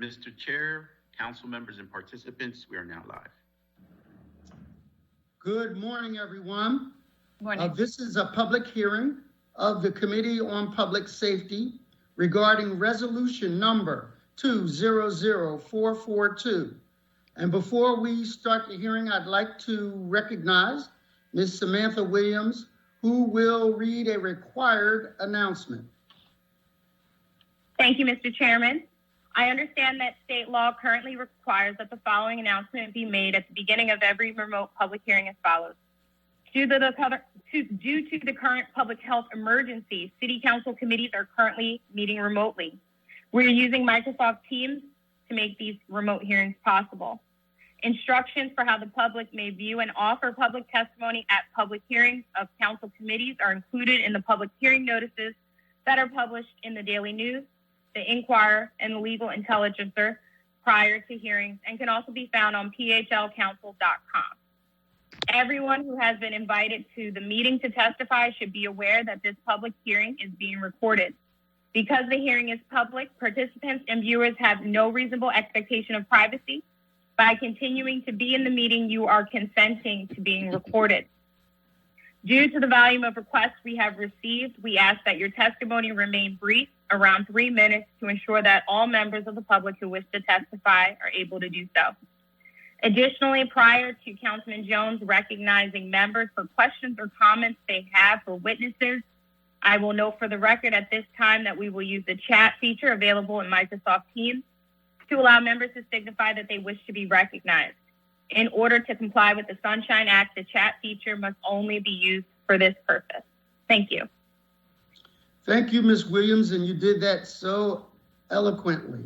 Mr. Chair, council members and participants, we are now live. Good morning, everyone. Morning. This is a public hearing of the Committee on Public Safety regarding resolution number 200442. And before we start the hearing, I'd like to recognize Ms. Samantha Williams, who will read a required announcement. Thank you, Mr. Chairman. I understand that state law currently requires that the following announcement be made at the beginning of every remote public hearing as follows. Due to the current public health emergency, City Council committees are currently meeting remotely. We're using Microsoft Teams to make these remote hearings possible. Instructions for how the public may view and offer public testimony at public hearings of council committees are included in the public hearing notices that are published in the Daily News, the Inquirer, and the Legal Intelligencer prior to hearings, and can also be found on phlcouncil.com. Everyone who has been invited to the meeting to testify should be aware that this public hearing is being recorded. Because the hearing is public, participants and viewers have no reasonable expectation of privacy. By continuing to be in the meeting, you are consenting to being recorded. Due to the volume of requests we have received, we ask that your testimony remain brief, around 3 minutes, to ensure that all members of the public who wish to testify are able to do so. Additionally, prior to Councilman Jones recognizing members for questions or comments they have for witnesses, I will note for the record at this time that we will use the chat feature available in Microsoft Teams to allow members to signify that they wish to be recognized. In order to comply with the Sunshine Act, the chat feature must only be used for this purpose. Thank you. Thank you, Ms. Williams, and you did that so eloquently.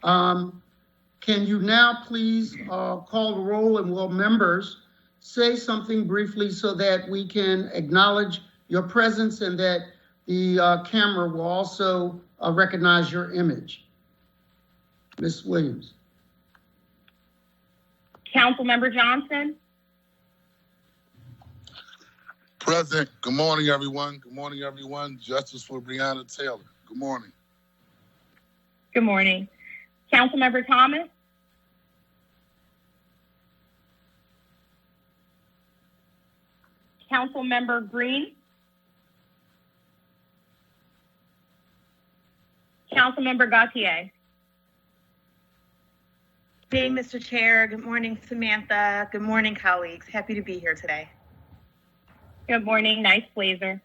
Can you now please call the roll, and will members say something briefly so that we can acknowledge your presence and that the camera will also recognize your image? Ms. Williams. Councilmember Johnson. Present. Good morning, everyone. Good morning, everyone. Justice for Breonna Taylor. Good morning. Good morning. Councilmember Thomas. Councilmember Green. Councilmember Gautier. Good morning, Mr. Chair. Good morning, Samantha. Good morning, colleagues. Happy to be here today. Good morning. Nice blazer.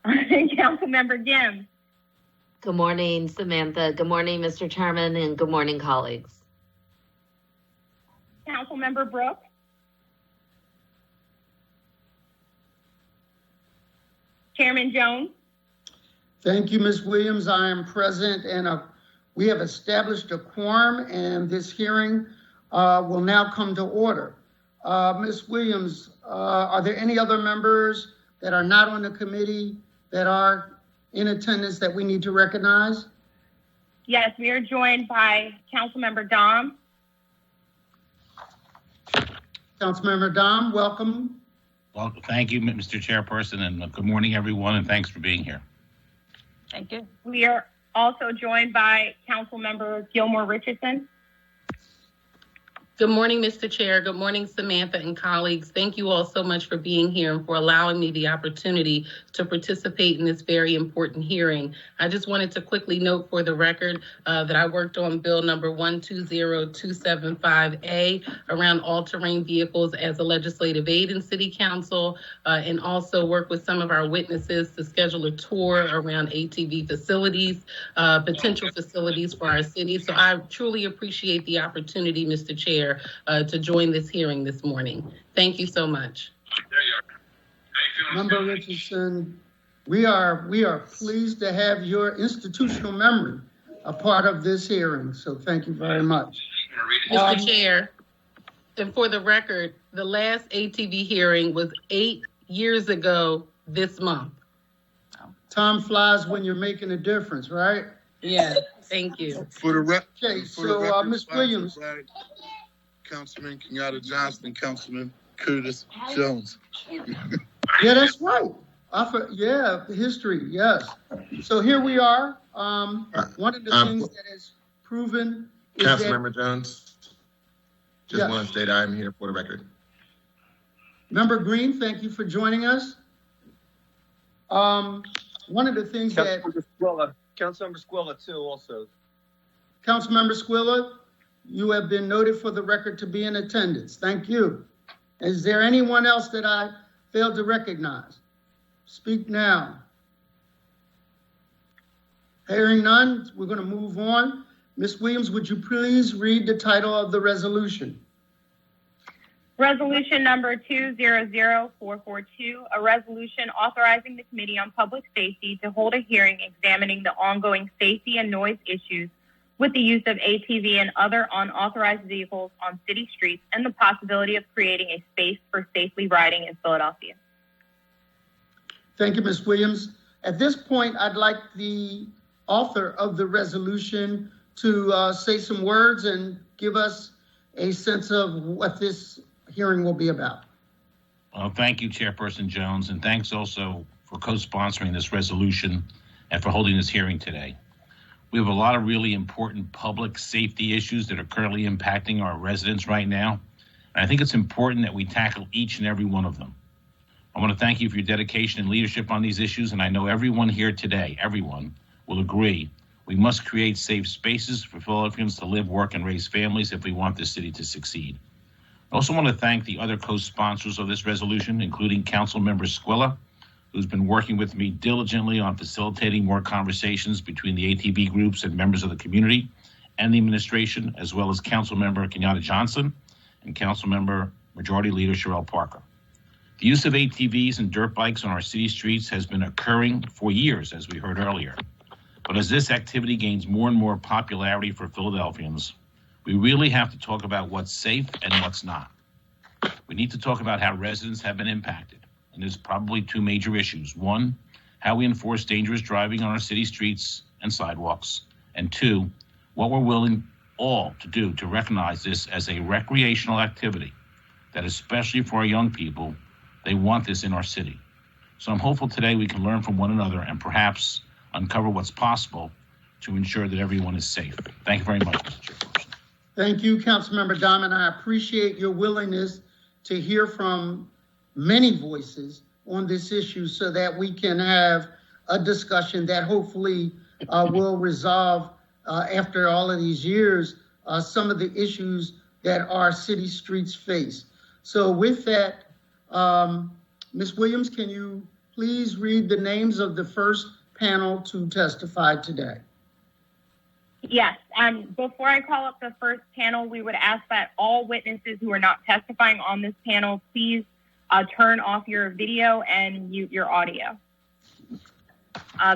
Councilmember Gim. Good morning, Samantha. Good morning, Mr. Chairman, and good morning, colleagues. Councilmember Brooks. Chairman Jones. Thank you, Ms. Williams. I am present, and we have established a quorum, and this hearing will now come to order. Ms. Williams, are there any other members that are not on the committee that are in attendance that we need to recognize? Yes, we are joined by Councilmember Dom. Councilmember Dom, welcome. Well, thank you, Mr. Chairperson, and good morning, everyone, and thanks for being here. Thank you. We are also joined by Councilmember Gilmore Richardson. Good morning, Mr. Chair. Good morning, Samantha and colleagues. Thank you all so much for being here and for allowing me the opportunity to participate in this very important hearing. I just wanted to quickly note for the record that I worked on bill number 120275A around all-terrain vehicles as a legislative aid in City Council, and also work with some of our witnesses to schedule a tour around ATV facilities, potential facilities for our city. So I truly appreciate the opportunity, Mr. Chair, to join this hearing this morning. Thank you so much. There you are. Member Richardson, we are pleased to have your institutional memory a part of this hearing. So thank you very much. Mr. Chair, and for the record, the last ATV hearing was 8 years ago this month. Time flies when you're making a difference, right? Yeah, thank you. For the record, Ms. Williams. Councilman Kenyatta Johnson and Councilman Curtis Jones. Yeah, that's right. History, yes. So here we are. One of the things that has proven Councilmember Jones, just Yes. want to state I'm here for the record. Member Green, thank you for joining us. One of the things that Councilmember Squilla too also. Councilmember Squilla, you have been noted for the record to be in attendance. Thank you. Is there anyone else that I failed to recognize? Speak now. Hearing none, we're going to move on. Ms. Williams, would you please read the title of the resolution? Resolution number 200442, a resolution authorizing the Committee on Public Safety to hold a hearing examining the ongoing safety and noise issues with the use of ATV and other unauthorized vehicles on city streets and the possibility of creating a space for safely riding in Philadelphia. Thank you, Ms. Williams. At this point, I'd like the author of the resolution to say some words and give us a sense of what this hearing will be about. Well, thank you, Chairperson Jones, and thanks also for co-sponsoring this resolution and for holding this hearing today. We have a lot of really important public safety issues that are currently impacting our residents right now, and I think it's important that we tackle each and every one of them. I want to thank you for your dedication and leadership on these issues, and I know everyone here today, everyone, will agree we must create safe spaces for Philadelphians to live, work, and raise families if we want this city to succeed. I also want to thank the other co-sponsors of this resolution, including Councilmember Squilla, who's been working with me diligently on facilitating more conversations between the ATV groups and members of the community and the administration, as well as Councilmember Kenyatta Johnson and Councilmember Majority Leader Sherelle Parker. The use of ATVs and dirt bikes on our city streets has been occurring for years, as we heard earlier. But as this activity gains more and more popularity for Philadelphians, we really have to talk about what's safe and what's not. We need to talk about how residents have been impacted. And there's probably two major issues. One, how we enforce dangerous driving on our city streets and sidewalks. And two, what we're willing all to do to recognize this as a recreational activity that, especially for our young people, they want this in our city. So I'm hopeful today we can learn from one another and perhaps uncover what's possible to ensure that everyone is safe. Thank you very much, Mr. Chairperson. Thank you, Councilmember Dahman. I appreciate your willingness to hear from many voices on this issue so that we can have a discussion that hopefully will resolve, after all of these years, some of the issues that our city streets face. So with that, Ms. Williams, can you please read the names of the first panel to testify today? Yes, and before I call up the first panel, we would ask that all witnesses who are not testifying on this panel, please turn off your video and mute your audio.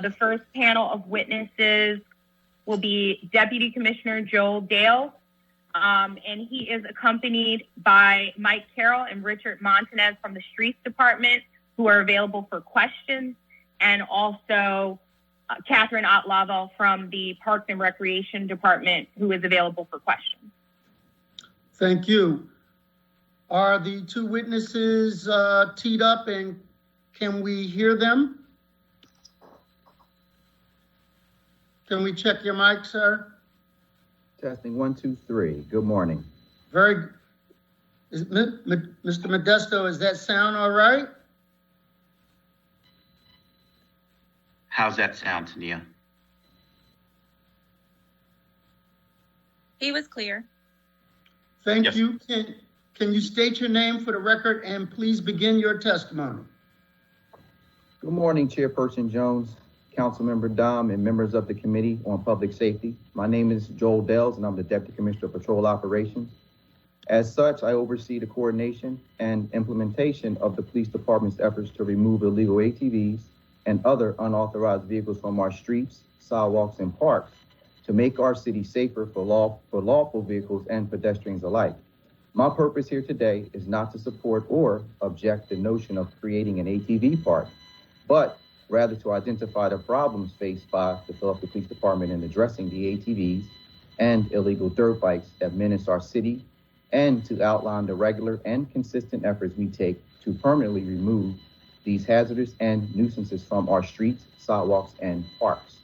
The first panel of witnesses will be Deputy Commissioner Joel Dale, and he is accompanied by Mike Carroll and Richard Montanez from the Streets Department, who are available for questions, and also Catherine Otlava from the Parks and Recreation Department, who is available for questions. Thank you. Are the two witnesses teed up, and can we hear them? Can we check your mic, sir? Testing 1, 2, 3. Good morning. Mr. Modesto, is that sound all right? How's that sound, Tania? He was clear. Thank Yes. you. Can you state your name for the record and please begin your testimony? Good morning, Chairperson Jones, Councilmember Dom, and members of the Committee on Public Safety. My name is Joel Dells, and I'm the Deputy Commissioner of Patrol Operations. As such, I oversee the coordination and implementation of the police department's efforts to remove illegal ATVs and other unauthorized vehicles from our streets, sidewalks, and parks to make our city safer for lawful vehicles and pedestrians alike. My purpose here today is not to support or object the notion of creating an ATV park, but rather to identify the problems faced by the Philadelphia Police Department in addressing the ATVs and illegal dirt bikes that menace our city, and to outline the regular and consistent efforts we take to permanently remove these hazardous and nuisances from our streets, sidewalks, and parks.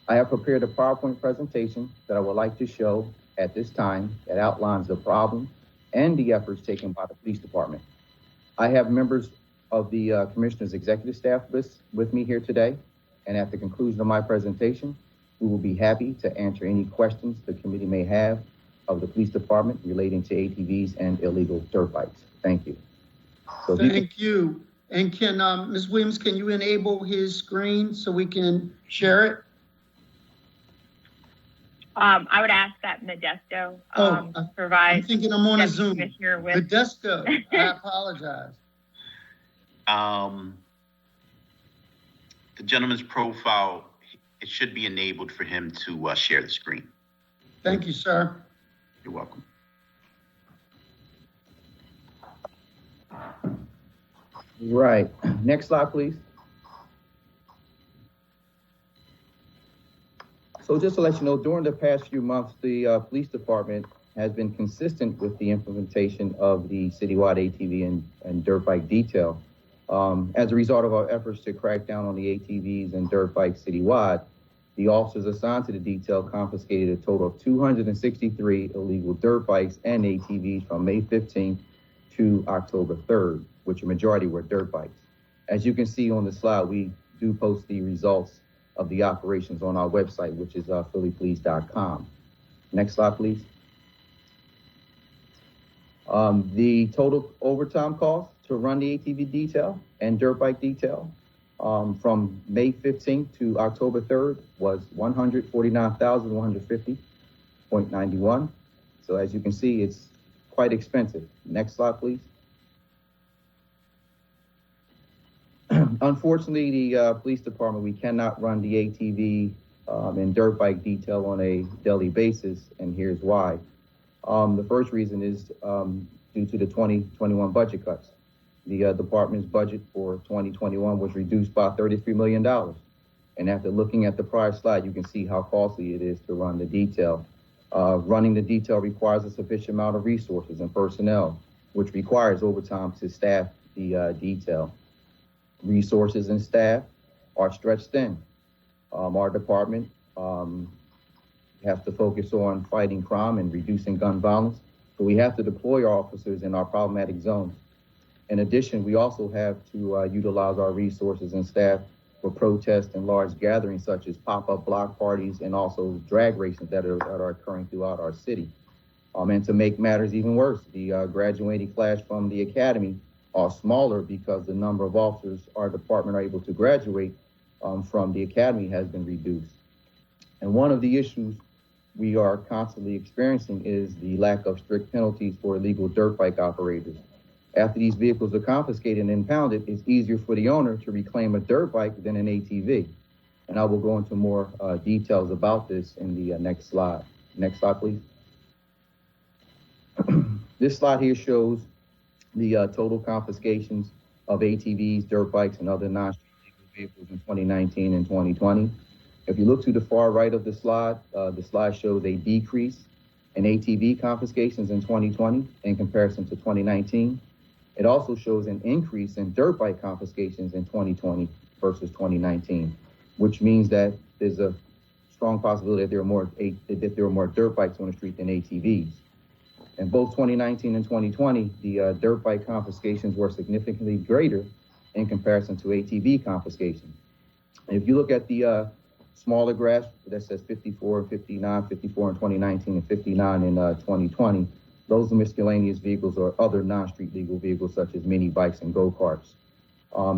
I have prepared a PowerPoint presentation that I would like to show at this time that outlines the problem and the efforts taken by the police department. I have members of the Commissioner's executive staff with me here today, and at the conclusion of my presentation, we will be happy to answer any questions the committee may have of the police department relating to ATVs and illegal dirt bikes. Thank you. So Thank you. And can, Ms. Williams, can you enable his screen so we can share it? I would ask that Modesto provide. I'm thinking I'm on a Zoom. Commissioner with Modesto, I apologize. The gentleman's profile, it should be enabled for him to share the screen. Thank you, sir. You're welcome. Right. Next slide, please. So just to let you know, during the past few months, the police department has been consistent with the implementation of the citywide ATV and dirt bike detail. As a result of our efforts to crack down on the ATVs and dirt bikes citywide, the officers assigned to the detail confiscated a total of 263 illegal dirt bikes and ATVs from May 15th to October 3rd, which a majority were dirt bikes. As you can see on the slide, we do post the results of the operations on our website, which is phillypolice.com. Next slide, please. The total overtime cost to run the ATV detail and dirt bike detail from May 15th to October 3rd was $149,150.91. So as you can see, it's quite expensive. Next slide, please. Unfortunately, the police department, we cannot run the ATV and dirt bike detail on a daily basis, and here's why. The first reason is due to the 2021 budget cuts. The department's budget for 2021 was reduced by $33 million. And after looking at the prior slide, you can see how costly it is to run the detail. Running the detail requires a sufficient amount of resources and personnel, which requires overtime to staff the detail. Resources and staff are stretched thin. Our department has to focus on fighting crime and reducing gun violence, but we have to deploy our officers in our problematic zones. In addition, we also have to utilize our resources and staff for protests and large gatherings such as pop-up block parties and also drag races that are occurring throughout our city. And to make matters even worse, the graduating class from the academy are smaller because the number of officers our department are able to graduate from the academy has been reduced. And one of the issues we are constantly experiencing is the lack of strict penalties for illegal dirt bike operators. After these vehicles are confiscated and impounded, it's easier for the owner to reclaim a dirt bike than an ATV. And I will go into more details about this in the next slide. Next slide, please. This slide here shows the total confiscations of ATVs, dirt bikes, and other non-street legal vehicles in 2019 and 2020. If you look to the far right of the slide shows a decrease in ATV confiscations in 2020 in comparison to 2019. It also shows an increase in dirt bike confiscations in 2020 versus 2019, which means that there's a strong possibility that there are more dirt bikes on the street than ATVs. In both 2019 and 2020, the dirt bike confiscations were significantly greater in comparison to ATV confiscations. If you look at the smaller graph that says 54 and 59, 54 in 2019 and 59 in 2020, those are miscellaneous vehicles or other non-street legal vehicles such as mini bikes and go-karts.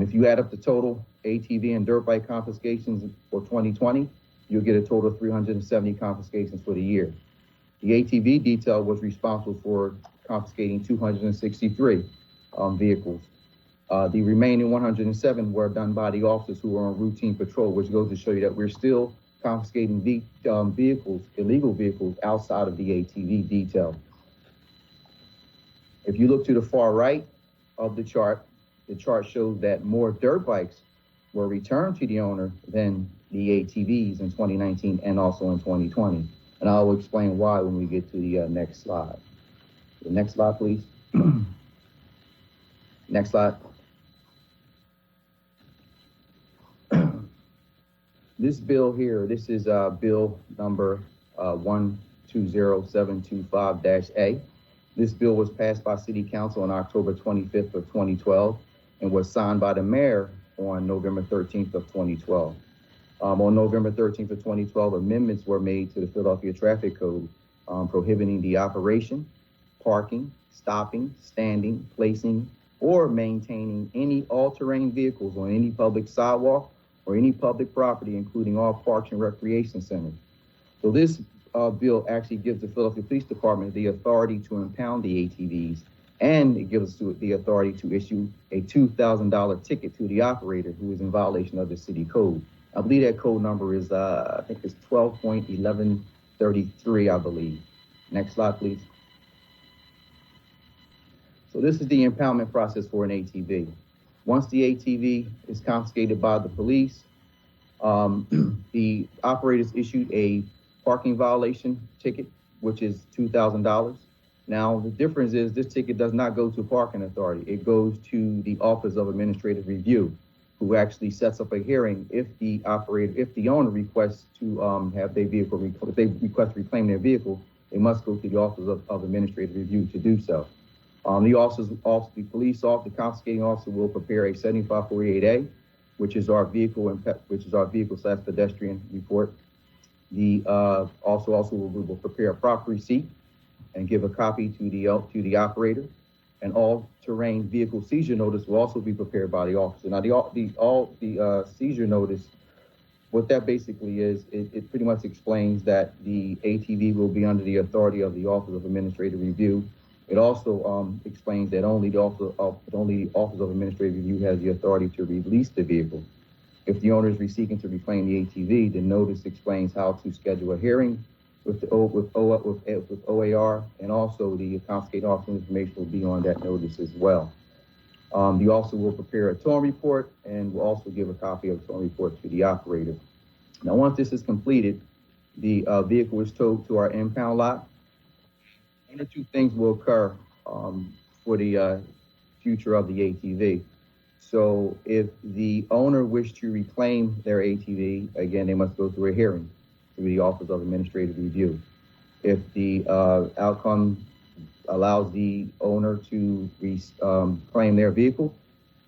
If you add up the total ATV and dirt bike confiscations for 2020, you'll get a total of 370 confiscations for the year. The ATV detail was responsible for confiscating 263 vehicles. The remaining 107 were done by the officers who were on routine patrol, which goes to show you that we're still confiscating vehicles, illegal vehicles, outside of the ATV detail. If you look to the far right of the chart shows that more dirt bikes were returned to the owner than the ATVs in 2019 and also in 2020. And I will explain why when we get to the next slide. The next slide, please. Next slide. This bill here, this is bill number 20725-A. This bill was passed by City Council on October 25th of 2012 and was signed by the mayor on November 13th of 2012. On November 13th of 2012, amendments were made to the Philadelphia Traffic Code prohibiting the operation, parking, stopping, standing, placing, or maintaining any all-terrain vehicles on any public sidewalk or any public property, including all parks and recreation centers. So this bill actually gives the Philadelphia Police Department the authority to impound the ATVs, and it gives us the authority to issue a $2,000 ticket to the operator who is in violation of the city code. I believe that code number is, I think it's 12.1133, I believe. Next slide, please. So this is the impoundment process for an ATV. Once the ATV is confiscated by the police, the operators issued a parking violation ticket, which is $2,000. Now, the difference is this ticket does not go to parking authority. It goes to the Office of Administrative Review, who actually sets up a hearing if the owner requests to have their vehicle, if they request to reclaim their vehicle, they must go to the Office of Administrative Review to do so. The confiscating officer will prepare a 7548A, which is our vehicle / pedestrian report. The also will prepare a proper receipt and give a copy to the operator. An all-terrain vehicle seizure notice will also be prepared by the officer. Now, the seizure notice, what that basically is, it pretty much explains that the ATV will be under the authority of the Office of Administrative Review. It also explains that only the Office of Administrative Review has the authority to release the vehicle. If the owner is seeking to reclaim the ATV, the notice explains how to schedule a hearing with OAR, and also the confiscated officer information will be on that notice as well. The officer will prepare a towing report and will also give a copy of the towing report to the operator. Now, once this is completed, the vehicle is towed to our impound lot. One or two things will occur for the future of the ATV. So if the owner wishes to reclaim their ATV, again, they must go through a hearing through the Office of Administrative Review. If the outcome allows the owner to claim their vehicle,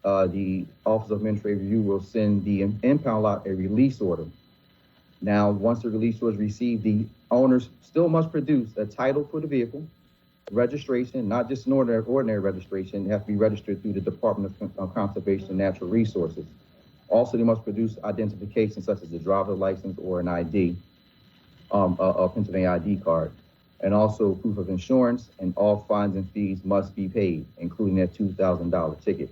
the Office of Administrative Review will send the impound lot a release order. Now, once the release order is received, the owners still must produce a title for the vehicle, registration, not just an ordinary registration. It has to be registered through the Department of Conservation and Natural Resources. Also, they must produce identification such as a driver's license or an ID, a Pennsylvania ID card, and also proof of insurance, and all fines and fees must be paid, including that $2,000 ticket.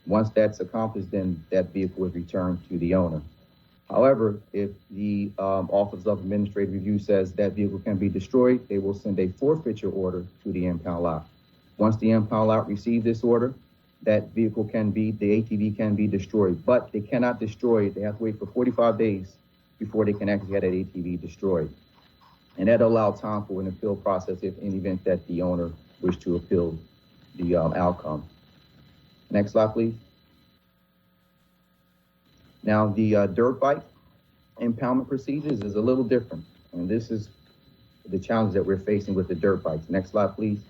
Once that's accomplished, then that vehicle is returned to the owner. However, if the Office of Administrative Review says that vehicle can be destroyed, they will send a forfeiture order to the impound lot. Once the impound lot receives this order, that vehicle the ATV can be destroyed, but they cannot destroy it. They have to wait for 45 days before they can actually have that ATV destroyed. And that allows time for an appeal process if in the event that the owner wishes to appeal the outcome. Next slide, please. Now, the dirt bike impoundment procedures is a little different, and this is the challenge that we're facing with the dirt bikes. Next slide, please.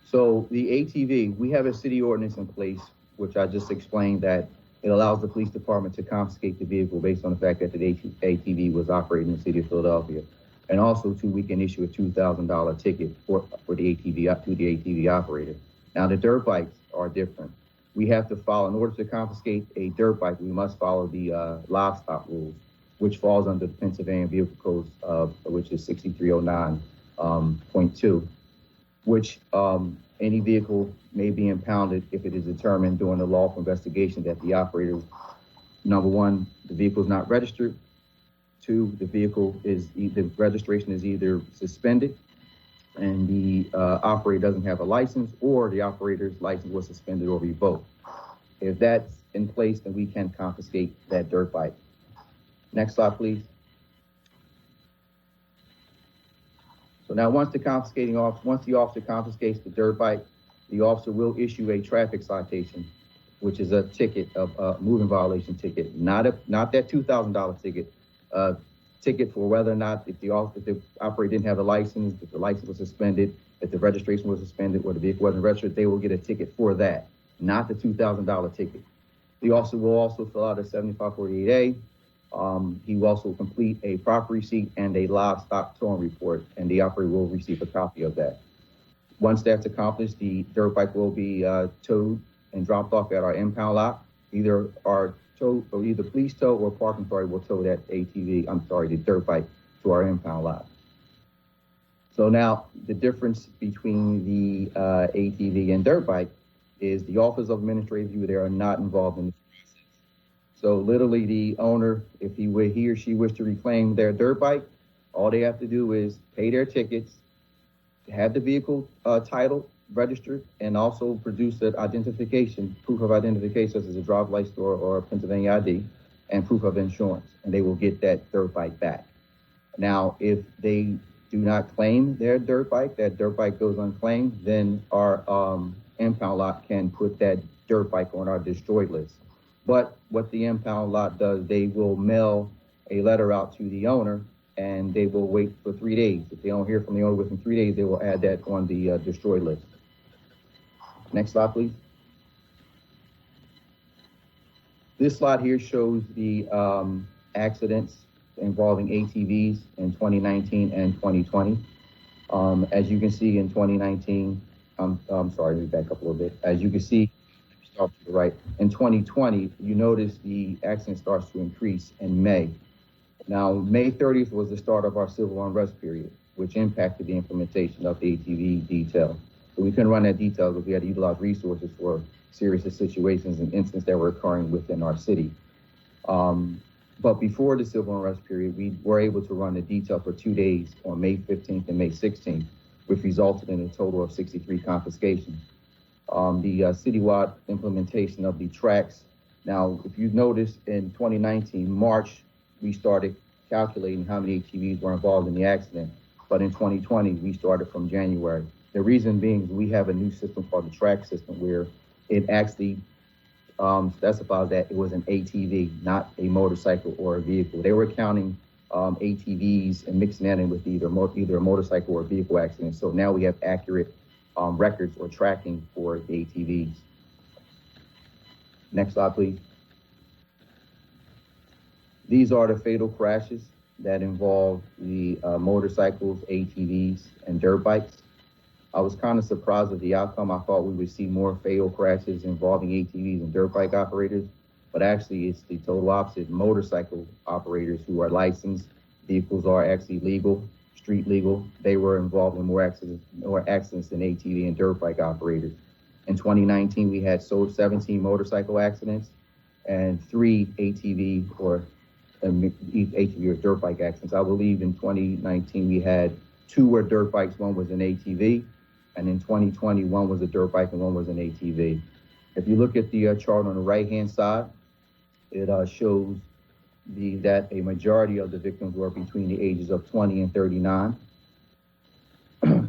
So the ATV, we have a city ordinance in place, which I just explained, that it allows the police department to confiscate the vehicle based on the fact that the ATV was operating in the city of Philadelphia. And also, we can issue a $2,000 ticket for the ATV to the ATV operator. Now, the dirt bikes are different. We have to follow, in order to confiscate a dirt bike, we must follow the livestock rules, which falls under the Pennsylvania Vehicle Code, which is 6309.2, which any vehicle may be impounded if it is determined during the lawful investigation that the operator, number one, the vehicle is not registered. Two, the registration is either suspended and the operator doesn't have a license, or the operator's license was suspended or revoked. If that's in place, then we can confiscate that dirt bike. Next slide, please. So now once the officer confiscates the dirt bike, the officer will issue a traffic citation which is a ticket, a moving violation ticket, not that $2,000 ticket, ticket for whether or not if the operator didn't have a license, if the license was suspended, if the registration was suspended, or the vehicle wasn't registered, they will get a ticket for that, not the $2,000 ticket. The officer will also fill out a 7548A. He will also complete a property receipt and a livestock towing report, and the operator will receive a copy of that. Once that's accomplished, the dirt bike will be towed and dropped off at our impound lot. Either police tow or parking authority will tow that the dirt bike to our impound lot. So now the difference between the ATV and dirt bike is the Office of Administrative Review, they are not involved in this. So literally the owner, if he or she wish to reclaim their dirt bike, all they have to do is pay their tickets, have the vehicle title registered, and also produce an identification, proof of identification, such as a driver's license or a Pennsylvania ID, and proof of insurance, and they will get that dirt bike back. Now, if they do not claim their dirt bike, that dirt bike goes unclaimed, then our impound lot can put that dirt bike on our destroyed list. But what the impound lot does, they will mail a letter out to the owner, and they will wait for 3 days. If they don't hear from the owner within 3 days, they will add that on the destroyed list. Next slide, please. This slide here shows the accidents involving ATVs in 2019 and 2020. As you can see in 2019, I'm sorry, let me back up a little bit. As you can see, start to the right, in 2020, you notice the accident starts to increase in May. Now, May 30th was the start of our civil unrest period, which impacted the implementation of the ATV detail. So we couldn't run that detail because we had to utilize resources for serious situations and incidents that were occurring within our city. But before the civil unrest period, we were able to run the detail for 2 days on May 15th and May 16th, which resulted in a total of 63 confiscations. The citywide implementation of the tracks. Now, if you notice in 2019, March, we started calculating how many ATVs were involved in the accident. But in 2020, we started from January. The reason being, we have a new system called the track system where it actually specifies that it was an ATV, not a motorcycle or a vehicle. They were counting ATVs and mixing that in with either a motorcycle or a vehicle accident. So now we have accurate records or tracking for the ATVs. Next slide, please. These are the fatal crashes that involve the motorcycles, ATVs, and dirt bikes. I was kind of surprised with the outcome. I thought we would see more fatal crashes involving ATVs and dirt bike operators, but actually it's the total opposite. Motorcycle operators who are licensed, vehicles are actually legal, street legal. They were involved in more accidents than ATV and dirt bike operators. In 2019, we had 17 motorcycle accidents and 3 ATV or dirt bike accidents. I believe in 2019 we had 2 were dirt bikes, 1 was an ATV, and in 2020 1 was a dirt bike and 1 was an ATV. If you look at the chart on the right-hand side, it shows that a majority of the victims were between the ages of 20 and 39.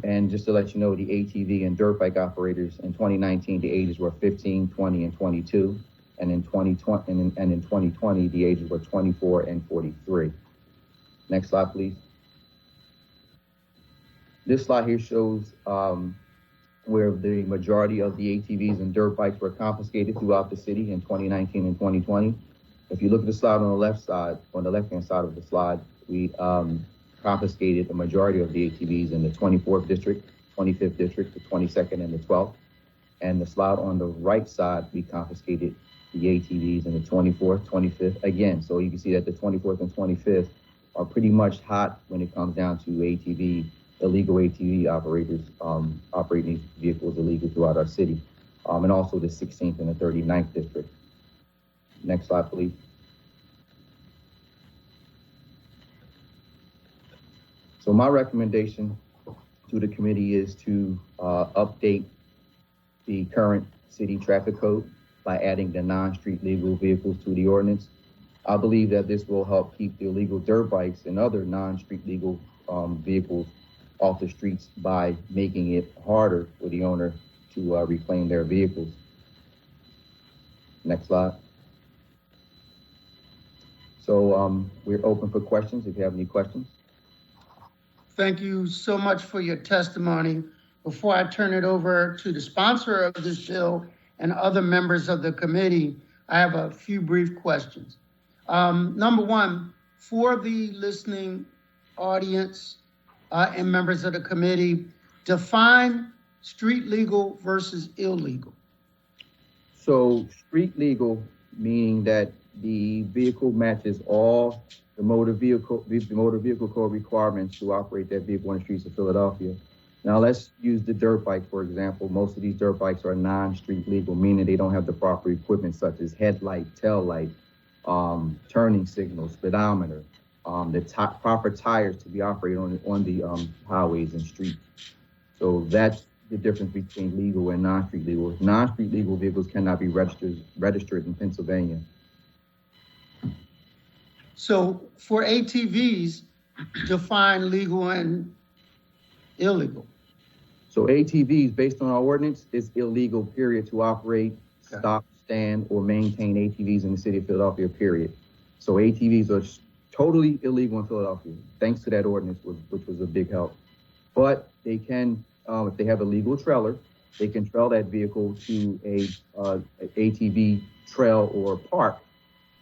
And just to let you know, the ATV and dirt bike operators in 2019, the ages were 15, 20, and 22. And in 2020, the ages were 24 and 43. Next slide, please. This slide here shows where the majority of the ATVs and dirt bikes were confiscated throughout the city in 2019 and 2020. If you look at the slide on the left side, on the left-hand side of the slide, we confiscated the majority of the ATVs in the 24th district, 25th district, the 22nd, and the 12th. And the slide on the right side, we confiscated the ATVs in the 24th, 25th, again. So you can see that the 24th and 25th are pretty much hot when it comes down to illegal ATV operators operating these vehicles illegal throughout our city, and also the 16th and the 39th district. Next slide, please. So my recommendation to the committee is to update the current city traffic code by adding the non-street legal vehicles to the ordinance. I believe that this will help keep the illegal dirt bikes and other non-street legal vehicles off the streets by making it harder for the owner to reclaim their vehicles. Next slide. So we're open for questions if you have any questions. Thank you so much for your testimony. Before I turn it over to the sponsor of this bill and other members of the committee, I have a few brief questions. Number one, for the listening audience and members of the committee, define street legal versus illegal. So street legal, meaning that the vehicle matches all the motor vehicle code requirements to operate that vehicle on the streets of Philadelphia. Now let's use the dirt bike, for example. Most of these dirt bikes are non-street legal, meaning they don't have the proper equipment such as headlight, tail light, turning signals, speedometer, the proper tires to be operated on the highways and streets. So that's the difference between legal and non-street legal. Non-street legal vehicles cannot be registered in Pennsylvania. So for ATVs, define legal and illegal. So ATVs, based on our ordinance, is illegal, period, to operate, stop, stand, or maintain ATVs in the city of Philadelphia, period. So ATVs are totally illegal in Philadelphia, thanks to that ordinance, which was a big help. But they can, if they have a legal trailer, they can trail that vehicle to a ATV trail or park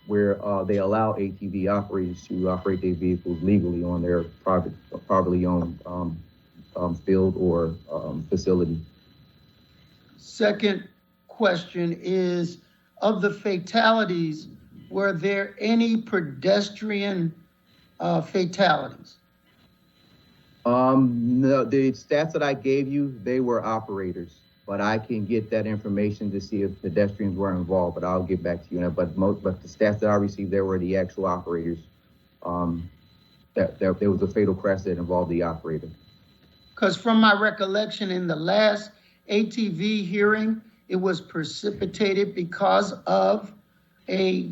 where they allow ATV operators to operate their vehicles legally on their privately owned field or facility. Second question is, of the fatalities, were there any pedestrian fatalities? No, the stats that I gave you, they were operators, but I can get that information to see if pedestrians were involved, but I'll get back to you. But the stats that I received, they were the actual operators. That there was a fatal crash that involved the operator. Because from my recollection, in the last ATV hearing, it was precipitated because of a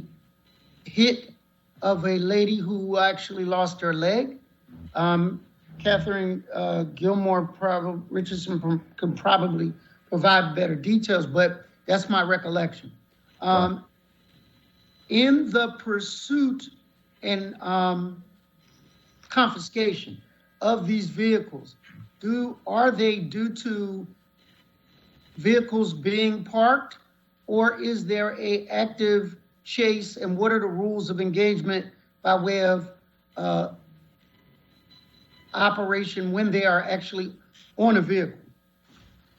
hit of a lady who actually lost her leg. Catherine Richardson can probably provide better details, but that's my recollection. In the pursuit and confiscation of these vehicles, are they due to vehicles being parked, or is there a active chase, and what are the rules of engagement by way of operation when they are actually on a vehicle?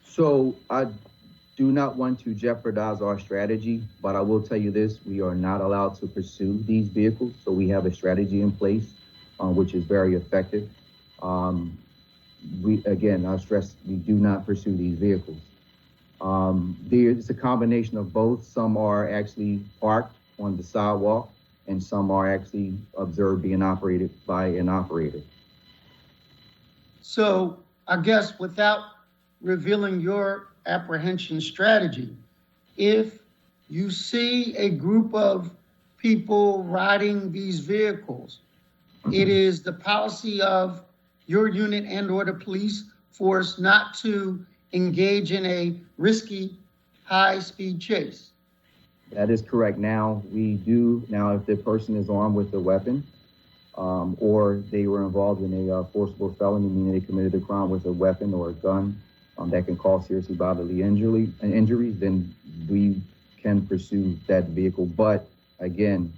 So I do not want to jeopardize our strategy, but I will tell you this: we are not allowed to pursue these vehicles. So we have a strategy in place, which is very effective. I stress, we do not pursue these vehicles. It's a combination of both. Some are actually parked on the sidewalk, and some are actually observed being operated by an operator. So I guess without revealing your apprehension strategy, if you see a group of people riding these vehicles, it is the policy of your unit and or the police force not to engage in a risky high-speed chase. That is correct. Now, if the person is armed with a weapon, or they were involved in a forcible felony, meaning they committed a crime with a weapon or a gun that can cause serious bodily injuries, then we can pursue that vehicle. But again,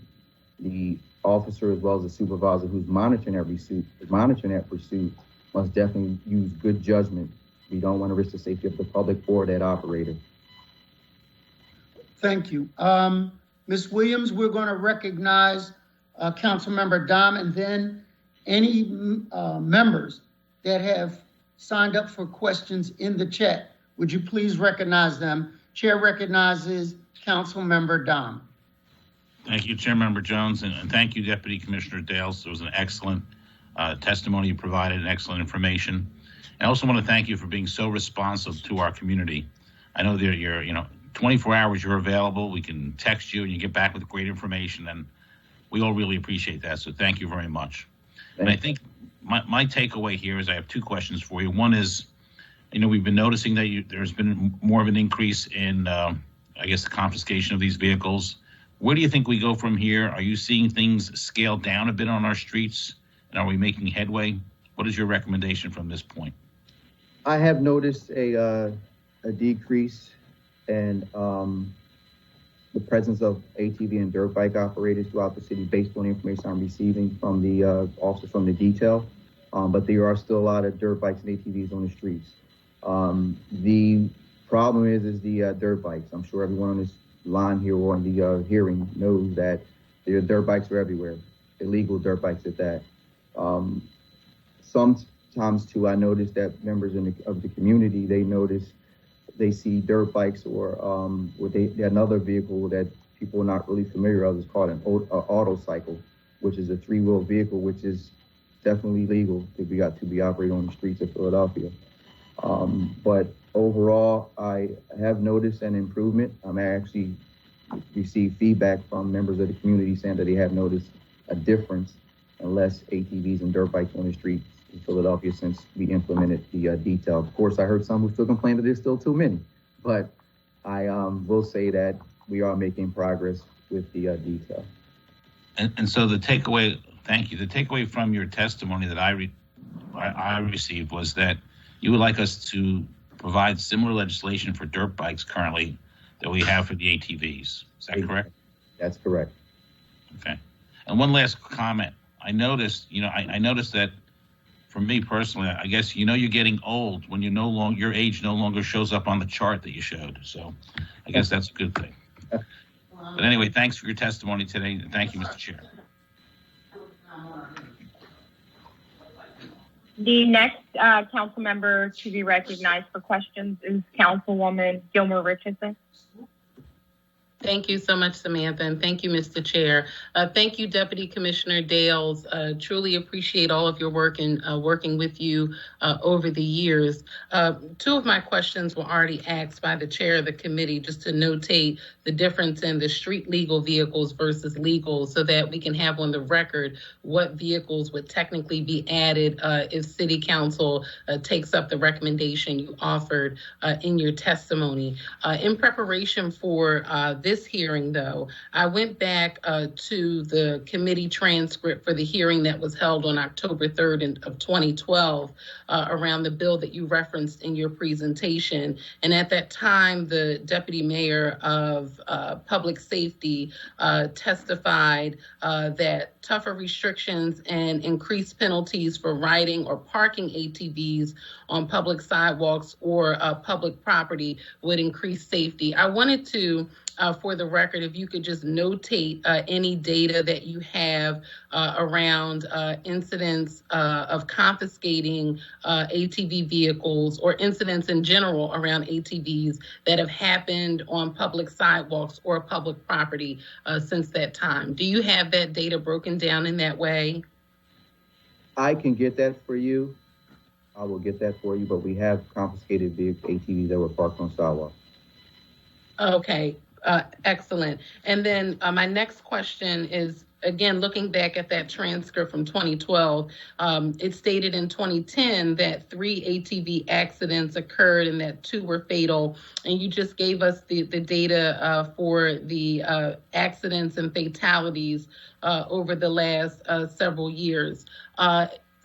the officer as well as the supervisor who's monitoring that pursuit must definitely use good judgment. We don't want to risk the safety of the public or that operator. Thank you. Ms. Williams, we're going to recognize Councilmember Dom, and then any members that have signed up for questions in the chat. Would you please recognize them? Chair recognizes Councilmember Dom. Thank you, Chairmember Jones, and thank you, Deputy Commissioner Dales. It was an excellent testimony you provided, and excellent information. I also want to thank you for being so responsive to our community. I know that you're 24 hours you're available. We can text you and you get back with great information, and we all really appreciate that. So thank you very much. And I think my takeaway here is I have two questions for you. One is, we've been noticing that there's been more of an increase in I guess, the confiscation of these vehicles. Where do you think we go from here? Are you seeing things scale down a bit on our streets? And are we making headway? What is your recommendation from this point? I have noticed a decrease in the presence of ATV and dirt bike operators throughout the city based on the information I'm receiving from the officers from the detail. But there are still a lot of dirt bikes and ATVs on the streets. The problem is the dirt bikes. I'm sure everyone on this line here or on the hearing knows that the dirt bikes are everywhere, illegal dirt bikes at that. Sometimes too, I notice that members of the community, they see dirt bikes or another vehicle that people are not really familiar with. It's called an autocycle, which is a three-wheel vehicle, which is definitely legal to be operated on the streets of Philadelphia. But overall, I have noticed an improvement. I actually received feedback from members of the community saying that they have noticed a difference in less ATVs and dirt bikes on the streets in Philadelphia since we implemented the detail. Of course, I heard some who still complain that there's still too many, but I will say that we are making progress with the detail. And so the takeaway, thank you. The takeaway from your testimony that I received was that you would like us to provide similar legislation for dirt bikes currently that we have for the ATVs. Is that correct? That's correct. Okay. And one last comment. I noticed that for me personally, I guess, you're getting old when your age no longer shows up on the chart that you showed. So I guess that's a good thing. But anyway, thanks for your testimony today. Thank you, Mr. Chair. The next council member to be recognized for questions is Councilwoman Gilmer Richardson. Thank you so much, Samantha, and thank you, Mr. Chair. Thank you, Deputy Commissioner Dales. Truly appreciate all of your work and working with you over the years. Two of my questions were already asked by the chair of the committee, just to notate the difference in the street legal vehicles versus legal so that we can have on the record what vehicles would technically be added if City Council takes up the recommendation you offered in your testimony. In preparation for this hearing, though, I went back to the committee transcript for the hearing that was held on October 3rd of 2012 around the bill that you referenced in your presentation. And at that time, the Deputy Mayor of Public Safety testified that tougher restrictions and increased penalties for riding or parking ATVs on public sidewalks or public property would increase safety. I wanted to, for the record, if you could just notate any data that you have around incidents of confiscating ATV vehicles or incidents in general around ATVs that have happened on public sidewalks or public property since that time. Do you have that data broken down in that way? I can get that for you. I will get that for you, but we have confiscated ATVs that were parked on sidewalks. Okay. Excellent. And then my next question is, again, looking back at that transcript from 2012, it stated in 2010 that 3 ATV accidents occurred and that 2 were fatal. And you just gave us the data for the accidents and fatalities over the last several years.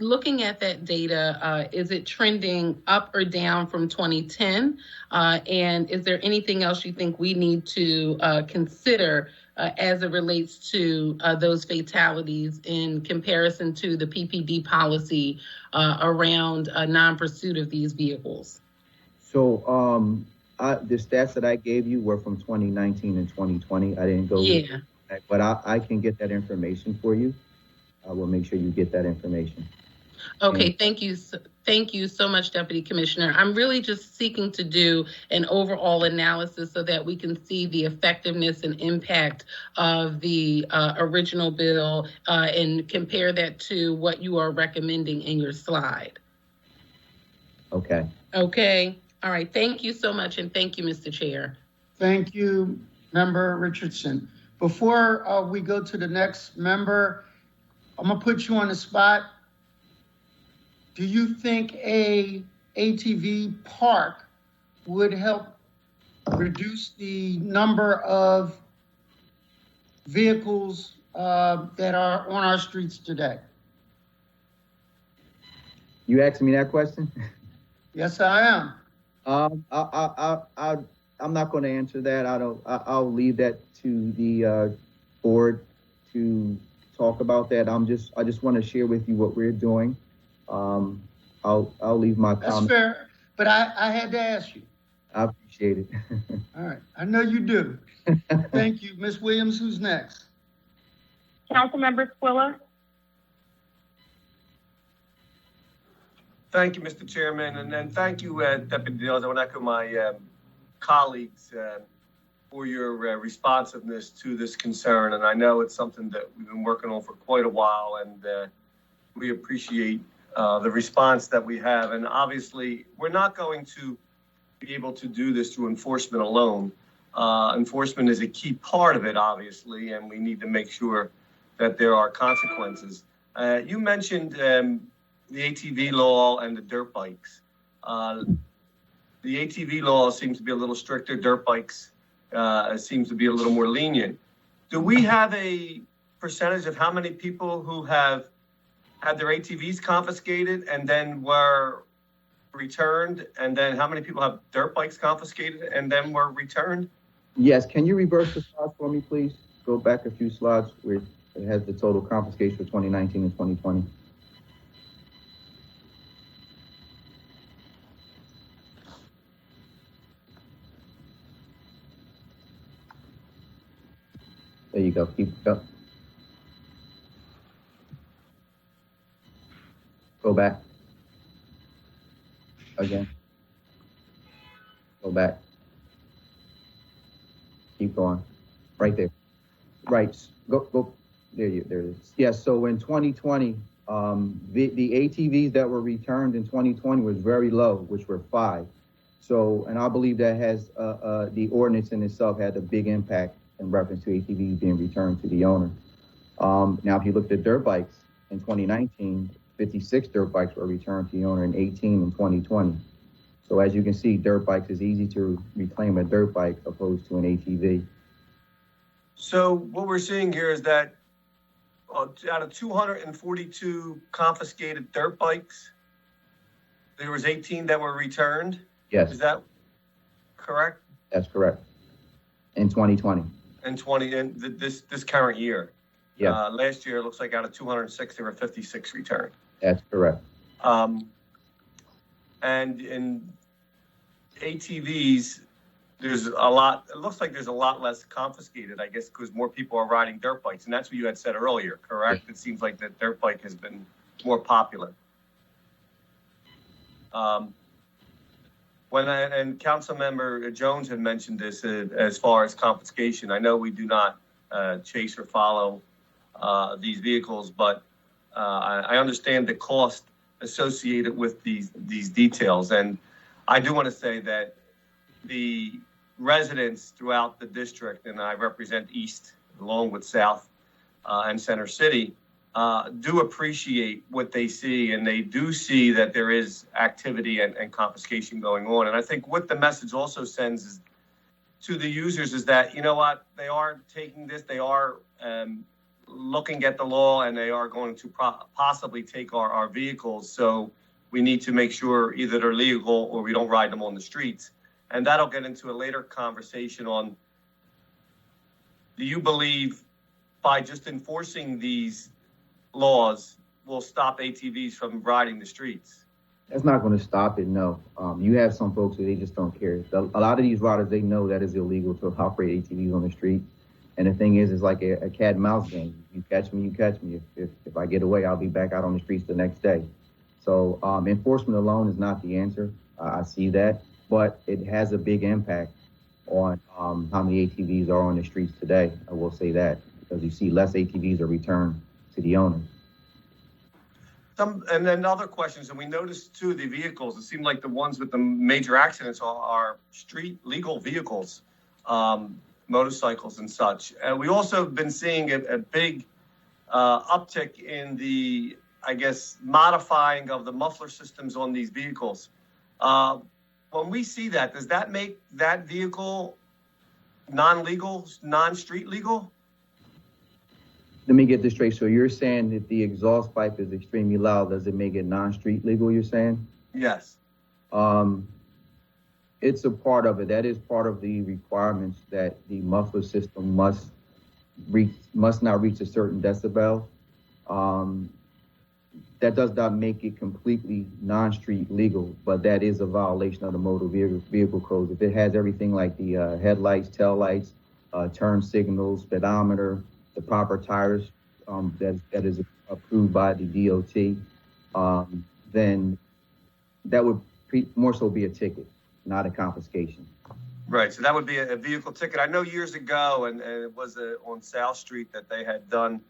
Looking at that data, is it trending up or down from 2010? And is there anything else you think we need to consider as it relates to those fatalities in comparison to the PPD policy around non-pursuit of these vehicles? So the stats that I gave you were from 2019 and 2020. I didn't go, but I can get that information for you. I will make sure you get that information. Okay, thank you. Thank you so much, Deputy Commissioner. I'm really just seeking to do an overall analysis so that we can see the effectiveness and impact of the original bill and compare that to what you are recommending in your slide. Okay. Okay. All right. Thank you so much. And thank you, Mr. Chair. Thank you, Member Richardson. Before we go to the next member, I'm going to put you on the spot. Do you think a ATV park would help reduce the number of vehicles that are on our streets today? You asking me that question? Yes, I am. I'm not going to answer that. I'll leave that to the board to talk about that. I just want to share with you what we're doing. I'll leave my comment. That's fair, but I had to ask you. I appreciate it. All right, I know you do. Thank you. Ms. Williams, who's next? Councilmember Squilla. Thank you, Mr. Chairman, and then thank you, Deputy Dales. I want to echo my colleagues for your responsiveness to this concern. And I know it's something that we've been working on for quite a while, and we appreciate the response that we have. And obviously, we're not going to be able to do this through enforcement alone. Enforcement is a key part of it, obviously, and we need to make sure that there are consequences. You mentioned the ATV law and the dirt bikes. The ATV law seems to be a little stricter. Dirt bikes seems to be a little more lenient. Do we have a percentage of how many people who have had their ATVs confiscated and then were returned? And then how many people have dirt bikes confiscated and then were returned? Yes. Can you reverse the slides for me, please? Go back a few slides where it has the total confiscation for 2019 and 2020. There you go. Keep go. Go back. Again. Go back. Keep going. Right there. Right. Go. There it is. Yes. So in 2020, the ATVs that were returned in 2020 was very low, which were 5. So, and I believe that has the ordinance in itself had a big impact in reference to ATVs being returned to the owner. Now, if you look at dirt bikes in 2019, 56 dirt bikes were returned to the owner in 18 in 2020. So as you can see, dirt bikes is easy to reclaim a dirt bike opposed to an ATV. So what we're seeing here is that out of 242 confiscated dirt bikes, there was 18 that were returned. Yes. Is that correct? That's correct. In 2020. In this current year. Yeah. Last year, it looks like out of 206, there were 56 returned. That's correct. And in ATVs, there's a lot. It looks like there's a lot less confiscated, I guess, because more people are riding dirt bikes, and that's what you had said earlier, correct? Yeah. It seems like the dirt bike has been more popular. And Councilmember Jones had mentioned this as far as confiscation. I know we do not chase or follow these vehicles, but I understand the cost associated with these details. And I do want to say that the residents throughout the district, and I represent East along with South and Center City, do appreciate what they see, and they do see that there is activity and confiscation going on. And I think what the message also sends is to the users is that, you know what, they are taking this, they are looking at the law, and they are going to possibly take our vehicles. So we need to make sure either they're legal or we don't ride them on the streets. And that'll get into a later conversation on, do you believe by just enforcing these laws will stop ATVs from riding the streets? That's not going to stop it, no. You have some folks who they just don't care. A lot of these riders, they know that it's illegal to operate ATVs on the street. And the thing is, it's like a cat and mouse game. You catch me, you catch me. If I get away, I'll be back out on the streets the next day. So enforcement alone is not the answer. I see that. But it has a big impact on how many ATVs are on the streets today. I will say that, because you see less ATVs are returned to the owners. And then other questions, and we noticed too, the vehicles, it seemed like the ones with the major accidents are street legal vehicles, motorcycles and such. And we also have been seeing a big uptick in the, I guess, modifying of the muffler systems on these vehicles. when we see that, does that make that vehicle non-legal, non-street legal? Let me get this straight. So you're saying that the exhaust pipe is extremely loud, does it make it non-street legal, you're saying? Yes. It's a part of it. That is part of the requirements that the muffler system must not reach a certain decibel. That does not make it completely non-street legal, but that is a violation of the motor vehicle code. If it has everything like the headlights, tail lights, turn signals, speedometer, the proper tires that is approved by the DOT, then that would more so be a ticket, not a confiscation. Right, so that would be a vehicle ticket. I know years ago, and it was on South Street that they had done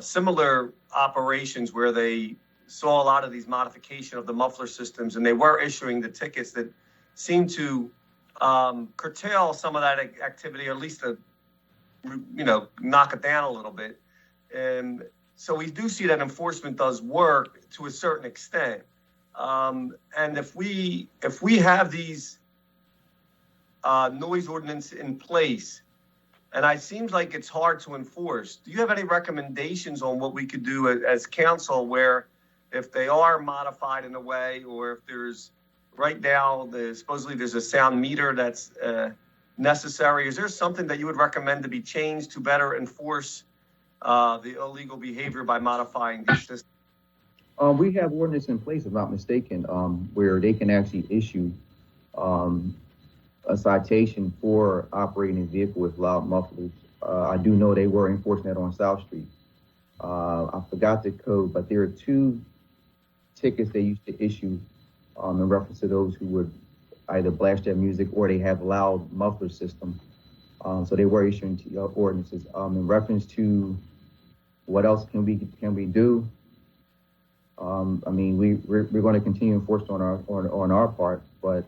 similar operations where they saw a lot of these modification of the muffler systems, and they were issuing the tickets that seemed to curtail some of that activity, or at least knock it down a little bit. And so we do see that enforcement does work to a certain extent. And if we have these noise ordinance in place, and it seems like it's hard to enforce, do you have any recommendations on what we could do as council, where if they are modified in a way, or if there's right now supposedly there's a sound meter that's necessary, is there something that you would recommend to be changed to better enforce the illegal behavior by modifying these systems? We have ordinance in place, if I'm not mistaken, where they can actually issue a citation for operating a vehicle with loud mufflers. I do know they were enforcing that on South Street. I forgot the code, but there are 2 tickets they used to issue in reference to those who would either blast their music or they have loud muffler system. So they were issuing ordinances. In reference to what else can we do? I mean, we're going to continue enforcement on our part, but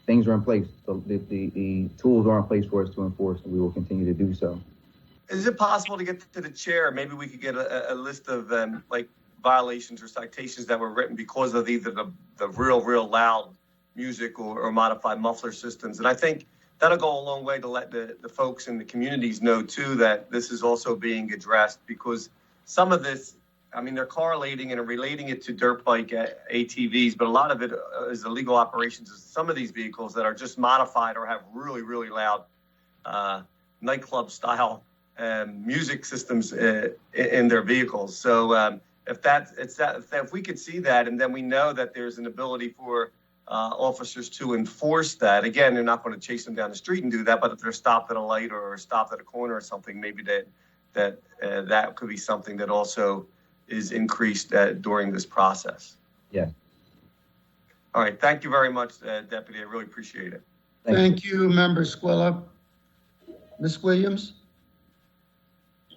things are in place. So the tools are in place for us to enforce, and we will continue to do so. Is it possible to get to the chair? Maybe we could get a list of like violations or citations that were written because of either the real loud music or modified muffler systems. And I think that'll go a long way to let the folks in the communities know too that this is also being addressed, because some of this, I mean, they're correlating and relating it to dirt bike ATVs, but a lot of it is illegal operations of some of these vehicles that are just modified or have really loud nightclub style music systems in their vehicles. So if we could see that, and then we know that there's an ability for officers to enforce that. Again, they're not going to chase them down the street and do that, but if they're stopped at a light or stopped at a corner or something, maybe that could be something that also is increased during this process. Yeah. All right. Thank you very much, Deputy. I really appreciate it. Thank you, Member Squilla. Ms. Williams?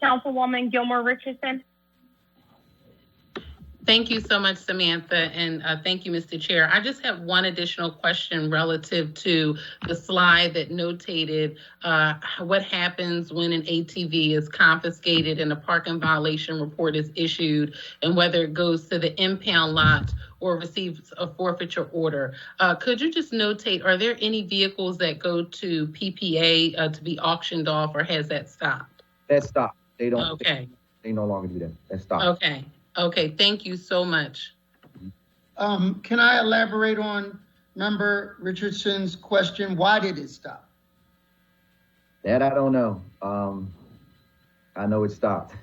Councilwoman Gilmore Richardson. Thank you so much, Samantha, and thank you, Mr. Chair. I just have one additional question relative to the slide that notated what happens when an ATV is confiscated and a parking violation report is issued, and whether it goes to the impound lot or receives a forfeiture order. Could you just notate, are there any vehicles that go to PPA to be auctioned off, or has that stopped? That stopped. They don't. Okay. They no longer do that. That stopped. Okay. Okay, thank you so much. Can I elaborate on Member Richardson's question? Why did it stop? That I don't know. I know it stopped.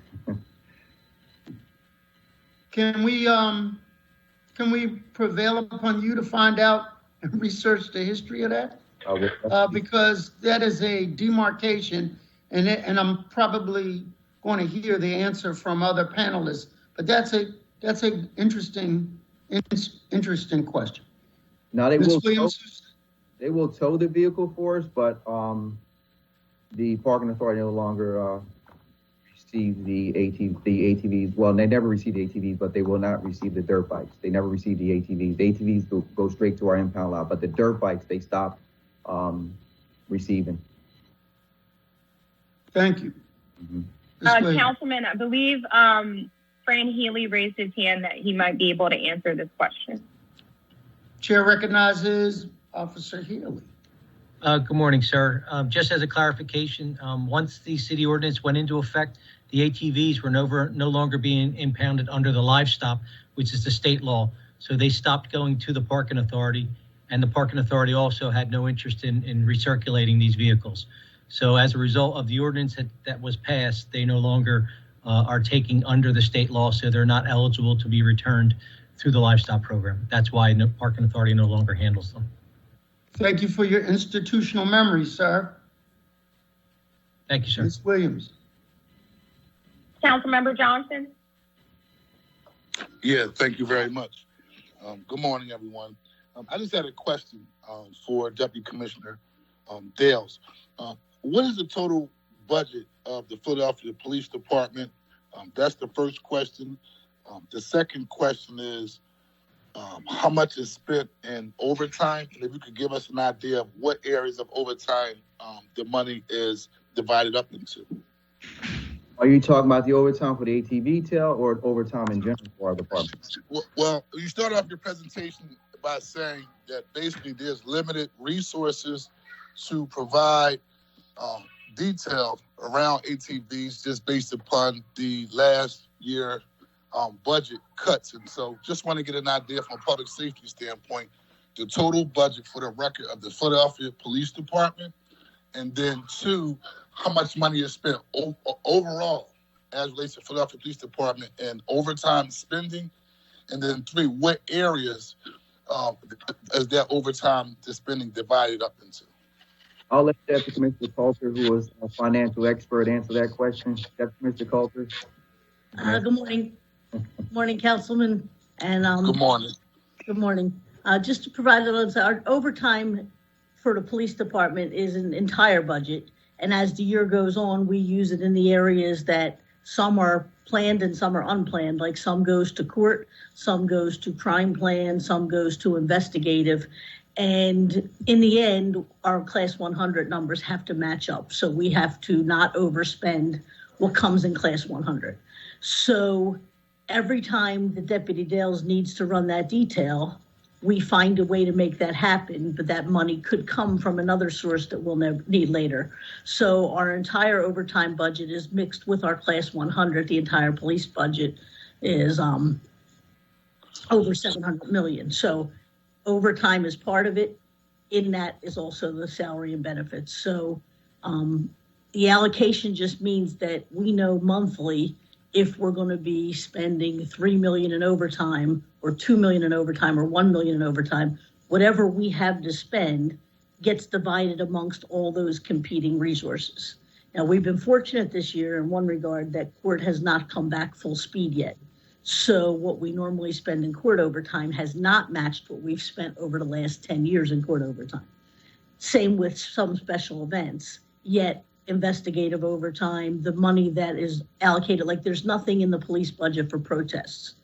Can we prevail upon you to find out and research the history of that? Because that is a demarcation, and I'm probably going to hear the answer from other panelists. But that's a interesting question. Now they will tow the vehicle for us, but the parking authority no longer receive the ATVs. Well, they never receive the ATVs, but they will not receive the dirt bikes. They never receive the ATVs. The ATVs go straight to our impound lot, but the dirt bikes they stop receiving. Thank you. Mm-hmm. Councilman, I believe Fran Healy raised his hand that he might be able to answer this question. Chair recognizes Officer Healy. Good morning, sir. Just as a clarification, once the city ordinance went into effect, the ATVs were no longer being impounded under the livestock, which is the state law. So they stopped going to the parking authority, and the parking authority also had no interest in recirculating these vehicles. So as a result of the ordinance that was passed, they no longer are taking under the state law, so they're not eligible to be returned through the livestock program. That's why the parking authority no longer handles them. Thank you for your institutional memory, sir. Thank you, sir. Ms. Williams. Councilmember Johnson. Yeah, thank you very much. Good morning, everyone. I just had a question for Deputy Commissioner Dales. What is the total budget of the Philadelphia Police Department? That's the first question. The second question is, how much is spent in overtime? And if you could give us an idea of what areas of overtime the money is divided up into. Are you talking about the overtime for the ATV tail or overtime in general for our department? Well, you start off your presentation by saying that basically there's limited resources to provide detail around ATVs just based upon the last year budget cuts. And so just want to get an idea from a public safety standpoint, the total budget for the record of the Philadelphia Police Department, and then two, how much money is spent overall as relates to Philadelphia Police Department and overtime spending, and then three, what areas is that overtime spending divided up into? I'll let Deputy Commissioner Coulter, who is a financial expert, answer that question. Deputy Commissioner Coulter. Good morning. Good morning, Councilman. And Good morning. Good morning. Just to provide our overtime for the police department is an entire budget. And as the year goes on, we use it in the areas that some are planned and some are unplanned. Like some goes to court, some goes to crime plan, some goes to investigative. And in the end, our class 100 numbers have to match up. So we have to not overspend what comes in class 100. So every time the Deputy Dales needs to run that detail, we find a way to make that happen, but that money could come from another source that we'll need later. So our entire overtime budget is mixed with our class 100. The entire police budget is over 700 million. So overtime is part of it. In that is also the salary and benefits. So the allocation just means that we know monthly if we're going to be spending $3 million in overtime or $2 million in overtime or $1 million in overtime. Whatever we have to spend gets divided amongst all those competing resources. Now, we've been fortunate this year in one regard that court has not come back full speed yet. So what we normally spend in court overtime has not matched what we've spent over the last 10 years in court overtime. Same with some special events, yet investigative overtime, the money that is allocated, like there's nothing in the police budget for protests.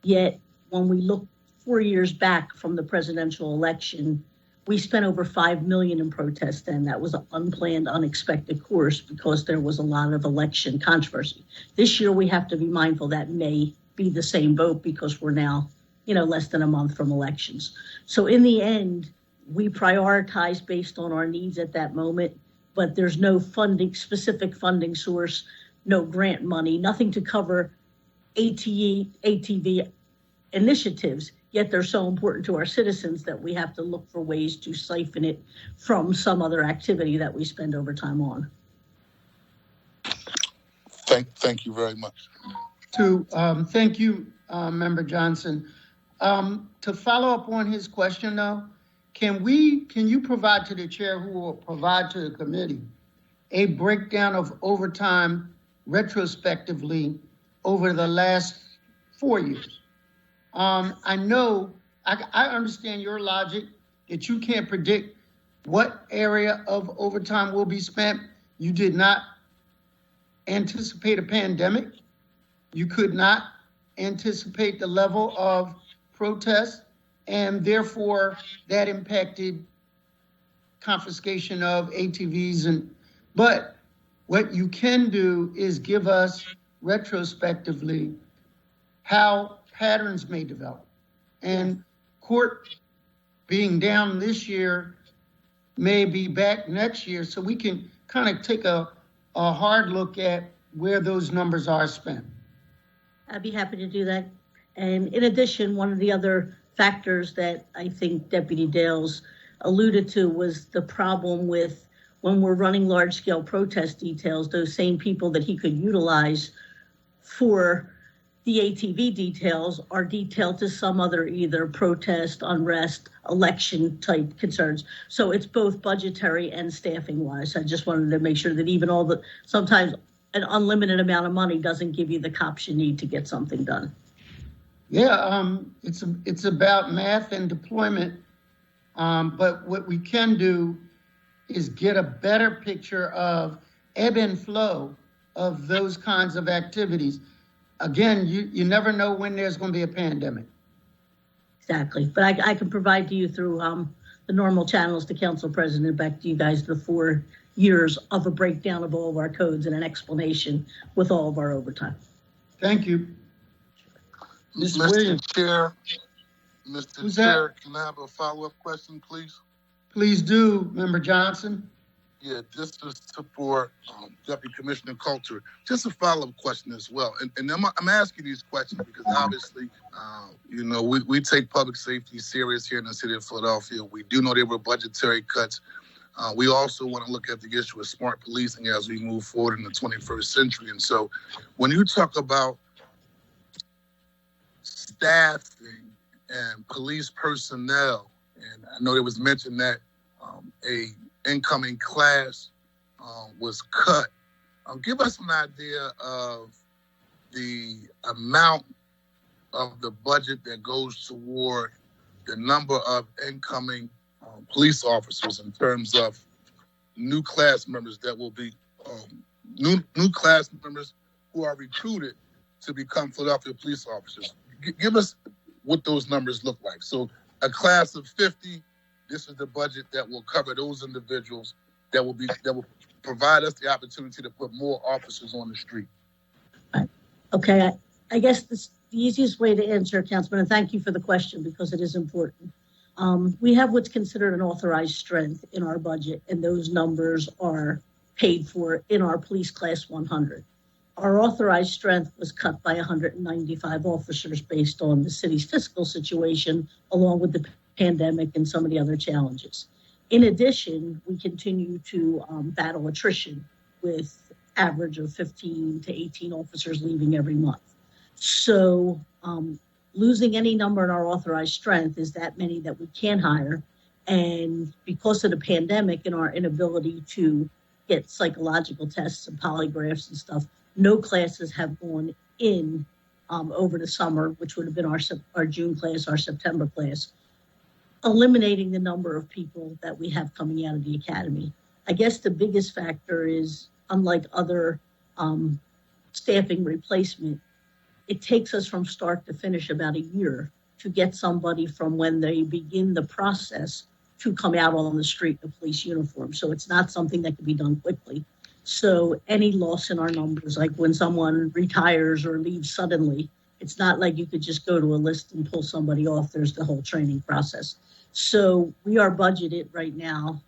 Yet when we look 4 years back from the presidential election, we spent over $5 million in protests then. That was an unplanned, unexpected course because there was a lot of election controversy. This year we have to be mindful that may be the same vote because we're now, less than a month from elections. So in the end, we prioritize based on our needs at that moment, but there's no specific funding source, no grant money, nothing to cover ATV initiatives, yet they're so important to our citizens that we have to look for ways to siphon it from some other activity that we spend overtime on. Thank you very much. Thank you, Member Johnson. To follow up on his question, though, can you provide to the chair, who will provide to the committee, a breakdown of overtime retrospectively over the last 4 years? I know, I understand your logic that you can't predict what area of overtime will be spent. You did not anticipate a pandemic. You could not anticipate the level of protest, and therefore that impacted confiscation of ATVs. But what you can do is give us retrospectively how patterns may develop. And court being down this year may be back next year, so we can kind of take a hard look at where those numbers are spent. I'd be happy to do that. And in addition, one of the other factors that I think Deputy Dales alluded to was the problem with when we're running large-scale protest details, those same people that he could utilize for the ATV details are detailed to some other either protest, unrest, election type concerns. So it's both budgetary and staffing wise. I just wanted to make sure that even sometimes an unlimited amount of money doesn't give you the cops you need to get something done. Yeah, it's about math and deployment, but what we can do is get a better picture of ebb and flow of those kinds of activities. Again, you never know when there's going to be a pandemic. Exactly, but I can provide to you through the normal channels, the council president, back to you guys, the 4 years of a breakdown of all of our codes and an explanation with all of our overtime. Thank you. Mr. Williams. Chair, Who's Chair, that? can I have a follow-up question, please? Please do, Member Johnson. Yeah, this is for Deputy Commissioner Coulter. Just a follow-up question as well. And I'm asking these questions because obviously, we take public safety serious here in the city of Philadelphia. We do know there were budgetary cuts. We also want to look at the issue of smart policing as we move forward in the 21st century. And so when you talk about staffing and police personnel, and I know it was mentioned that a incoming class was cut. Give us an idea of the amount of the budget that goes toward the number of incoming police officers in terms of new class members that will be new class members who are recruited to become Philadelphia police officers. Give us what those numbers look like. So a class of 50, this is the budget that will cover those individuals that will provide us the opportunity to put more officers on the street. Okay, I guess the easiest way to answer, Councilman, and thank you for the question because it is important. We have what's considered an authorized strength in our budget, and those numbers are paid for in our police class 100. Our authorized strength was cut by 195 officers based on the city's fiscal situation, along with the pandemic and some of the other challenges. In addition, we continue to battle attrition with average of 15 to 18 officers leaving every month. So losing any number in our authorized strength is that many that we can hire. And because of the pandemic and our inability to get psychological tests and polygraphs and stuff, no classes have gone in over the summer, which would have been our June class, our September class, eliminating the number of people that we have coming out of the academy. I guess the biggest factor is, unlike other staffing replacement, it takes us from start to finish about a year to get somebody from when they begin the process to come out on the street in a police uniform. So it's not something that can be done quickly. So any loss in our numbers, like when someone retires or leaves suddenly, it's not like you could just go to a list and pull somebody off. There's the whole training process. So we are budgeted right now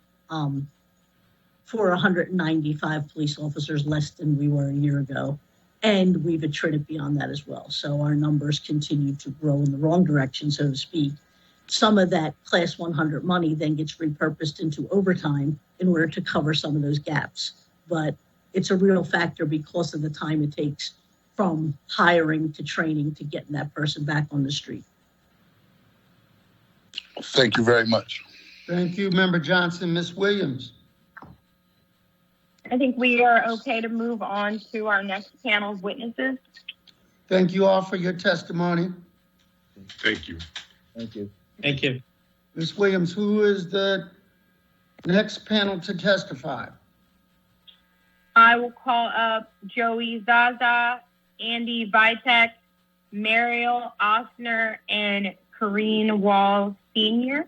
for 195 police officers less than we were a year ago. And we've attrited beyond that as well. So our numbers continue to grow in the wrong direction, so to speak. Some of that class 100 money then gets repurposed into overtime in order to cover some of those gaps. But it's a real factor because of the time it takes from hiring to training to getting that person back on the street. Thank you very much. Thank you, Member Johnson. Ms. Williams. I think we are okay to move on to our next panel of witnesses. Thank you all for your testimony. Thank you. Thank you. Thank you. Ms. Williams, who is the next panel to testify? I will call up Joey Zaza, Andy Vitek, Mariel Osner, and Corrine Wall Sr.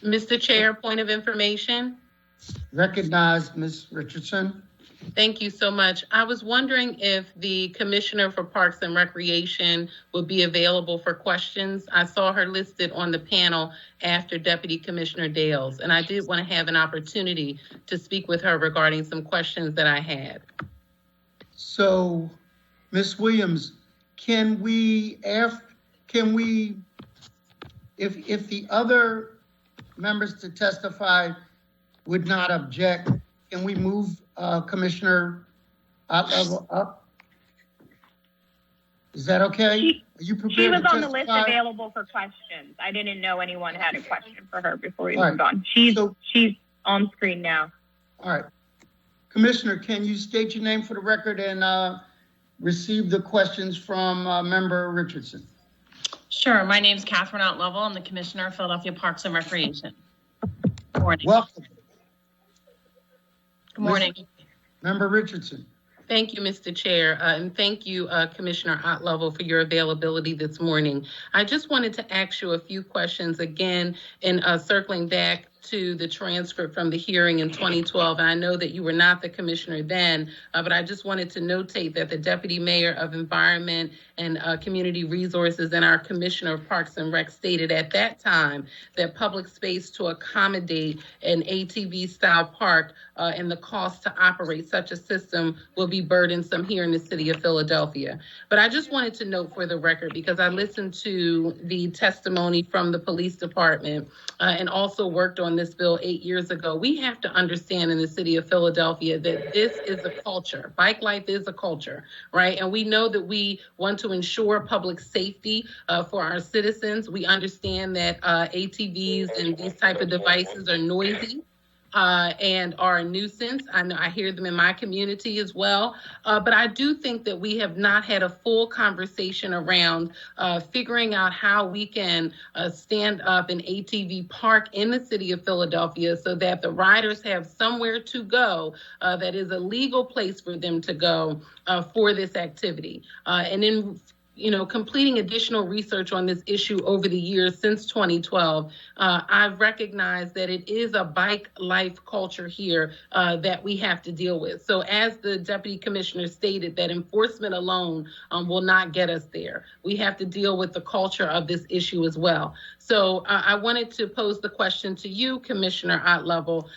Mr. Chair, point of information. Recognize Ms. Richardson. Thank you so much. I was wondering if the Commissioner for Parks and Recreation would be available for questions. I saw her listed on the panel after Deputy Commissioner Dales, and I did want to have an opportunity to speak with her regarding some questions that I had. So, Ms. Williams, if the other members to testify would not object, can we move Commissioner Level up? Is that okay? Are you prepared She was to on the list testify? available for questions. I didn't know anyone had a question for her before we All moved right. on. She's on screen now. All right. Commissioner, can you state your name for the record and receive the questions from Member Richardson? Sure. My name is Catherine Outlevel. I'm the Commissioner of Philadelphia Parks and Recreation. Good morning. Welcome. Good morning. Member Richardson. Thank you, Mr. Chair, and thank you, Commissioner Otlevel, for your availability this morning. I just wanted to ask you a few questions again, and circling back to the transcript from the hearing in 2012. And I know that you were not the commissioner then, but I just wanted to notate that the Deputy Mayor of Environment and Community Resources and our Commissioner of Parks and Rec stated at that time that public space to accommodate an ATV-style park and the cost to operate such a system will be burdensome here in the city of Philadelphia. But I just wanted to note for the record, because I listened to the testimony from the police department and also worked on this bill 8 years ago, we have to understand in the city of Philadelphia that this is a culture. Bike life is a culture, right? And we know that we want to ensure public safety for our citizens. We understand that ATVs and these type of devices are noisy and are a nuisance. I know I hear them in my community as well. But I do think that we have not had a full conversation around figuring out how we can stand up an ATV park in the city of Philadelphia so that the riders have somewhere to go that is a legal place for them to go for this activity. And in completing additional research on this issue over the years since 2012, I've recognized that it is a bike life culture here that we have to deal with. So as the Deputy Commissioner stated, that enforcement alone will not get us there. We have to deal with the culture of this issue as well. So I wanted to pose the question to you, Commissioner Otlevel.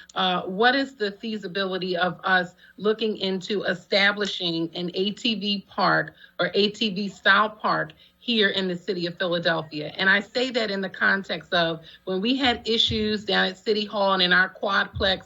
What is the feasibility of us looking into establishing an ATV park or ATV style park here in the city of Philadelphia? And I say that in the context of when we had issues down at City Hall and in our quadplex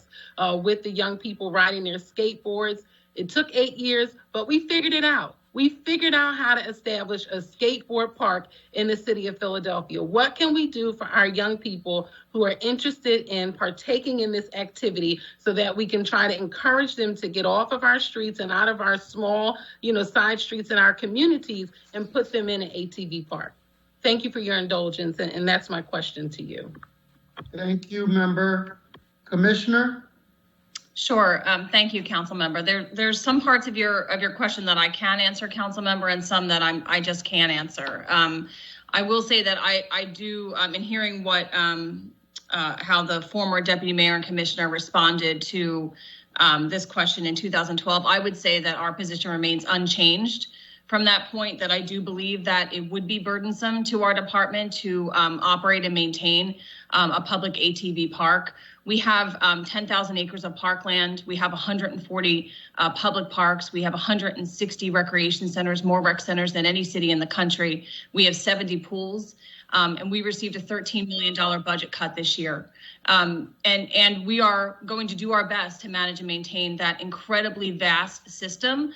with the young people riding their skateboards. It took 8 years, but we figured it out. We figured out how to establish a skateboard park in the city of Philadelphia. What can we do for our young people who are interested in partaking in this activity so that we can try to encourage them to get off of our streets and out of our small, side streets in our communities and put them in an ATV park? Thank you for your indulgence, and that's my question to you. Thank you, Member. Commissioner? Sure. Thank you, Council Member. There's some parts of your question that I can answer, Council Member, and some that I just can't answer. I will say that I do, in hearing what how the former Deputy Mayor and Commissioner responded to this question in 2012, I would say that our position remains unchanged. From that point, that I do believe that it would be burdensome to our department to operate and maintain a public ATV park. We have 10,000 acres of parkland. We have 140 public parks. We have 160 recreation centers, more rec centers than any city in the country. We have 70 pools, and we received a $13 million budget cut this year. And we are going to do our best to manage and maintain that incredibly vast system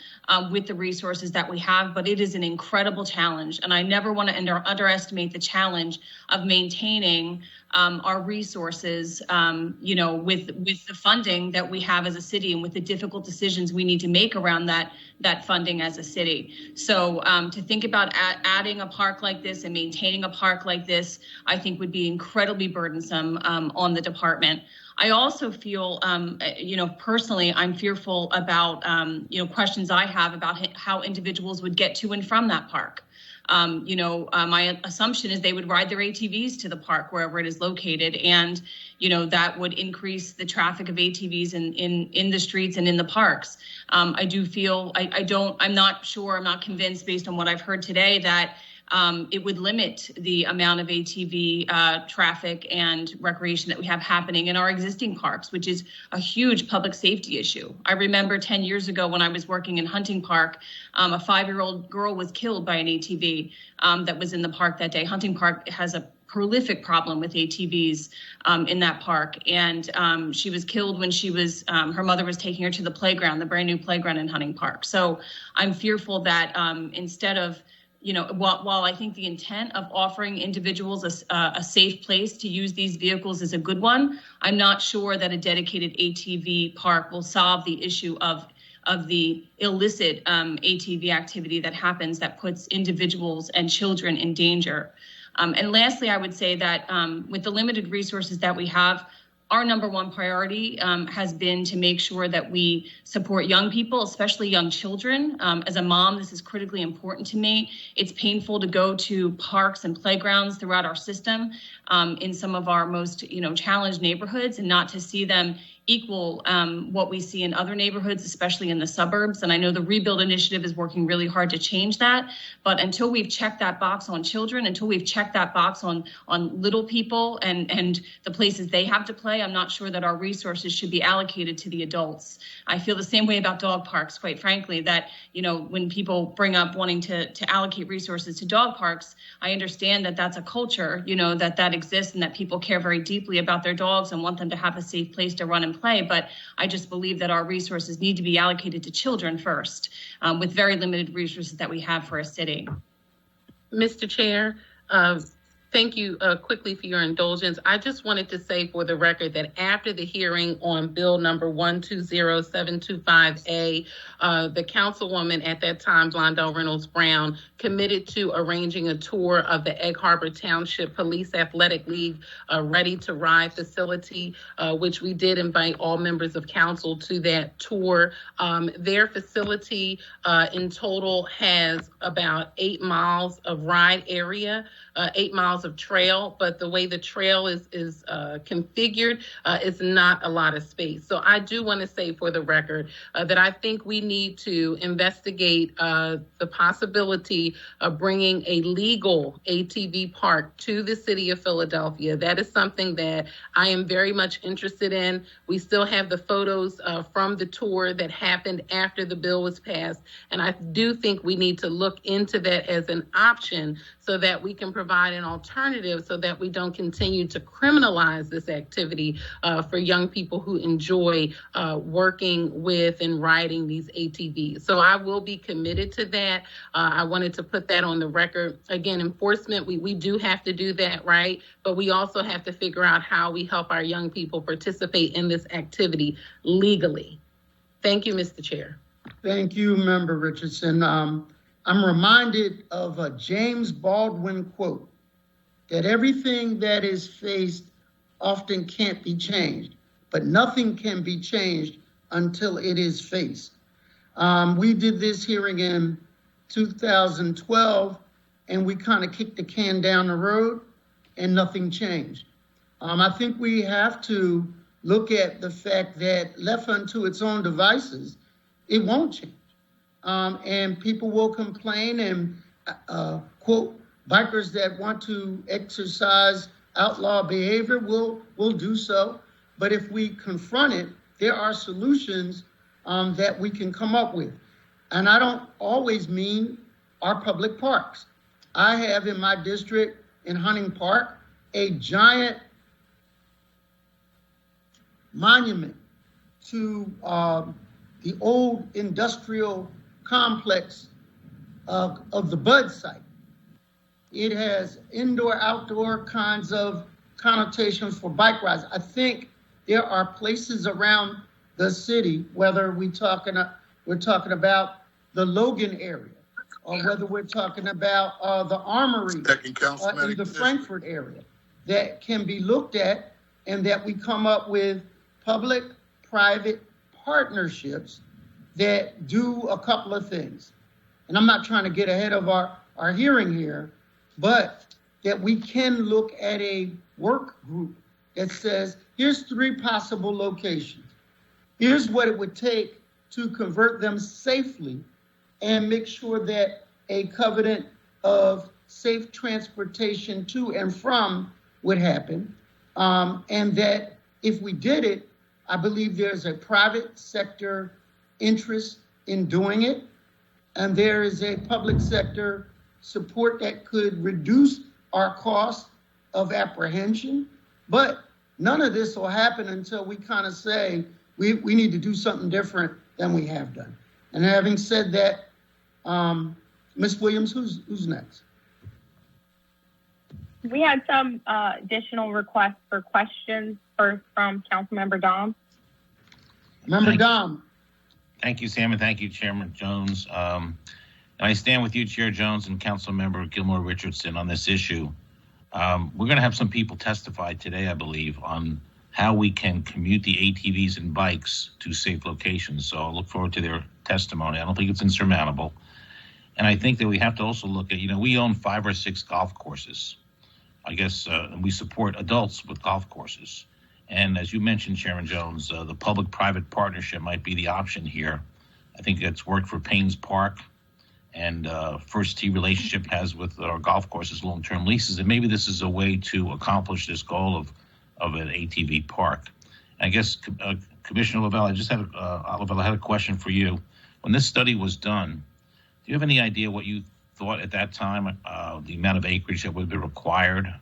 with the resources that we have, but it is an incredible challenge. And I never want to underestimate the challenge of maintaining our resources, with the funding that we have as a city and with the difficult decisions we need to make around that funding as a city. So to think about adding a park like this and maintaining a park like this, I think would be incredibly burdensome on the department. I also feel, personally, I'm fearful about, questions I have about how individuals would get to and from that park. My assumption is they would ride their ATVs to the park wherever it is located, and that would increase the traffic of ATVs in the streets and in the parks. I do feel I'm not convinced based on what I've heard today that it would limit the amount of ATV traffic and recreation that we have happening in our existing parks, which is a huge public safety issue. I remember 10 years ago when I was working in Hunting Park, a 5-year-old girl was killed by an ATV that was in the park that day. Hunting Park has a prolific problem with ATVs in that park. And she was killed when her mother was taking her to the playground, the brand new playground in Hunting Park. So I'm fearful that instead of while I think the intent of offering individuals a safe place to use these vehicles is a good one, I'm not sure that a dedicated ATV park will solve the issue of the illicit ATV activity that happens that puts individuals and children in danger. And lastly, I would say that with the limited resources that we have, our number one priority has been to make sure that we support young people, especially young children. As a mom, this is critically important to me. It's painful to go to parks and playgrounds throughout our system in some of our most, challenged neighborhoods, and not to see them equal what we see in other neighborhoods, especially in the suburbs. And I know the Rebuild Initiative is working really hard to change that. But until we've checked that box on children, until we've checked that box on little people and the places they have to play, I'm not sure that our resources should be allocated to the adults. I feel the same way about dog parks, quite frankly, that, when people bring up wanting to allocate resources to dog parks, I understand that that's a culture, that exists and that people care very deeply about their dogs and want them to have a safe place to run and play. But I just believe that our resources need to be allocated to children first, with very limited resources that we have for a city. Mr. Chair, thank you quickly for your indulgence. I just wanted to say for the record that after the hearing on bill number 120725A, the councilwoman at that time, Blondell Reynolds Brown, committed to arranging a tour of the Egg Harbor Township Police Athletic League Ready to Ride facility, which we did invite all members of council to that tour. Their facility in total has about 8 miles of ride area, 8 miles of trail, but the way the trail is configured, it's not a lot of space. So I do want to say for the record that I think we need to investigate the possibility of bringing a legal ATV park to the city of Philadelphia. That is something that I am very much interested in. We still have the photos from the tour that happened after the bill was passed, and I do think we need to look into that as an option so that we can provide an alternative so that we don't continue to criminalize this activity for young people who enjoy working with and riding these ATVs. So I will be committed to that. I wanted to put that on the record. Again, enforcement, we do have to do that, right? But we also have to figure out how we help our young people participate in this activity legally. Thank you, Mr. Chair. Thank you, Member Richardson. I'm reminded of a James Baldwin quote, that everything that is faced often can't be changed, but nothing can be changed until it is faced. We did this hearing in 2012, and we kind of kicked the can down the road, and nothing changed. I think we have to look at the fact that left unto its own devices, it won't change. And people will complain and quote, bikers that want to exercise outlaw behavior will do so. But if we confront it, there are solutions that we can come up with. And I don't always mean our public parks. I have in my district in Hunting Park a giant monument to the old industrial complex of the Bud site. It has indoor, outdoor kinds of connotations for bike rides. I think there are places around the city, whether we're talking about the Logan area, or whether we're talking about the Armory in the Frankfurt area, that can be looked at and that we come up with public-private partnerships that do a couple of things. And I'm not trying to get ahead of our hearing here, but that we can look at a work group that says, here's 3 possible locations. Here's what it would take to convert them safely and make sure that a covenant of safe transportation to and from would happen. And that if we did it, I believe there's a private sector interest in doing it. And there is a public sector support that could reduce our cost of apprehension. But none of this will happen until we kind of say, we need to do something different than we have done. And having said that, Ms. Williams, who's next? We had some additional requests for questions, first from Councilmember Dom. Member Dom. Thank you, Sam, and thank you, Chairman Jones. And I stand with you, Chair Jones, and Councilmember Gilmore Richardson on this issue. We're going to have some people testify today, I believe, on how we can commute the ATVs and bikes to safe locations. So I'll look forward to their testimony. I don't think it's insurmountable. And I think that we have to also look at, we own 5 or 6 golf courses. I guess we support adults with golf courses. And as you mentioned, Chairman Jones, the public-private partnership might be the option here. I think it's worked for Paynes Park, and First Tee relationship has with our golf courses long-term leases. And maybe this is a way to accomplish this goal of an ATV park. I guess, Commissioner Lavelle, I had a question for you. When this study was done, do you have any idea what you thought at that time, the amount of acreage that would be required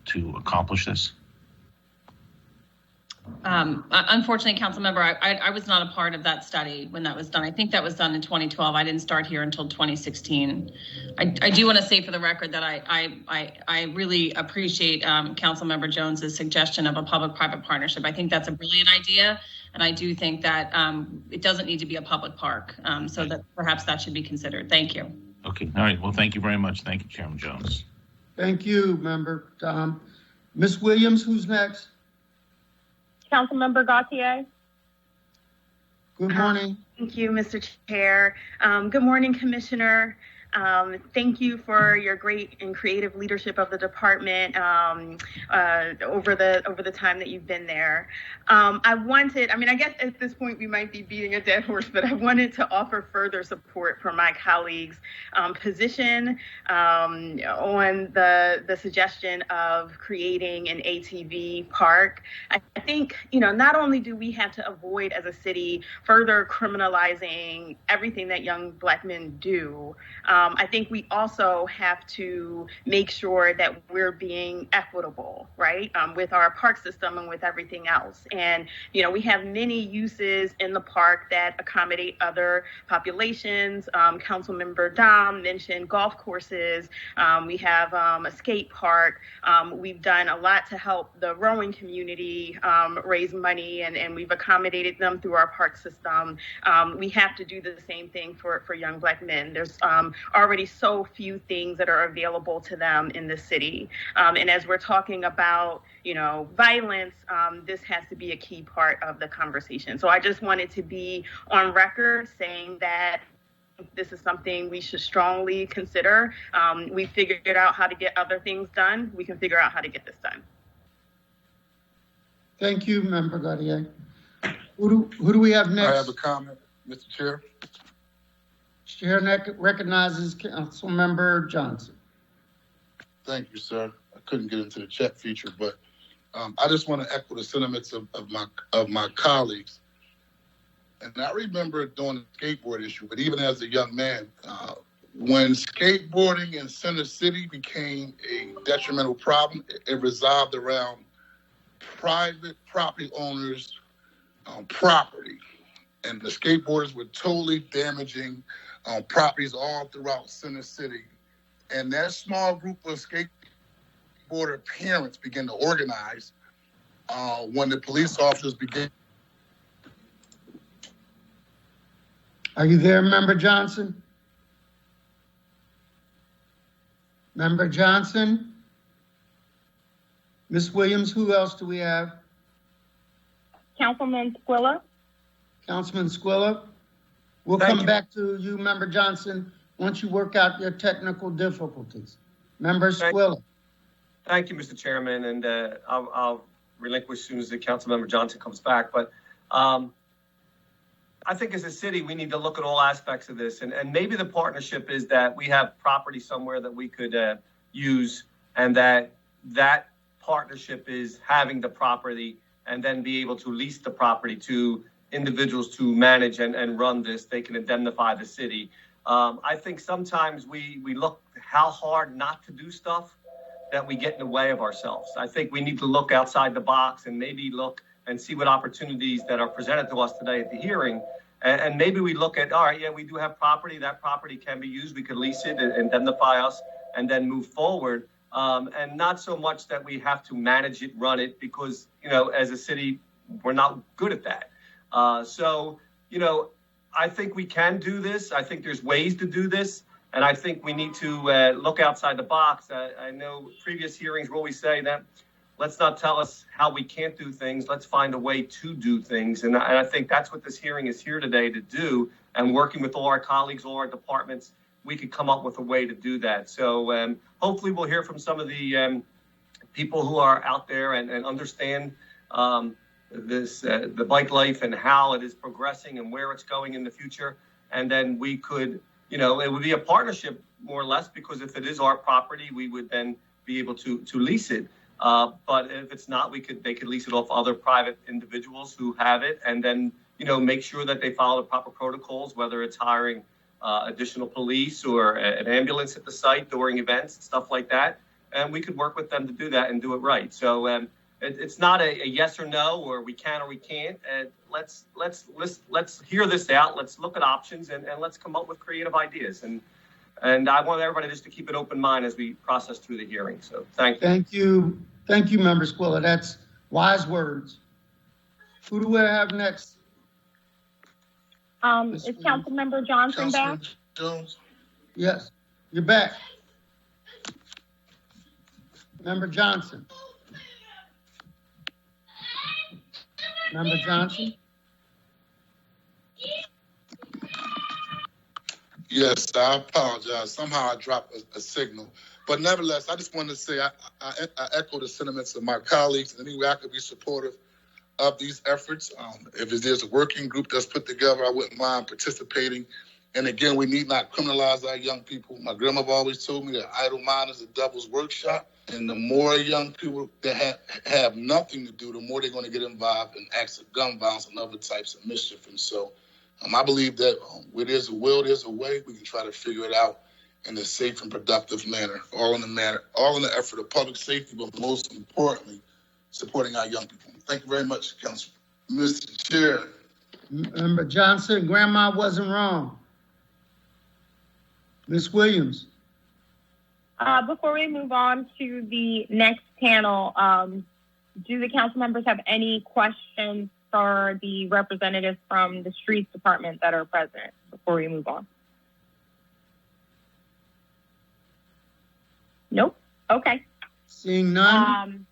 to accomplish this? Unfortunately, Councilmember, I was not a part of that study when that was done. I think that was done in 2012. I didn't start here until 2016. I do want to say for the record that I really appreciate Councilmember Jones's suggestion of a public-private partnership. I think that's a brilliant idea, and I do think that it doesn't need to be a public park, so that perhaps that should be considered. Thank you. Okay. All right. Well, thank you very much. Thank you, Chairman Jones. Thank you, Member Tom. Ms. Williams, who's next? Councilmember Gautier. Good morning. Thank you, Mr. Chair. Good morning, Commissioner. Thank you for your great and creative leadership of the department over the time that you've been there. I guess at this point we might be beating a dead horse, but I wanted to offer further support for my colleagues' position on the suggestion of creating an ATV park. I think, not only do we have to avoid as a city further criminalizing everything that young Black men do, I think we also have to make sure that we're being equitable, right, with our park system and with everything else. And, we have many uses in the park that accommodate other populations. Councilmember Dom mentioned golf courses. We have a skate park. We've done a lot to help the rowing community raise money, and we've accommodated them through our park system. We have to do the same thing for young Black men. There's already so few things that are available to them in the city. And as we're talking about, violence, this has to be a key part of the conversation. So I just wanted to be on record saying that this is something we should strongly consider. We figured out how to get other things done. We can figure out how to get this done. Thank you, Member Gautier. Who do we have next? I have a comment, Mr. Chair. Chair recognizes Councilmember Johnson. Thank you, sir. I couldn't get into the chat feature, but I just want to echo the sentiments of my colleagues. And I remember during the skateboard issue, but even as a young man, when skateboarding in Center City became a detrimental problem, it resolved around private property owners' property. And the skateboarders were totally damaging properties all throughout Center City. And that small group of skateboarder parents began to organize when the police officers began. Are you there, Member Johnson? Member Johnson? Ms. Williams, who else do we have? Councilman Squilla. Councilman Squilla. We'll Thank come you. back to you, Member Johnson, once you work out your technical difficulties. Member Squilla. Thank you, Mr. Chairman, and I'll relinquish as soon as the Councilmember Johnson comes back. But I think as a city, we need to look at all aspects of this, and maybe the partnership is that we have property somewhere that we could use, and that partnership is having the property and then be able to lease the property to individuals to manage and run this. They can indemnify the city. I think sometimes we look how hard not to do stuff that we get in the way of ourselves. I think we need to look outside the box and maybe look and see what opportunities that are presented to us today at the hearing. And maybe we look at, all right, yeah, we do have property. That property can be used. We could lease it and indemnify us and then move forward. And not so much that we have to manage it, run it, because, as a city, we're not good at that. So, I think we can do this. I think there's ways to do this. And I think we need to look outside the box. I know previous hearings will always say that let's not tell us how we can't do things. Let's find a way to do things. And I think that's what this hearing is here today to do. And working with all our colleagues, all our departments, we could come up with a way to do that. So hopefully we'll hear from some of the people who are out there and understand the bike life and how it is progressing and where it's going in the future. And then we could, it would be a partnership more or less, because if it is our property, we would then be able to lease it. But if it's not, they could lease it off other private individuals who have it, and then, make sure that they follow the proper protocols, whether it's hiring additional police or an ambulance at the site during events, stuff like that. And we could work with them to do that and do it right. So it's not a yes or no, or we can or we can't. And let's hear this out. Let's look at options and let's come up with creative ideas. And I want everybody just to keep an open mind as we process through the hearing. So thank you. Thank you, Member Squilla. That's wise words. Who do we have next? Is Councilmember Johnson back? Jones. Yes, you're back. Member Johnson. Member Johnson? Yes, I apologize. Somehow I dropped a signal. But nevertheless, I just wanted to say I echo the sentiments of my colleagues. In any way I could be supportive of these efforts. If there's a working group that's put together, I wouldn't mind participating. And again, we need not criminalize our young people. My grandmother always told me that idle mind is the devil's workshop. And the more young people that have nothing to do, the more they're going to get involved in acts of gun violence and other types of mischief. And so I believe that where there's a will, there's a way. We can try to figure it out in a safe and productive manner, all in the effort of public safety, but most importantly, supporting our young people. Thank you very much, Council. Mr. Chair. Member Johnson, Grandma wasn't wrong. Ms. Williams. Before we move on to the next panel, do the council members have any questions for the representatives from the streets department that are present before we move on? Nope. Okay. Seeing none.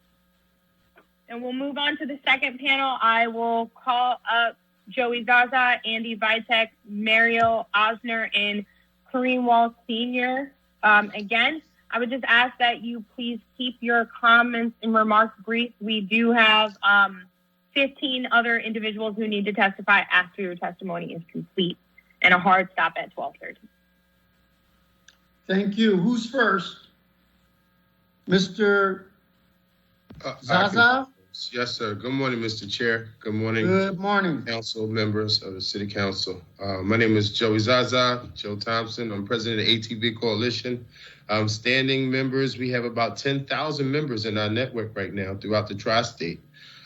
And we'll move on to the second panel. I will call up Joey Zaza, Andy Vitek, Mariel Osner, and Kareem Wall Sr. Again, I would just ask that you please keep your comments and remarks brief. We do have 15 other individuals who need to testify after your testimony is complete, and a hard stop at 12:30. Thank you. Who's first? Mr. Zaza? Yes, sir. Good morning, Mr. Chair. Good morning. Good morning. Council members of the City Council. My name is Joey Zaza, Joe Thompson. I'm president of the ATV Coalition. Standing members, we have about 10,000 members in our network right now throughout the tri-state.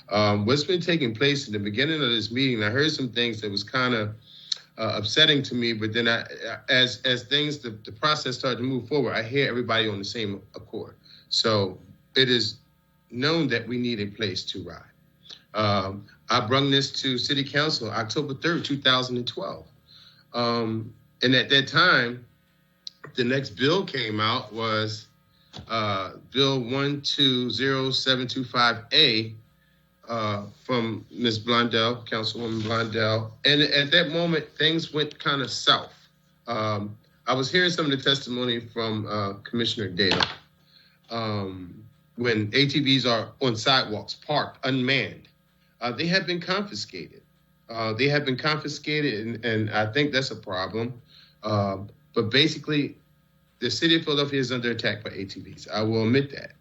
What's been taking place in the beginning of this meeting, I heard some things that was kind of upsetting to me, but then as things, the process started to move forward, I hear everybody on the same accord. So it is known that we need a place to ride. I brung this to City Council October 3rd, 2012. And at that time, the next bill came out was Bill 120725A, from Ms. Blondell, Councilwoman Blondell. And at that moment, things went kind of south. I was hearing some of the testimony from Commissioner Dale. When ATVs are on sidewalks, parked, unmanned, they have been confiscated. And I think that's a problem. But basically, the city of Philadelphia is under attack by ATVs. I will admit that.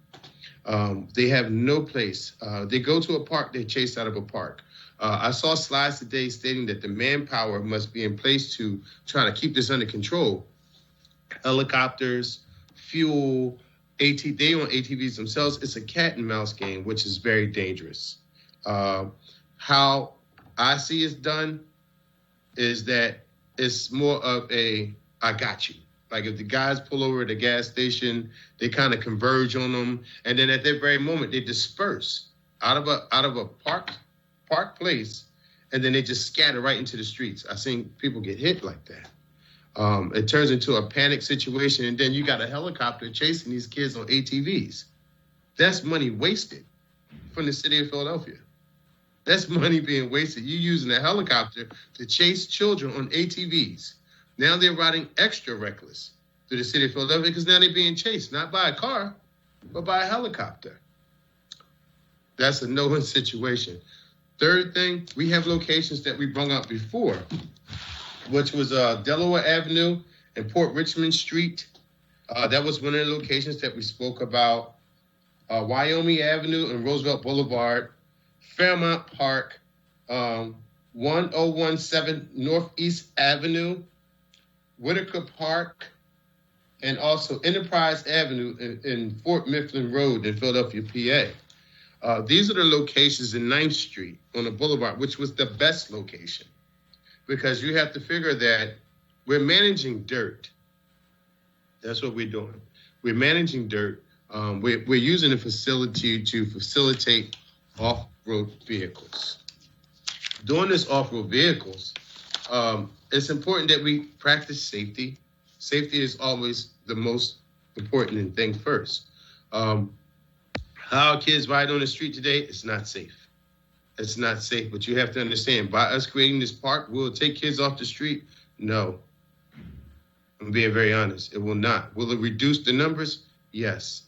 They have no place. They go to a park, they're chased out of a park. I saw slides today stating that the manpower must be in place to try to keep this under control. Helicopters, fuel, they on ATVs themselves. It's a cat and mouse game, which is very dangerous. How I see it's done is that it's more of a, I got you. Like if the guys pull over at a gas station, they kind of converge on them. And then at that very moment, they disperse out of a park place. And then they just scatter right into the streets. I've seen people get hit like that. It turns into a panic situation. And then you got a helicopter chasing these kids on ATVs. That's money wasted from the city of Philadelphia. That's money being wasted. You're using a helicopter to chase children on ATVs. Now they're riding extra reckless through the city of Philadelphia because now they're being chased, not by a car, but by a helicopter. That's a no-win situation. Third thing, we have locations that we brung up before, which was Delaware Avenue and Port Richmond Street. That was one of the locations that we spoke about. Wyoming Avenue and Roosevelt Boulevard, Fairmount Park, 1017 Northeast Avenue, Whitaker Park, and also Enterprise Avenue in Fort Mifflin Road in Philadelphia, PA. These are the locations in 9th Street on the boulevard, which was the best location, because you have to figure that we're managing dirt. That's what we're doing. We're managing dirt. We're using the facility to facilitate off-road vehicles. Doing this off-road vehicles, it's important that we practice safety. Safety is always the most important thing first. How kids ride on the street today, it's not safe. It's not safe, but you have to understand, by us creating this park, will it take kids off the street? No. I'm being very honest. It will not. Will it reduce the numbers? Yes.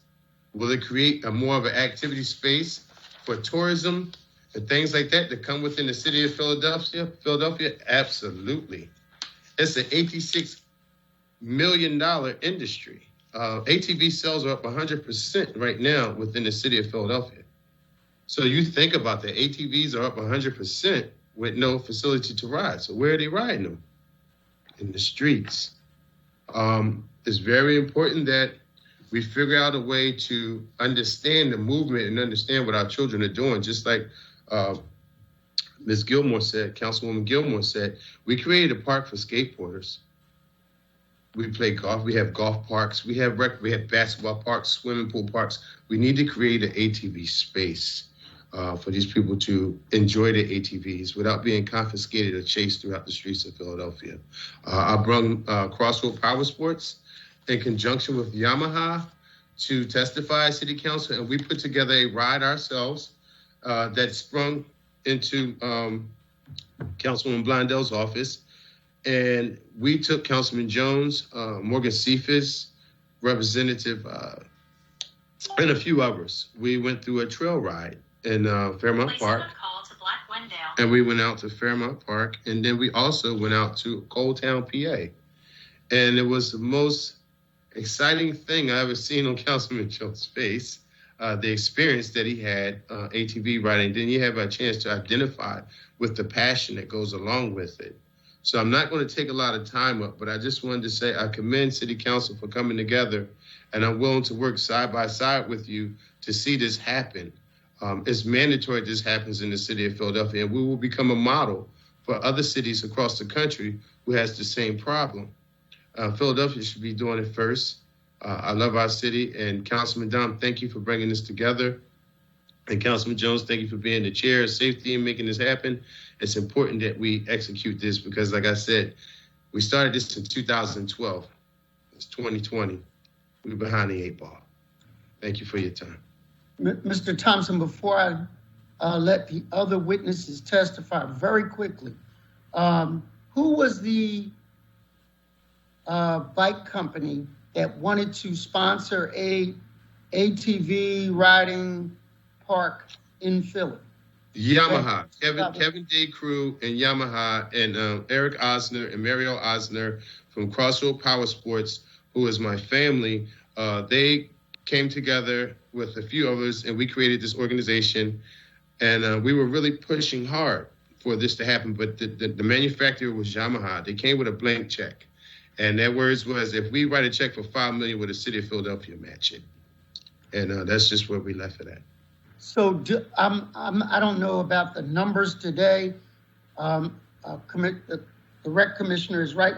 Will it create a more of an activity space for tourism and things like that that come within the city of Philadelphia? Absolutely. It's an $86 million industry. ATV sales are up 100% right now within the city of Philadelphia. So you think about that. ATVs are up 100% with no facility to ride. So where are they riding them? In the streets. It's very important that we figure out a way to understand the movement and understand what our children are doing. Just like Ms. Gilmore said, Councilwoman Gilmore said, we created a park for skateboarders. We play golf. We have golf parks. We have basketball parks, swimming pool parks. We need to create an ATV space for these people to enjoy their ATVs without being confiscated or chased throughout the streets of Philadelphia. I brought Crossroad Power Sports in conjunction with Yamaha to testify at City Council, and we put together a ride ourselves that sprung into Councilwoman Blondell's office. And we took Councilman Jones, Morgan Cephas, Representative, and a few others. We went through a trail ride in Fairmount Park. And we went out to Fairmount Park. And then we also went out to Cold Town, PA. And it was the most exciting thing I ever seen on Councilman Jones' face, the experience that he had ATV riding. Then you have a chance to identify with the passion that goes along with it. So I'm not going to take a lot of time up, but I just wanted to say I commend City Council for coming together, and I'm willing to work side by side with you to see this happen. It's mandatory this happens in the city of Philadelphia, and we will become a model for other cities across the country who has the same problem. Philadelphia should be doing it first. I love our city, and Councilman Dom, thank you for bringing this together. And Councilman Jones, thank you for being the chair of safety and making this happen. It's important that we execute this because, like I said, we started this in 2012. It's 2020. We're behind the 8 ball. Thank you for your time. Mr. Thompson, before I let the other witnesses testify very quickly. Who was the bike company that wanted to sponsor a ATV riding park in Philly? Yamaha, Kevin Day Crew and Yamaha, and Eric Osner and Mario Osner from Crossroad Power Sports, who is my family. They came together with a few others, and we created this organization. And we were really pushing hard for this to happen. But the manufacturer was Yamaha. They came with a blank check. And their words was, if we write a check for $5 million, would the city of Philadelphia match it? And that's just where we left it at. So I don't know about the numbers today. The rec commissioner is right.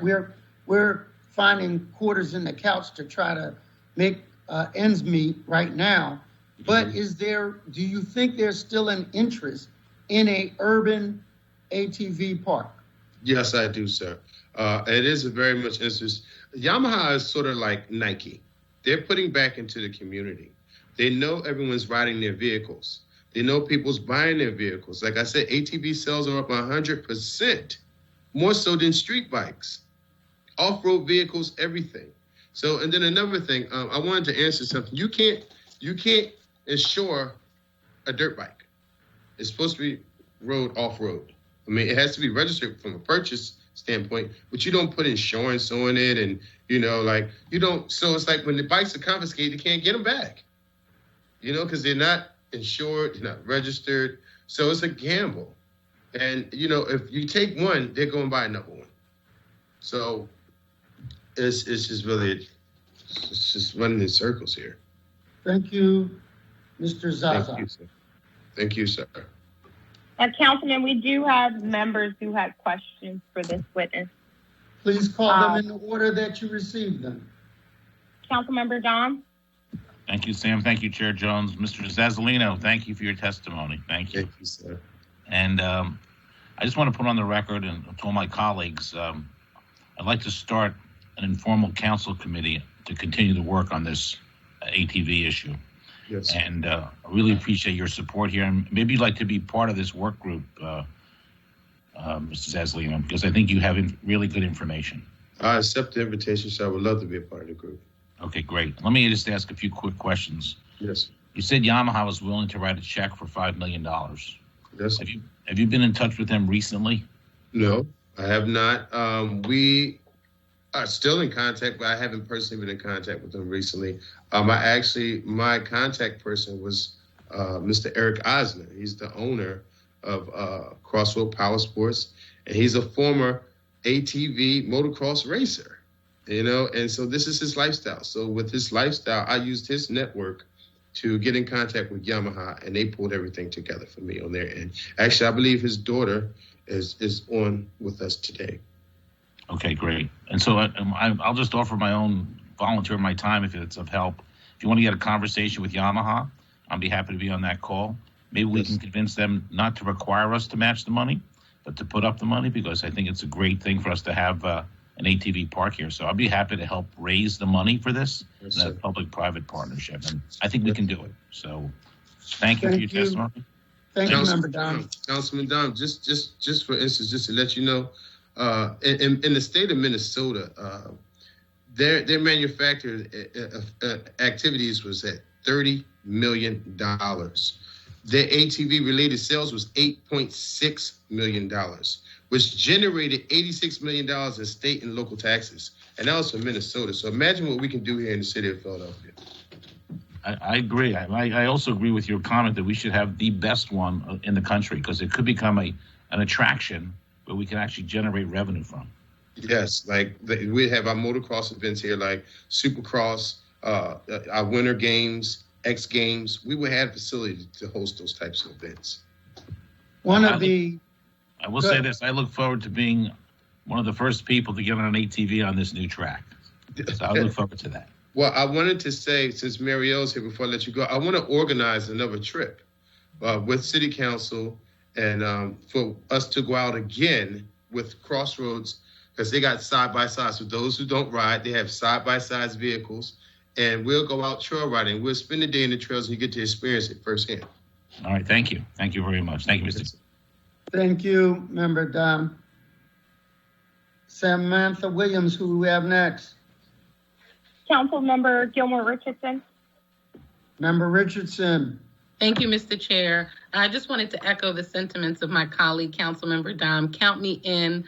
We're finding quarters in the couch to try to make ends meet right now. But do you think there's still an interest in a urban ATV park? Yes, I do, sir. It is a very much interest. Yamaha is sort of like Nike. They're putting back into the community. They know everyone's riding their vehicles. They know people's buying their vehicles. Like I said, ATV sales are up 100%, more so than street bikes, off-road vehicles, everything. So, and then another thing, I wanted to answer something. You can't insure a dirt bike. It's supposed to be road off-road. I mean, it has to be registered from a purchase standpoint, but you don't put insurance on it, and you don't. So it's like when the bikes are confiscated, you can't get them back. Because they're not insured, they're not registered. So it's a gamble. And if you take one, they're going to buy another one. So it's just really, it's just running in circles here. Thank you, Mr. Zaza. Thank you, sir. Councilman, we do have members who have questions for this witness. Please call them in the order that you received them. Councilmember Dom? Thank you, Sam. Thank you, Chair Jones. Mr. Zazzolino, thank you for your testimony. Thank you. Thank you, sir. And I just want to put on the record, and to all my colleagues, I'd like to start an informal council committee to continue to work on this ATV issue. Yes. And I really appreciate your support here. And maybe you'd like to be part of this work group, Mr. Zazzolino, because I think you have really good information. I accept the invitation, so I would love to be a part of the group. Okay, great. Let me just ask a few quick questions. Yes. You said Yamaha was willing to write a check for $5 million. Yes. Have you been in touch with them recently? No, I have not. We are still in contact, but I haven't personally been in contact with them recently. My contact person was Mr. Eric Osner. He's the owner of Crossroad Power Sports, and he's a former ATV motocross racer. And so this is his lifestyle. So with his lifestyle, I used his network to get in contact with Yamaha, and they pulled everything together for me on their end. Actually, I believe his daughter is on with us today. Okay, great. And so I'll just offer volunteer my time if it's of help. If you want to get a conversation with Yamaha, I'll be happy to be on that call. Maybe we can convince them not to require us to match the money, but to put up the money, because I think it's a great thing for us to have an ATV park here. So I'll be happy to help raise the money for this, a public-private partnership. And I think we can do it. So thank you for your testimony. Thank you, Member Dom. Councilman Dom, just for instance, just to let you know, in the state of Minnesota, their manufacturing activities was at $30 million. Their ATV-related sales was $8.6 million, which generated $86 million in state and local taxes. And that was from Minnesota. So imagine what we can do here in the city of Philadelphia. I agree. I also agree with your comment that we should have the best one in the country, because it could become an attraction where we can actually generate revenue from. Yes, we have our motocross events here, like Supercross, our Winter Games, X Games. We would have facility to host those types of events. I will say this: I look forward to being one of the first people to get on an ATV on this new track. So I look forward to that. Well, I wanted to say, since Marielle's here, before I let you go, I want to organize another trip with City Council and for us to go out again with Crossroads, because they got side-by-sides. So those who don't ride, they have side-by-sides vehicles, and we'll go out trail riding. We'll spend the day in the trails and you get to experience it firsthand. All right, thank you. Thank you very much. Thank you, Mr. Thank you, Member Dom. Samantha Williams, who do we have next? Councilmember Gilmore Richardson. Member Richardson. Thank you, Mr. Chair. I just wanted to echo the sentiments of my colleague, Councilmember Dom. Count me in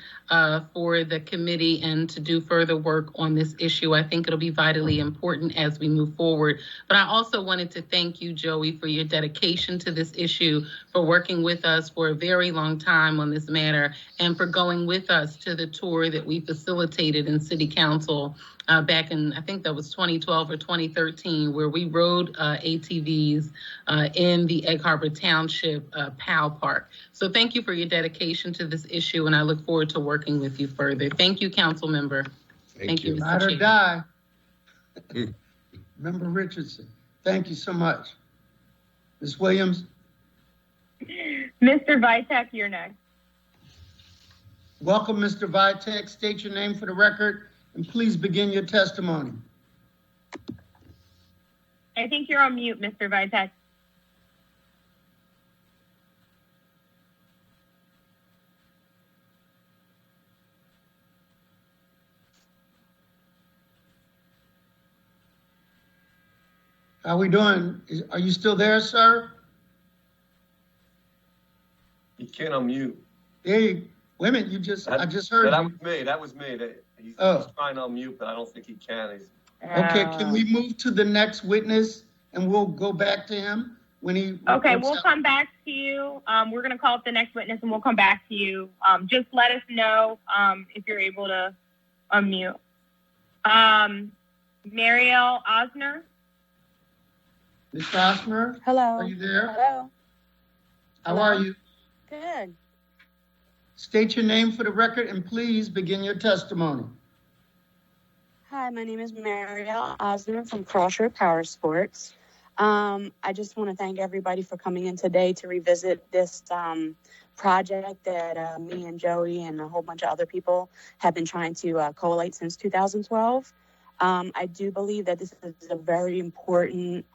for the committee and to do further work on this issue. I think it'll be vitally important as we move forward. But I also wanted to thank you, Joey, for your dedication to this issue, for working with us for a very long time on this matter, and for going with us to the tour that we facilitated in City Council back in, I think that was 2012 or 2013, where we rode ATVs in the Egg Harbor Township POW Park. So thank you for your dedication to this issue, and I look forward to working with you further. Thank you, Council Member. Thank you, Mr. Ride or Chair. die. Member Richardson, thank you so much. Ms. Williams. Mr. Vitek, you're next. Welcome, Mr. Vitek. State your name for the record and please begin your testimony. I think you're on mute, Mr. Vitek. How we doing? Are you still there, sir? You can't unmute. There you, wait a minute, I just heard That you. was me. He's trying to unmute, but I don't think he can. Okay, can we move to the next witness and we'll go back to him when he... Okay, we'll come back to you. We're going to call up the next witness and we'll come back to you. Just let us know if you're able to unmute. Marielle Osner. Ms. Osner? Hello. Are you there? Hello. How are you? Good. State your name for the record and please begin your testimony. Hi, my name is Marielle Osner from Crossroad Power Sports. I just want to thank everybody for coming in today to revisit this project that me and Joey and a whole bunch of other people have been trying to collate since 2012. I do believe that this is a very important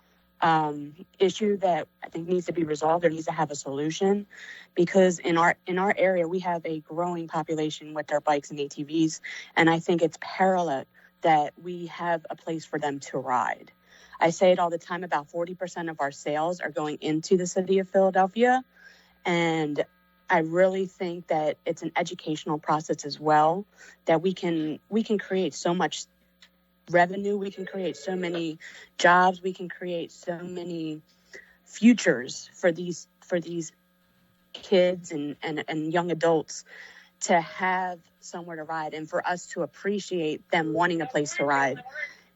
issue that I think needs to be resolved or needs to have a solution, because in our area we have a growing population with their bikes and ATVs, and I think it's parallel that we have a place for them to ride. I say it all the time, about 40% of our sales are going into the city of Philadelphia, and I really think that it's an educational process as well, that we can create so much revenue, we can create so many jobs, we can create so many futures for these kids and young adults to have somewhere to ride, and for us to appreciate them wanting a place to ride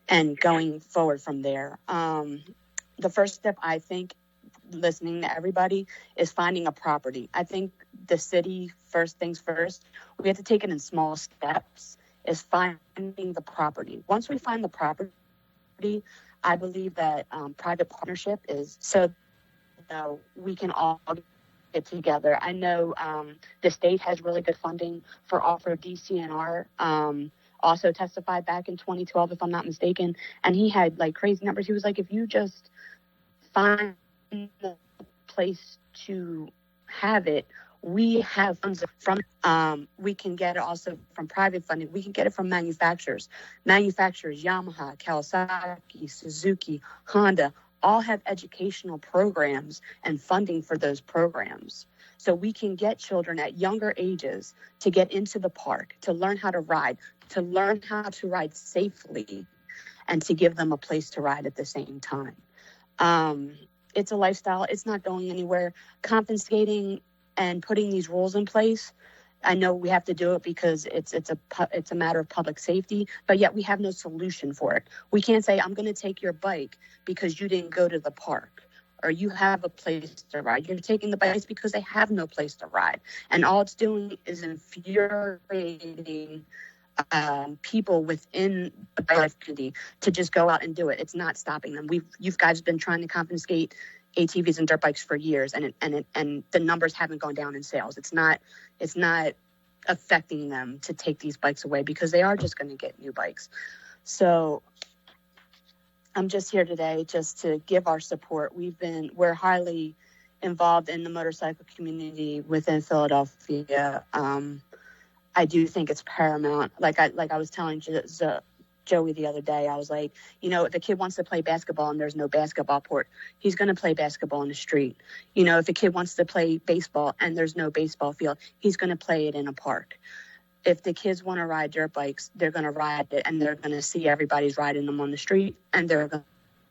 and going forward from there. The first step, I think, listening to everybody, is finding a property. I think the city, first things first, we have to take it in small steps, is finding the property. Once we find the property, I believe that private partnership is so we can all get together. I know the state has really good funding for off-road DCNR. Also testified back in 2012, if I'm not mistaken, and he had like crazy numbers. He was like, if you just find the place to have it, we have funds from, we can get it also from private funding. We can get it from manufacturers. Manufacturers, Yamaha, Kawasaki, Suzuki, Honda, all have educational programs and funding for those programs. So we can get children at younger ages to get into the park, to learn how to ride safely, and to give them a place to ride at the same time. It's a lifestyle. It's not going anywhere. Confiscating and putting these rules in place, I know we have to do it because it's a matter of public safety, but yet we have no solution for it. We can't say, I'm going to take your bike because you didn't go to the park, or you have a place to ride. You're taking the bikes because they have no place to ride. And all it's doing is infuriating people within the bike community to just go out and do it. It's not stopping them. You guys been trying to confiscate ATVs and dirt bikes for years, and the numbers haven't gone down in sales. It's not affecting them to take these bikes away, because they are just going to get new bikes. So I'm just here today just to give our support. We're highly involved in the motorcycle community within Philadelphia, I do think it's paramount. Like I was telling Joey the other day, I was like, if a kid wants to play basketball and there's no basketball court, he's going to play basketball in the street. If a kid wants to play baseball and there's no baseball field, he's going to play it in a park. If the kids want to ride dirt bikes, they're going to ride it, and they're going to see everybody's riding them on the street, and they're going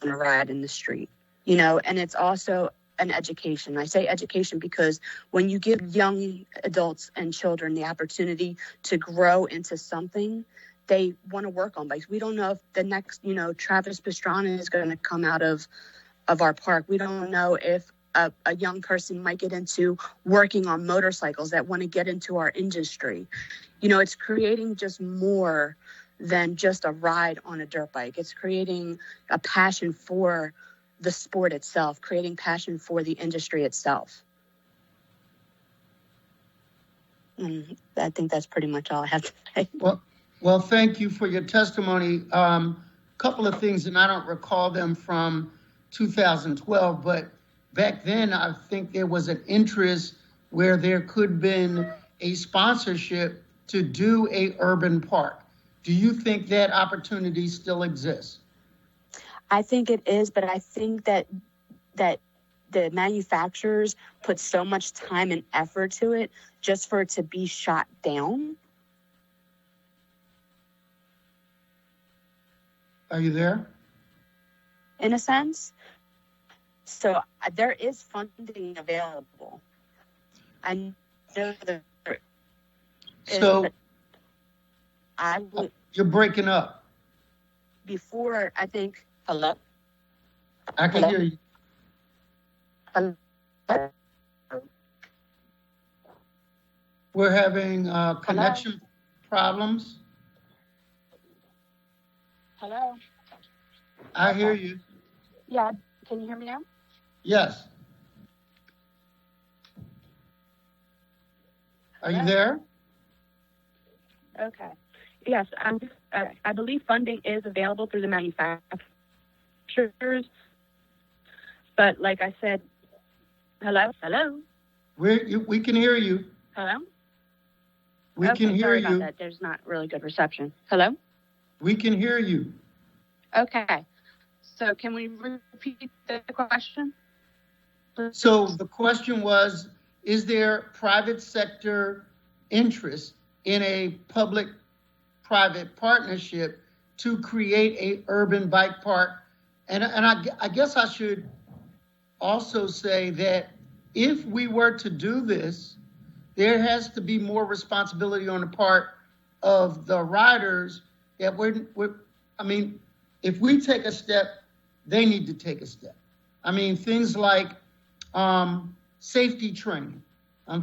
to ride in the street. And it's also an education. I say education because when you give young adults and children the opportunity to grow into something, they want to work on bikes. We don't know if the next, Travis Pastrana is going to come out of our park. We don't know if a young person might get into working on motorcycles that want to get into our industry. It's creating just more than just a ride on a dirt bike. It's creating a passion for the sport itself, creating passion for the industry itself. And I think that's pretty much all I have to say. Well, thank you for your testimony. Couple of things, and I don't recall them from 2012, but back then I think there was an interest where there could have been a sponsorship to do a urban park. Do you think that opportunity still exists? I think it is, but I think that the manufacturers put so much time and effort to it just for it to be shot down. Are you there? In a sense. So there is funding available. I know that there is, So I would, you're breaking up. before, I think, hello? I can hear you. Hello? We're having connection problems. Hello? I hear you. Yeah, can you hear me now? Yes. Are you there? Okay. Yes, I believe funding is available through the manufacturers. But like I said, hello? We can hear you. Hello? We can hear sorry you. about that. There's not really good reception. Hello? We can hear you. Okay. So can we repeat the question? So the question was, is there private sector interest in a public-private partnership to create a urban bike park? And I guess I should also say that if we were to do this, there has to be more responsibility on the part of the riders that if we take a step, they need to take a step. Things like safety training,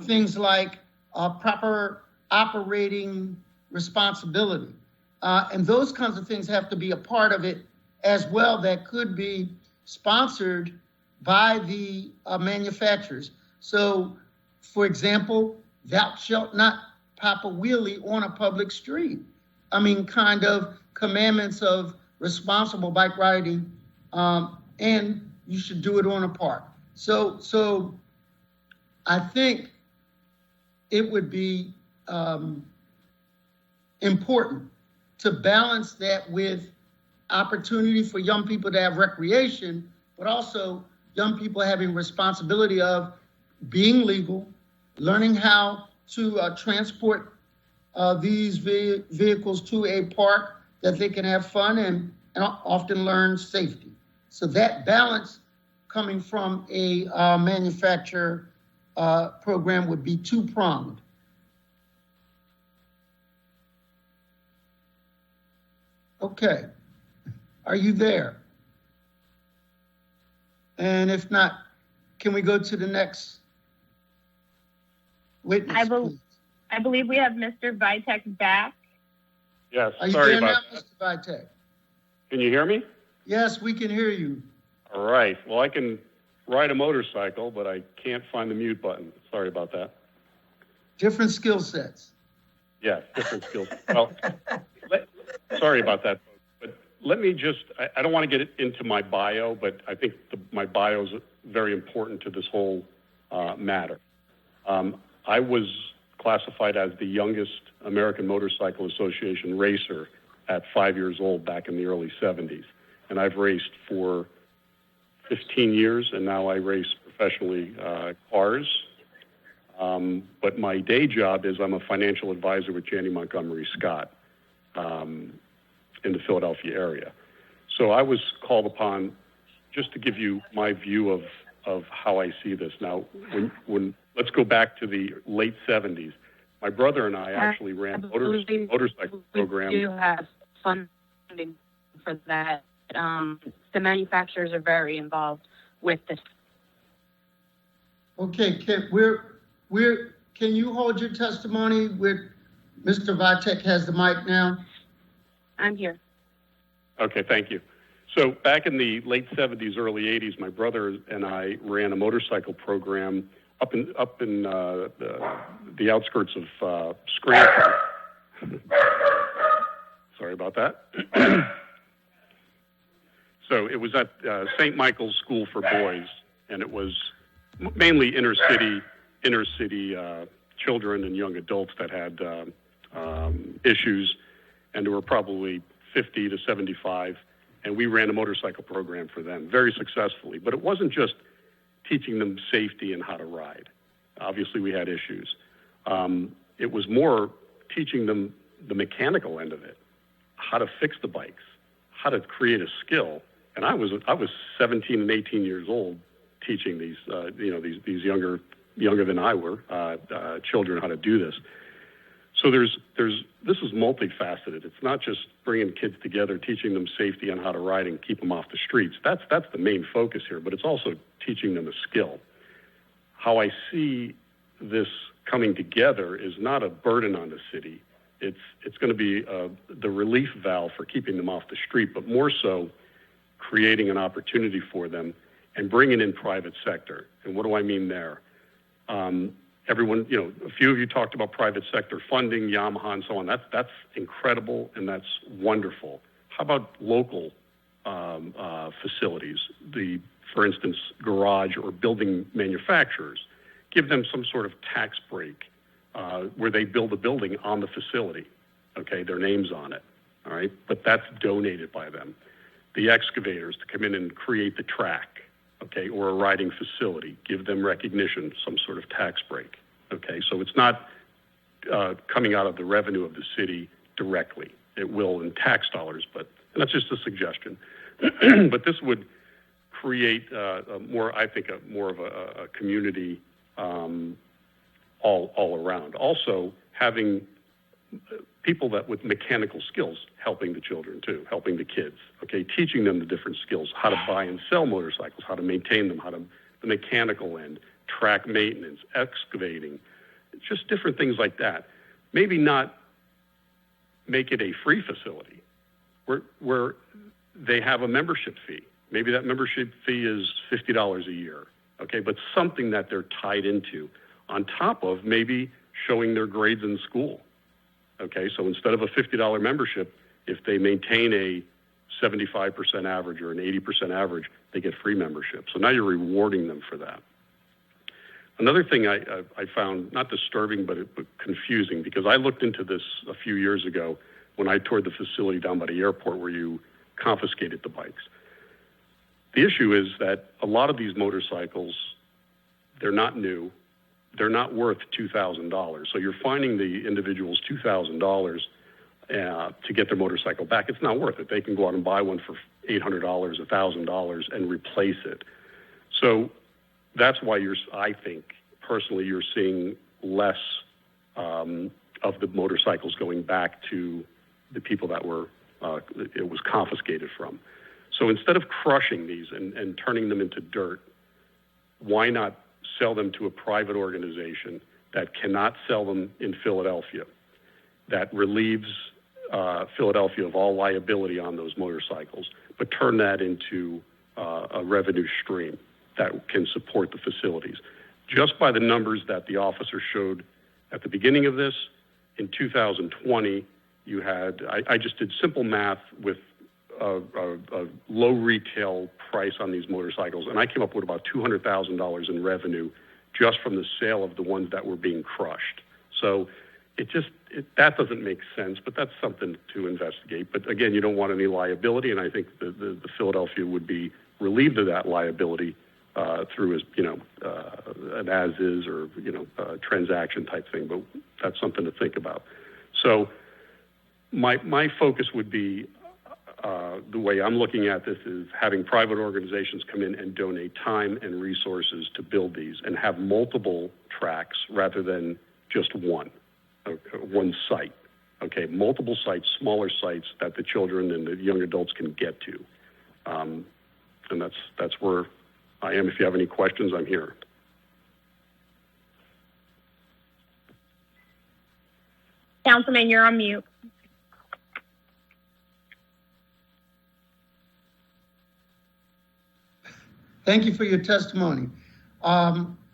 things like proper operating responsibility. And those kinds of things have to be a part of it as well, that could be sponsored by the manufacturers. So, for example, thou shalt not pop a wheelie on a public street. Kind of commandments of responsible bike riding, and you should do it on a park. So I think it would be important to balance that with opportunity for young people to have recreation, but also young people having responsibility of being legal, learning how to transport these vehicles to a park that they can have fun and often learn safety. So that balance coming from a manufacturer program would be two-pronged. Okay, are you there? And if not, can we go to the next witness, please? I believe we have Mr. Vitek back. Yes, Are you sorry there about now, that. Mr. Vitek? Can you hear me? Yes, we can hear you. All right. Well, I can ride a motorcycle, but I can't find the mute button. Sorry about that. Different skill sets. Yes, different skills. Well, sorry about that. But let me just, I don't want to get into my bio, but I think my bio is very important to this whole matter. I was classified as the youngest American Motorcycle Association racer at 5 years old back in the early 70s. And I've raced for 15 years, and now I race professionally cars. But my day job is I'm a financial advisor with Janney Montgomery Scott in the Philadelphia area. So I was called upon just to give you my view of how I see this. Now, when let's go back to the late 70s. My brother and I actually ran motorcycle programs. We do have funding for that. The manufacturers are very involved with this. Okay, can you hold your testimony with Mr. Vitek has the mic now? I'm here. Okay, thank you. So back in the late 70s, early 80s, my brother and I ran a motorcycle program up in the outskirts of Scranton. Sorry about that. So it was at St. Michael's School for Boys, and it was mainly inner city children and young adults that had issues, and there were probably 50 to 75, and we ran a motorcycle program for them very successfully. But it wasn't just teaching them safety and how to ride. Obviously, we had issues. It was more teaching them the mechanical end of it, how to fix the bikes, how to create a skill. And I was 17 and 18 years old teaching these these younger than I were children how to do this. So this is multifaceted. It's not just bringing kids together, teaching them safety on how to ride and keep them off the streets. That's the main focus here, but it's also teaching them a skill. How I see this coming together is not a burden on the city. It's going to be the relief valve for keeping them off the street, but more so creating an opportunity for them and bringing in private sector. And what do I mean there? Everyone, a few of you talked about private sector funding, Yamaha and so on. That's incredible and that's wonderful. How about local facilities? For instance, garage or building manufacturers. Give them some sort of tax break where they build a building on the facility. Okay, their name's on it. All right, but that's donated by them. The excavators to come in and create the track. Okay, or a riding facility, give them recognition, some sort of tax break. Okay, so it's not coming out of the revenue of the city directly. It will in tax dollars, and that's just a suggestion. But this would create more of a community all around. Also, having people with mechanical skills helping the children too, helping the kids, okay, teaching them the different skills, how to buy and sell motorcycles, how to maintain them, the mechanical end, track maintenance, excavating, just different things like that. Maybe not make it a free facility where they have a membership fee. Maybe that membership fee is $50 a year, okay, but something that they're tied into on top of maybe showing their grades in school. Okay, so instead of a $50 membership, if they maintain a 75% average or an 80% average, they get free membership. So now you're rewarding them for that. Another thing I found not disturbing but confusing, because I looked into this a few years ago when I toured the facility down by the airport where you confiscated the bikes. The issue is that a lot of these motorcycles, they're not new. They're not worth $2,000. So you're finding the individuals $2,000 to get their motorcycle back. It's not worth it. They can go out and buy one for $800, $1,000 and replace it. So that's why I think personally you're seeing less of the motorcycles going back to the people that it was confiscated from. So instead of crushing these and turning them into dirt, why not sell them to a private organization that cannot sell them in Philadelphia, that relieves Philadelphia of all liability on those motorcycles, but turn that into a revenue stream that can support the facilities. Just by the numbers that the officer showed at the beginning of this, in 2020, you had, I just did simple math with a low retail price on these motorcycles, and I came up with about $200,000 in revenue just from the sale of the ones that were being crushed. So that doesn't make sense, but that's something to investigate. But again, you don't want any liability, and I think the Philadelphia would be relieved of that liability through an as-is or transaction type thing. But that's something to think about. So my focus would be the way I'm looking at this is having private organizations come in and donate time and resources to build these and have multiple tracks rather than just one site. Okay, multiple sites, smaller sites that the children and the young adults can get to. And that's where I am. If you have any questions, I'm here. Councilman, you're on mute. Thank you for your testimony.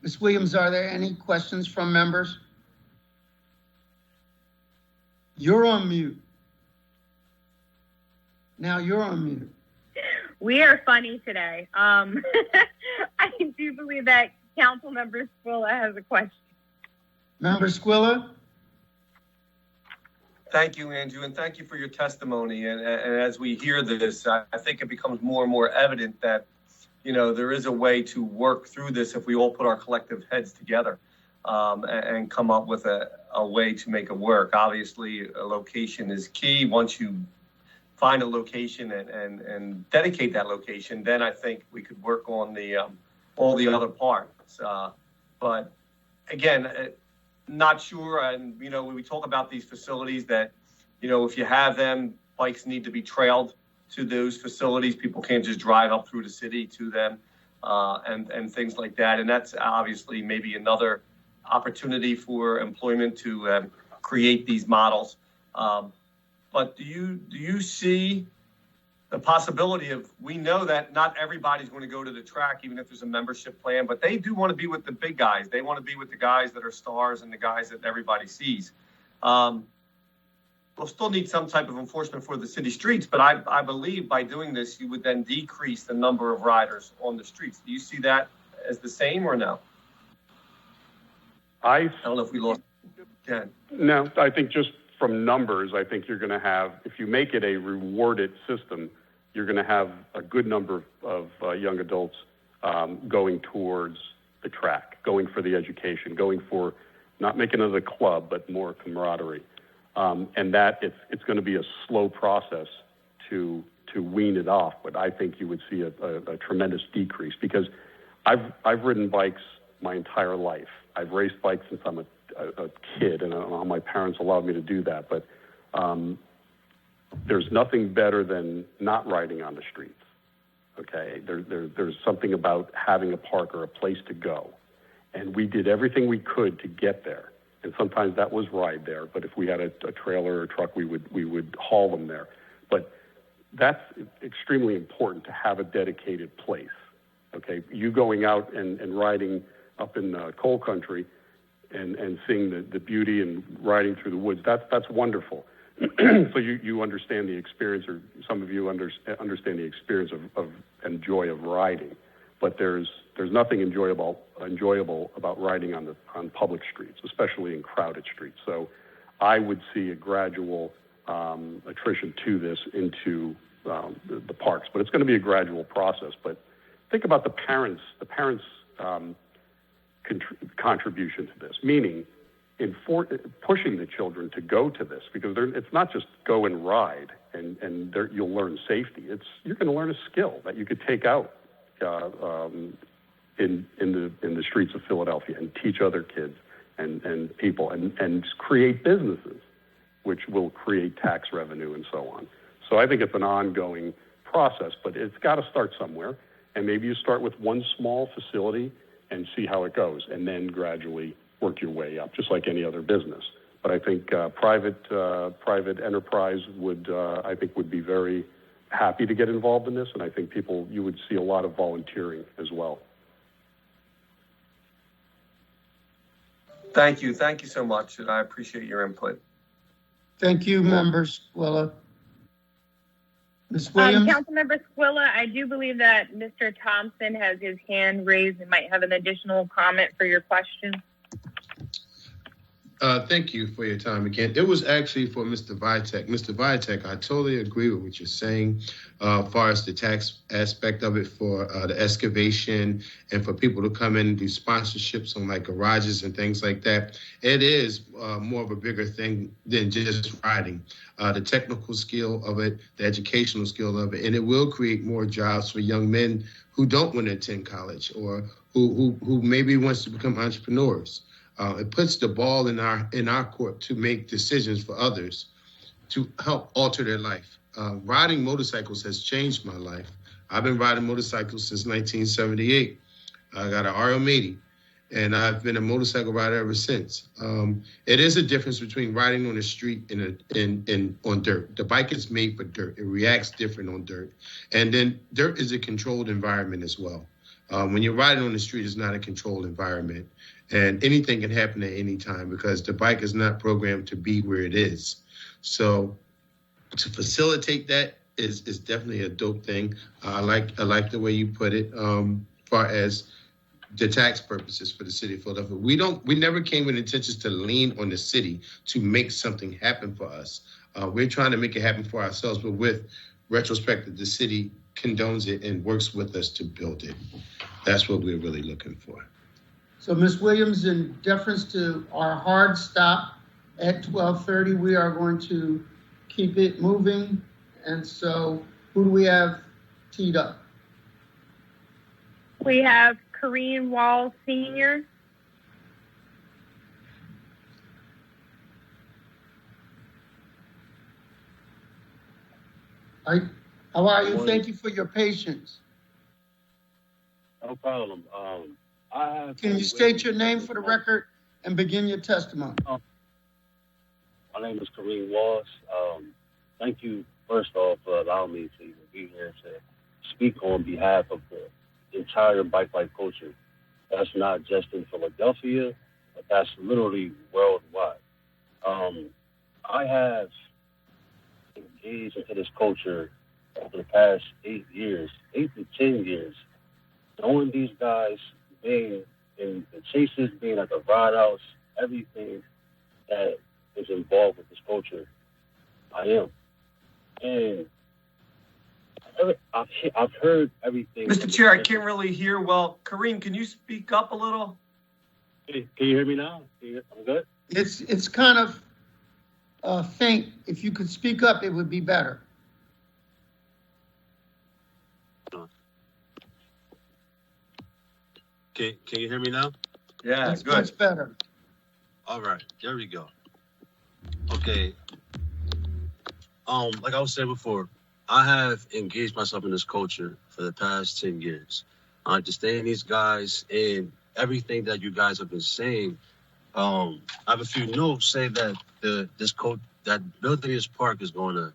Ms. Williams, are there any questions from members? You're on mute. Now you're on mute. We are funny today. I do believe that Councilmember Squilla has a question. Member Squilla? Thank you, Andrew, and thank you for your testimony. And as we hear this, I think it becomes more and more evident that there is a way to work through this if we all put our collective heads together and come up with a way to make it work. Obviously, a location is key. Once you find a location and dedicate that location, then I think we could work on all the other parts. But again, not sure. And, when we talk about these facilities that, if you have them, bikes need to be trailed to those facilities. People can't just drive up through the city to them and things like that. And that's obviously maybe another opportunity for employment to create these models. But do you see the possibility of, we know that not everybody's going to go to the track, even if there's a membership plan, but they do want to be with the big guys. They want to be with the guys that are stars and the guys that everybody sees. We'll still need some type of enforcement for the city streets, but I believe by doing this, you would then decrease the number of riders on the streets. Do you see that as the same or no? I don't know if we lost Ken. No, I think just from numbers, I think you're going to have, if you make it a rewarded system, you're going to have a good number of young adults going towards the track, going for the education, going for not making it a club, but more camaraderie. And that it's going to be a slow process to wean it off, but I think you would see a tremendous decrease because I've ridden bikes my entire life. I've raced bikes since I'm a kid, and I don't know how my parents allowed me to do that, but there's nothing better than not riding on the streets. Okay, there's something about having a park or a place to go, and we did everything we could to get there. And sometimes that was ride there, but if we had a trailer or a truck, we would haul them there. But that's extremely important to have a dedicated place. Okay, you going out and riding up in coal country and seeing the beauty and riding through the woods, that's wonderful. So you understand the experience, or some of you understand the experience of and joy of riding. But there's nothing enjoyable about riding on public streets, especially in crowded streets. So I would see a gradual attrition to this into the parks, but it's going to be a gradual process. But think about the parents' contribution to this, meaning in pushing the children to go to this, because it's not just go and ride and you'll learn safety. You're going to learn a skill that you could take out in the streets of Philadelphia and teach other kids and people and create businesses, which will create tax revenue and so on. So I think it's an ongoing process, but it's got to start somewhere. And maybe you start with one small facility and see how it goes, and then gradually work your way up, just like any other business. But I think private enterprise would be very happy to get involved in this, and I think you would see a lot of volunteering as well. Thank you so much, and I appreciate your input. Thank you, members. Well, Ms. Williams? Councilmember Squilla, I do believe that Mr. Thompson has his hand raised and might have an additional comment for your question. Thank you for your time again. It was actually for Mr. Vitek. Mr. Vitek, I totally agree with what you're saying as far as the tax aspect of it for the excavation and for people to come in and do sponsorships on like garages and things like that. It is more of a bigger thing than just riding. The technical skill of it, the educational skill of it, and it will create more jobs for young men who don't want to attend college or who maybe wants to become entrepreneurs. It puts the ball in our court to make decisions for others to help alter their life. Riding motorcycles has changed my life. I've been riding motorcycles since 1978. I got an RM80, and I've been a motorcycle rider ever since. It is a difference between riding on the street and on dirt. The bike is made for dirt. It reacts different on dirt. And then dirt is a controlled environment as well. When you're riding on the street, it's not a controlled environment. And anything can happen at any time because the bike is not programmed to be where it is. So to facilitate that is definitely a dope thing. I like the way you put it. As far as the tax purposes for the city of Philadelphia, we never came with intentions to lean on the city to make something happen for us. We're trying to make it happen for ourselves, but with retrospect, the city condones it and works with us to build it. That's what we're really looking for. So, Ms. Williams, in deference to our hard stop at 12:30, we are going to keep it moving. And so, who do we have teed up? We have Kareem Wall Sr. How are you? Thank you for your patience. No problem. Can you state your name for the record and begin your testimony? My name is Kareem Walsh. Thank you, first off, for allowing me to be here to speak on behalf of the entire bike life culture. That's not just in Philadelphia, but that's literally worldwide. I have engaged into this culture over the past 8 to 10 years, knowing these guys, being in the chases, being at the ride outs, everything that is involved with this culture, I am. And I've heard everything. Mr. Chair, I can't really hear well. Kareem, can you speak up a little? Can you hear me now? I'm good? It's kind of faint. If you could speak up, it would be better. Can you hear me now? Yeah, That's good. much better. All right, there we go. Okay. Like I was saying before, I have engaged myself in this culture for the past 10 years. I understand these guys and everything that you guys have been saying. I have a few notes saying that that building this park is going to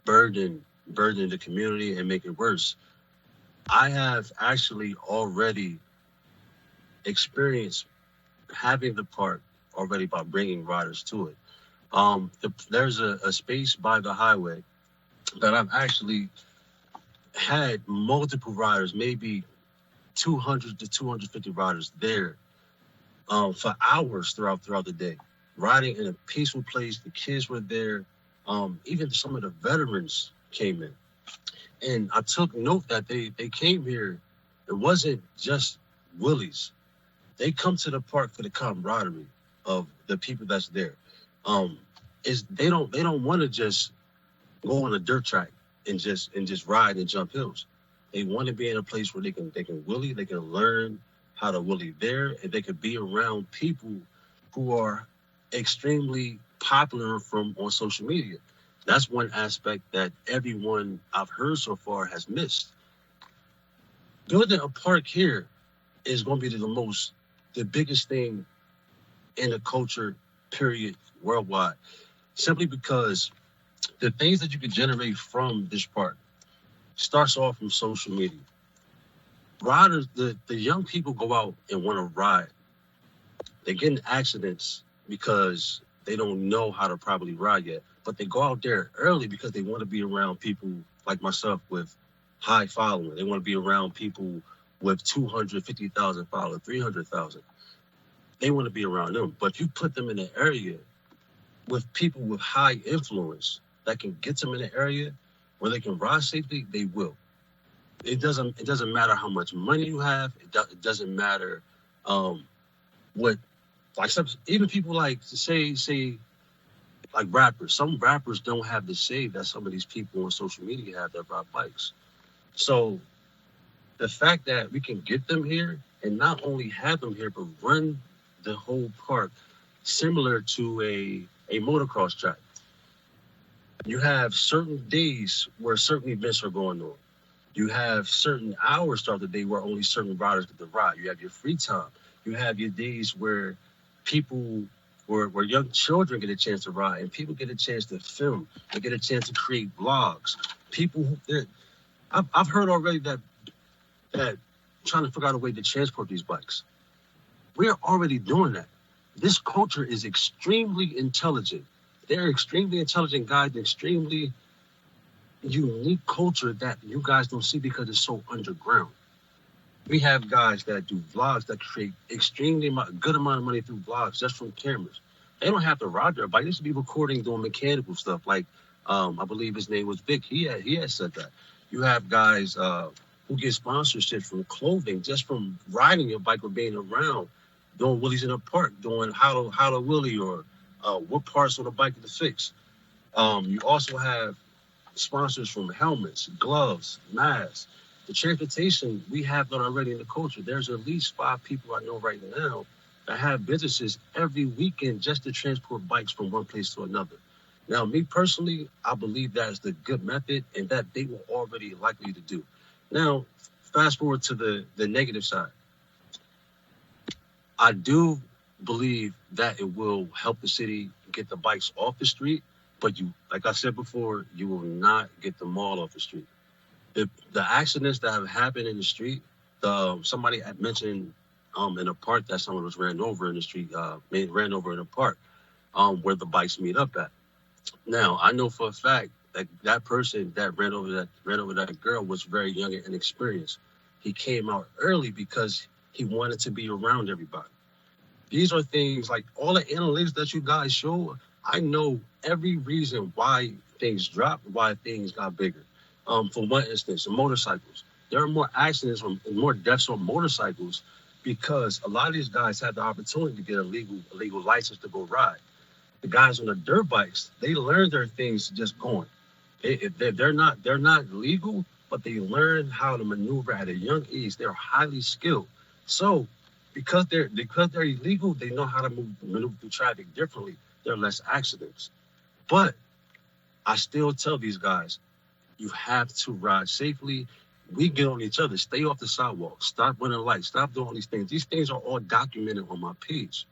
burden the community and make it worse. I have actually already experienced having the park already by bringing riders to it. There's a space by the highway that I've actually had multiple riders, maybe 200 to 250 riders there for hours throughout the day, riding in a peaceful place. The kids were there. Even some of the veterans came in. And I took note that they came here. It wasn't just Willie's. They come to the park for the camaraderie of the people that's there. They don't want to just go on a dirt track and just ride and jump hills. They want to be in a place where they can wheelie, they can learn how to wheelie there, and they can be around people who are extremely popular on social media. That's one aspect that everyone I've heard so far has missed. Building a park here is going to be the biggest thing in the culture, period, worldwide. Simply because the things that you can generate from this park starts off from social media. Riders, the young people go out and want to ride. They get in accidents because they don't know how to properly ride yet. But they go out there early because they want to be around people like myself with high following. They want to be around people with 250,000 followers, 300,000. They want to be around them. But if you put them in an area with people with high influence that can get them in an area where they can ride safely, they will. It doesn't matter how much money you have. It doesn't matter what, like even people like say like rappers. Some rappers don't have the save that some of these people on social media have that ride bikes. So the fact that we can get them here and not only have them here, but run the whole park similar to a motocross track. You have certain days where certain events are going on. You have certain hours throughout the day where only certain riders get to ride. You have your free time. You have your days where people, where young children get a chance to ride, and people get a chance to film. They get a chance to create vlogs. People, I've heard already that trying to figure out a way to transport these bikes. We're already doing that. This culture is extremely intelligent. They're extremely intelligent guys, and extremely unique culture that you guys don't see because it's so underground. We have guys that do vlogs that create extremely good amount of money through vlogs just from cameras. They don't have to ride their bike. They should be recording doing mechanical stuff. Like I believe his name was Vic. He had said that. You have guys who get sponsorships from clothing just from riding your bike or being around, doing wheelies in the park, doing how to wheelie or what parts on the bike to fix. You also have sponsors from helmets, gloves, masks. The transportation, we have that already in the culture. There's at least 5 people I know right now that have businesses every weekend just to transport bikes from one place to another. Now, me personally, I believe that is the good method and that they were already likely to do. Now, fast forward to the negative side. I do believe that it will help the city get the bikes off the street, but you, like I said before, you will not get them all off the street. The accidents that have happened in the street, somebody had mentioned in a park that someone was ran over in the street, ran over in a park where the bikes meet up at. Now, I know for a fact that that person that ran over that girl was very young and inexperienced. He came out early because he wanted to be around everybody. These are things like all the analytics that you guys show. I know every reason why things dropped, why things got bigger. For one instance, motorcycles. There are more accidents and more deaths on motorcycles because a lot of these guys had the opportunity to get a legal license to go ride. The guys on the dirt bikes, they learn their things just going. They're not legal, but they learn how to maneuver at a young age. They're highly skilled. So because they're illegal, they know how to maneuver through traffic differently. There are less accidents. But I still tell these guys, you have to ride safely. We get on each other. Stay off the sidewalk. Stop running lights. Stop doing all these things. These things are all documented on my page.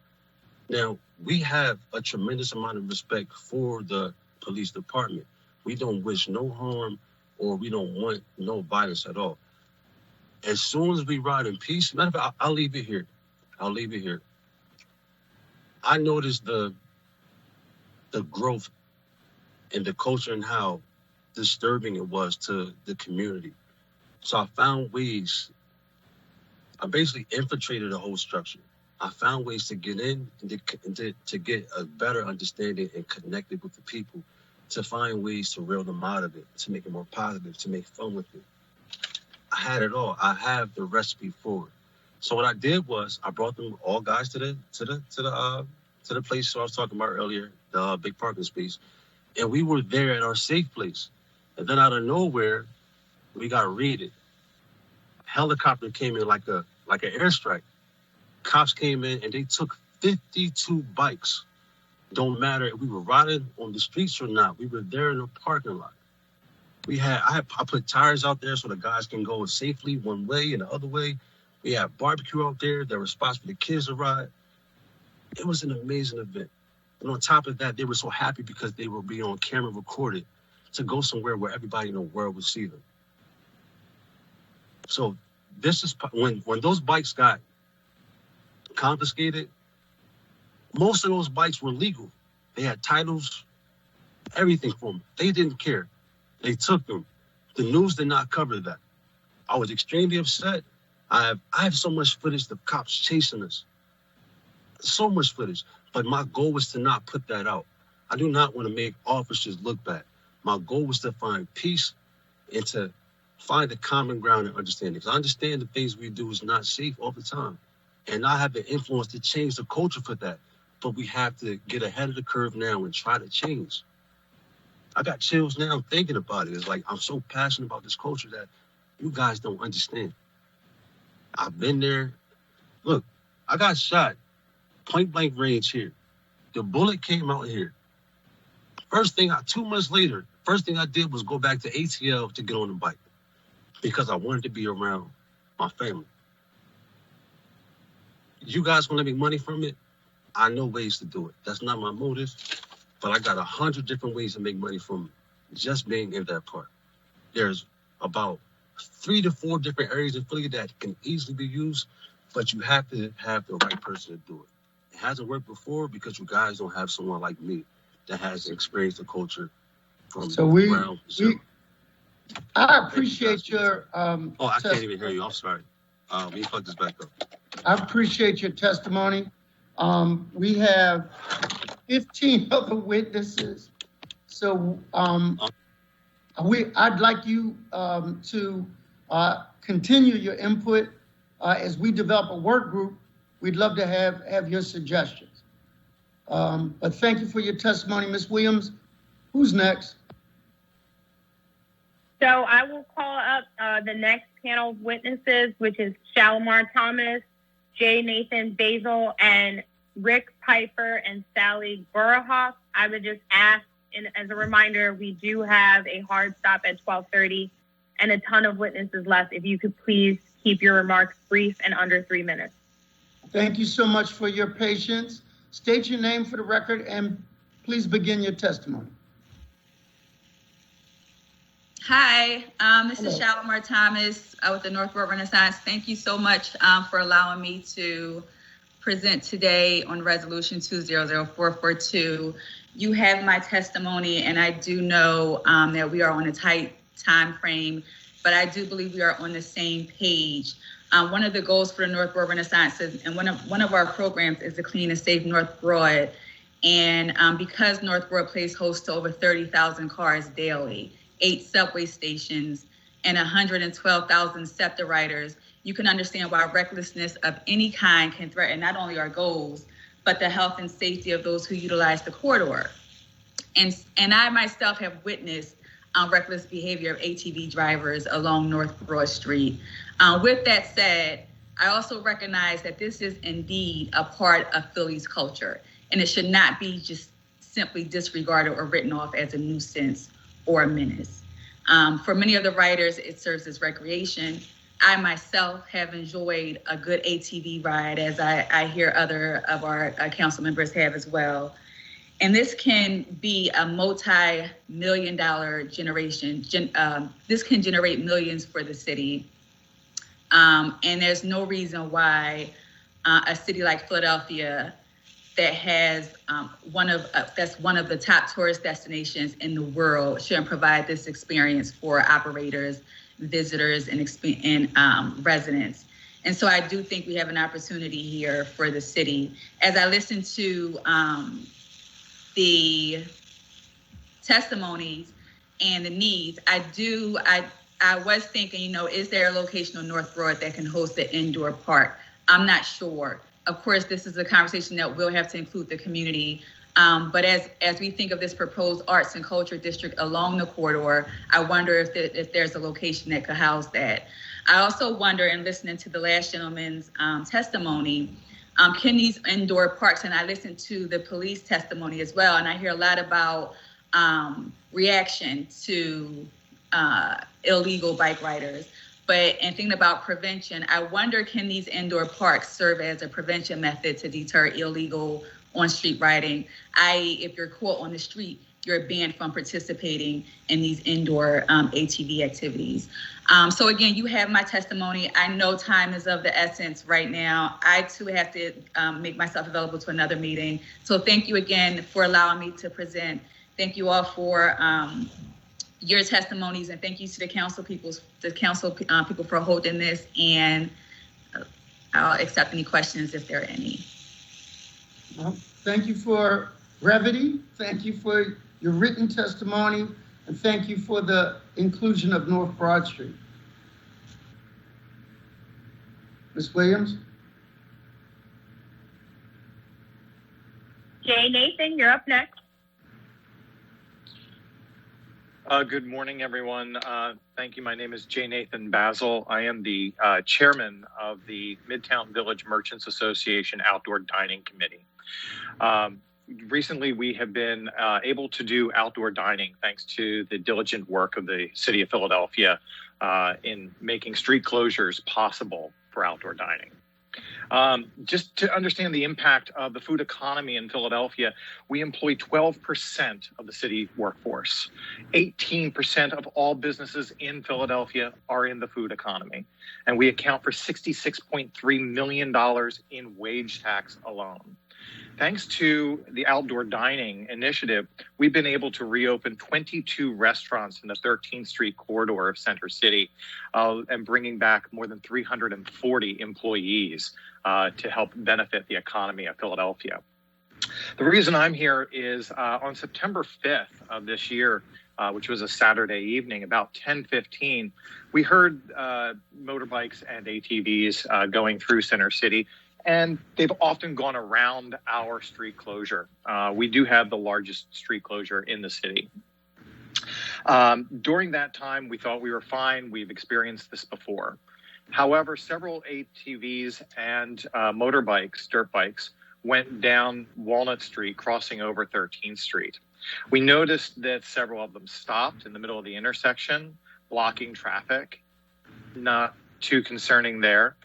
Now, we have a tremendous amount of respect for the police department. We don't wish no harm or we don't want no violence at all. As soon as we ride in peace, matter of fact, I'll leave it here. I noticed the growth in the culture and how disturbing it was to the community. So I found ways, I basically infiltrated the whole structure. I found ways to get in and to get a better understanding and connected with the people, to find ways to reel them out of it, to make it more positive, to make fun with it. I had it all. I have the recipe for it. So what I did was I brought them all guys to the place I was talking about earlier, the big parking space, and we were there at our safe place. And then out of nowhere, we got raided. Helicopter came in like an airstrike. Cops came in and they took 52 bikes. Don't matter if we were riding on the streets or not. We were there in the parking lot. I put tires out there so the guys can go safely one way and the other way. We had barbecue out there. There were spots for the kids to ride. It was an amazing event. And on top of that, they were so happy because they were being on camera recorded to go somewhere where everybody in the world would see them. So this is when those bikes got confiscated, most of those bikes were legal. They had titles, everything for them. They didn't care. They took them. The news did not cover that. I was extremely upset. I have so much footage of cops chasing us. So much footage. But my goal was to not put that out. I do not want to make officers look bad. My goal was to find peace and to find a common ground and understanding. Because I understand the things we do is not safe all the time. And I have the influence to change the culture for that. But we have to get ahead of the curve now and try to change. I got chills now thinking about it. It's like I'm so passionate about this culture that you guys don't understand. I've been there. Look, I got shot point blank range here. The bullet came out here. 2 months later, first thing I did was go back to ATL to get on the bike because I wanted to be around my family. You guys want to make money from it? I know ways to do it. That's not my motive, but I got 100 different ways to make money from just being in that park. There's about 3 to 4 different areas in Philly that can easily be used, but you have to have the right person to do it. It hasn't worked before because you guys don't have someone like me that has experienced the culture from ground zero. I appreciate your I can't even hear you. I'm sorry. Let me plug this back up. I appreciate your testimony. We have 15 other witnesses. So I'd like you to continue your input as we develop a work group. We'd love to have your suggestions. But thank you for your testimony, Ms. Williams. Who's next? So I will call up the next panel of witnesses, which is Shalimar Thomas, J. Nathan Basil, and Rick Piper and Sally Burahoff. I would just ask, and as a reminder, we do have a hard stop at 12:30 and a ton of witnesses left. If you could please keep your remarks brief and under 3 minutes. Thank you so much for your patience. State your name for the record and please begin your testimony. Hi, this is Shalimar Thomas with the Northborough Renaissance. Thank you so much for allowing me to present today on Resolution 200442. You have my testimony, and I do know that we are on a tight time frame, but I do believe we are on the same page. One of the goals for the Northborough Renaissance is, and one of our programs is the Clean and Safe North Broad. And because Northborough plays host to over 30,000 cars daily, 8 subway stations, and 112,000 SEPTA riders, you can understand why recklessness of any kind can threaten not only our goals, but the health and safety of those who utilize the corridor. And I myself have witnessed reckless behavior of ATV drivers along North Broad Street. With that said, I also recognize that this is indeed a part of Philly's culture, and it should not be just simply disregarded or written off as a nuisance or a menace. For many of the riders, it serves as recreation. I myself have enjoyed a good ATV ride, as I hear other of our council members have as well. And this can be a multi-million-dollar generation. This can generate millions for the city. And there's no reason why a city like Philadelphia that has that's one of the top tourist destinations in the world shouldn't provide this experience for operators, visitors, and residents. And so I do think we have an opportunity here for the city. As I listen to the testimonies and the needs, I was thinking, is there a location on North Broad that can host an indoor park? I'm not sure. Of course, this is a conversation that we'll have to include the community. But as we think of this proposed arts and culture district along the corridor, I wonder if there's a location that could house that. I also wonder, in listening to the last gentleman's testimony, can these indoor parks, and I listened to the police testimony as well, and I hear a lot about reaction to illegal bike riders. But in thinking about prevention, I wonder, can these indoor parks serve as a prevention method to deter illegal on-street riding? I.e., if you're caught on the street, you're banned from participating in these indoor ATV activities. So again, you have my testimony. I know time is of the essence right now. I too have to make myself available to another meeting. So thank you again for allowing me to present. Thank you all for your testimonies, and thank you to the council people for holding this. And I'll accept any questions if there are any. Well, thank you for brevity. Thank you for your written testimony, and thank you for the inclusion of North Broad Street. Ms. Williams? Jay Nathan, you're up next. Good morning, everyone. Thank you. My name is Jay Nathan Basil. I am the chairman of the Midtown Village Merchants Association Outdoor Dining Committee. Recently, we have been able to do outdoor dining thanks to the diligent work of the city of Philadelphia in making street closures possible for outdoor dining. Just to understand the impact of the food economy in Philadelphia, we employ 12% of the city workforce. 18% of all businesses in Philadelphia are in the food economy, and we account for $66.3 million in wage tax alone. Thanks to the outdoor dining initiative, we've been able to reopen 22 restaurants in the 13th Street corridor of Center City and bringing back more than 340 employees to help benefit the economy of Philadelphia. The reason I'm here is on September 5th of this year, which was a Saturday evening, about 10:15, we heard motorbikes and ATVs going through Center City. And they've often gone around our street closure. We do have the largest street closure in the city. During that time, we thought we were fine. We've experienced this before. However, several ATVs and motorbikes, dirt bikes, went down Walnut Street, crossing over 13th Street. We noticed that several of them stopped in the middle of the intersection, blocking traffic. Not too concerning there.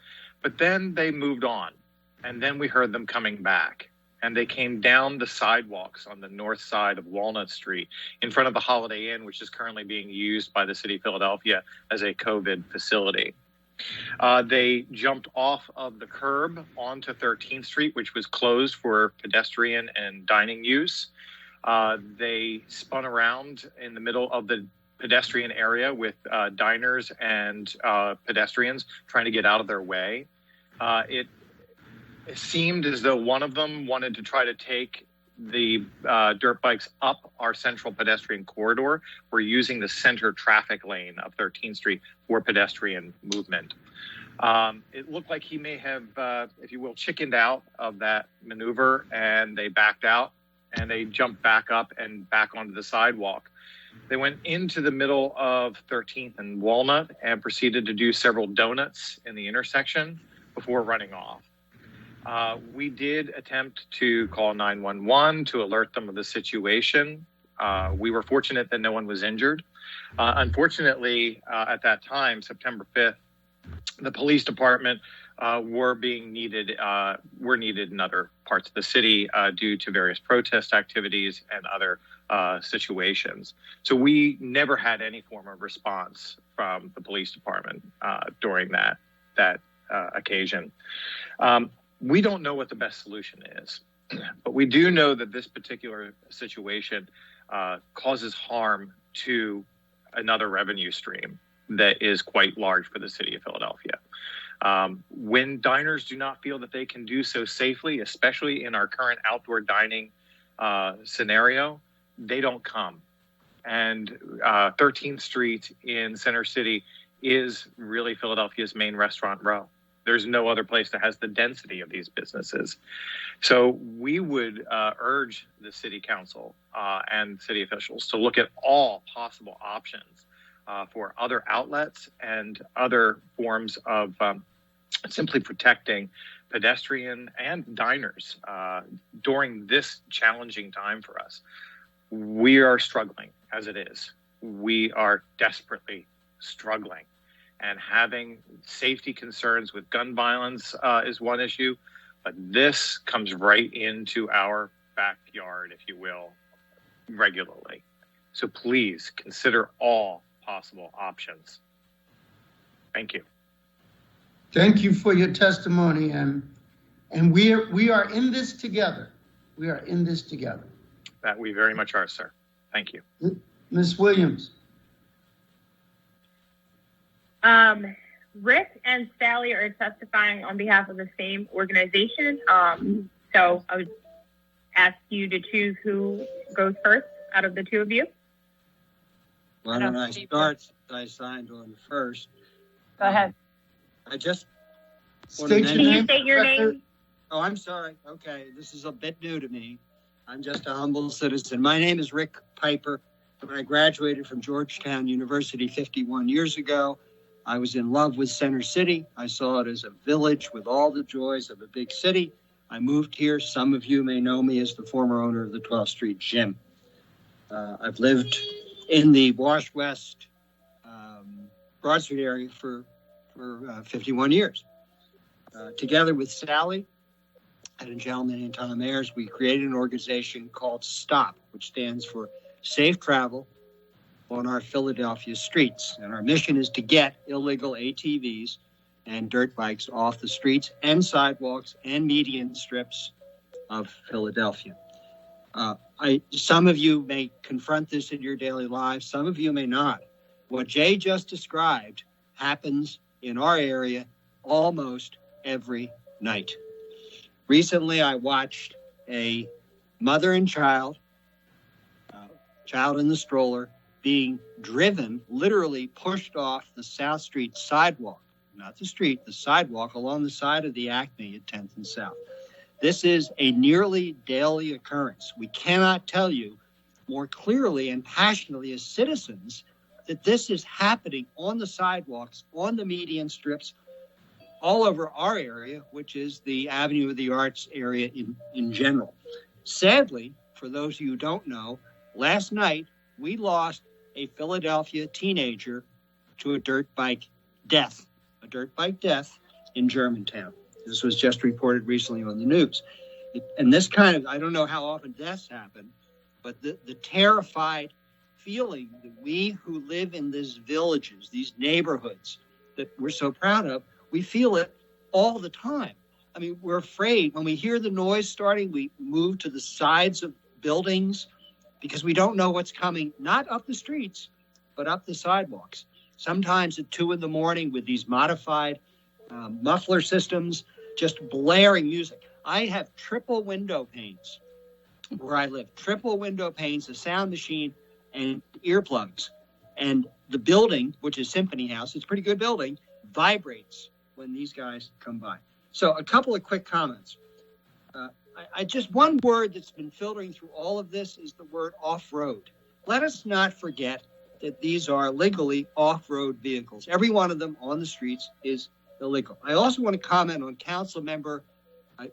But then they moved on. And then we heard them coming back, and they came down the sidewalks on the north side of Walnut Street in front of the Holiday Inn, which is currently being used by the city of Philadelphia as a COVID facility. They jumped off of the curb onto 13th Street, which was closed for pedestrian and dining use. They spun around in the middle of the pedestrian area with diners and pedestrians trying to get out of their way. It seemed as though one of them wanted to try to take the dirt bikes up our central pedestrian corridor. We're using the center traffic lane of 13th Street for pedestrian movement. It looked like he may have, if you will, chickened out of that maneuver, and they backed out and they jumped back up and back onto the sidewalk. They went into the middle of 13th and Walnut and proceeded to do several donuts in the intersection before running off. We did attempt to call 911 to alert them of the situation. We were fortunate that no one was injured. Unfortunately, at that time, September 5th, the police department were needed in other parts of the city due to various protest activities and other situations. So we never had any form of response from the police department during that occasion. We don't know what the best solution is, but we do know that this particular situation causes harm to another revenue stream that is quite large for the city of Philadelphia. When diners do not feel that they can do so safely, especially in our current outdoor dining scenario, they don't come. And 13th Street in Center City is really Philadelphia's main restaurant row. There's no other place that has the density of these businesses. So we would urge the city council and city officials to look at all possible options for other outlets and other forms of simply protecting pedestrian and diners during this challenging time for us. We are struggling as it is. We are desperately struggling. And having safety concerns with gun violence is one issue, but this comes right into our backyard, if you will, regularly. So please consider all possible options. Thank you. Thank you for your testimony, and we are in this together. We are in this together. That we very much are, sir. Thank you. Ms. Williams. Rick and Sally are testifying on behalf of the same organization. So I would ask you to choose who goes first out of the two of you. Why don't I start? I signed on first. Go ahead. I just Can you state your name? Oh, I'm sorry. Okay, this is a bit new to me. I'm just a humble citizen. My name is Rick Piper. When I graduated from Georgetown University 51 years ago, I was in love with Center City. I saw it as a village with all the joys of a big city. I moved here. Some of you may know me as the former owner of the 12th Street Gym. I've lived in the Wash West Broad Street area for 51 years. Together with Sally and a gentleman named Tom Ayers, we created an organization called STOP, which stands for Safe Travel on our Philadelphia streets. And our mission is to get illegal ATVs and dirt bikes off the streets and sidewalks and median strips of Philadelphia. Some of you may confront this in your daily lives. Some of you may not. What Jay just described happens in our area almost every night. Recently, I watched a mother and child in the stroller, being driven, literally pushed off the South Street sidewalk, not the street, the sidewalk along the side of the Acme at 10th and South. This is a nearly daily occurrence. We cannot tell you more clearly and passionately as citizens that this is happening on the sidewalks, on the median strips, all over our area, which is the Avenue of the Arts area in general. Sadly, for those of you who don't know, last night we lost a Philadelphia teenager to a dirt bike death in Germantown. This was just reported recently on the news. And this kind of, I don't know how often deaths happen, but the terrified feeling that we who live in these villages, these neighborhoods that we're so proud of, we feel it all the time. I mean, we're afraid. When we hear the noise starting, we move to the sides of buildings because we don't know what's coming, not up the streets, but up the sidewalks. Sometimes at 2 a.m. with these modified muffler systems, just blaring music. I have triple window panes where I live, triple window panes, a sound machine, and earplugs. And the building, which is Symphony House, it's a pretty good building, vibrates when these guys come by. So a couple of quick comments. I just, one word that's been filtering through all of this is the word off-road. Let us not forget that these are legally off-road vehicles. Every one of them on the streets is illegal. I also want to comment on Council Member,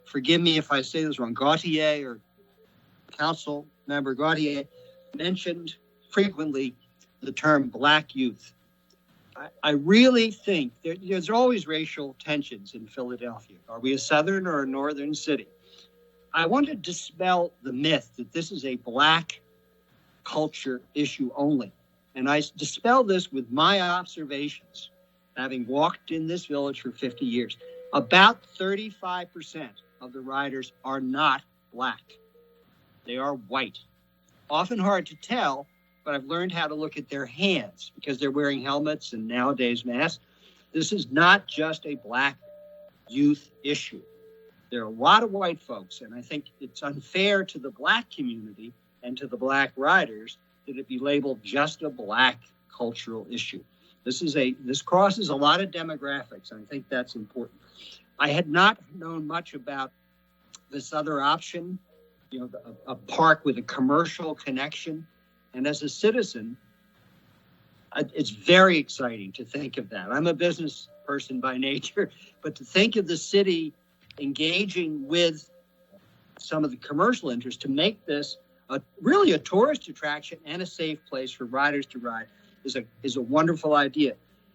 forgive me if I say this wrong, Gautier, or Council Member Gautier mentioned frequently the term Black youth. I really think there's always racial tensions in Philadelphia. Are we a southern or a northern city? I want to dispel the myth that this is a Black culture issue only. And I dispel this with my observations, having walked in this village for 50 years. About 35% of the riders are not Black. They are white. Often hard to tell, but I've learned how to look at their hands because they're wearing helmets and nowadays masks. This is not just a Black youth issue. There are a lot of white folks, and I think it's unfair to the Black community and to the Black riders that it be labeled just a Black cultural issue. This crosses a lot of demographics, and I think that's important. I had not known much about this other option, a park with a commercial connection. And as a citizen, it's very exciting to think of that. I'm a business person by nature, but to think of the city engaging with some of the commercial interests to make this really a tourist attraction and a safe place for riders to ride is a wonderful idea.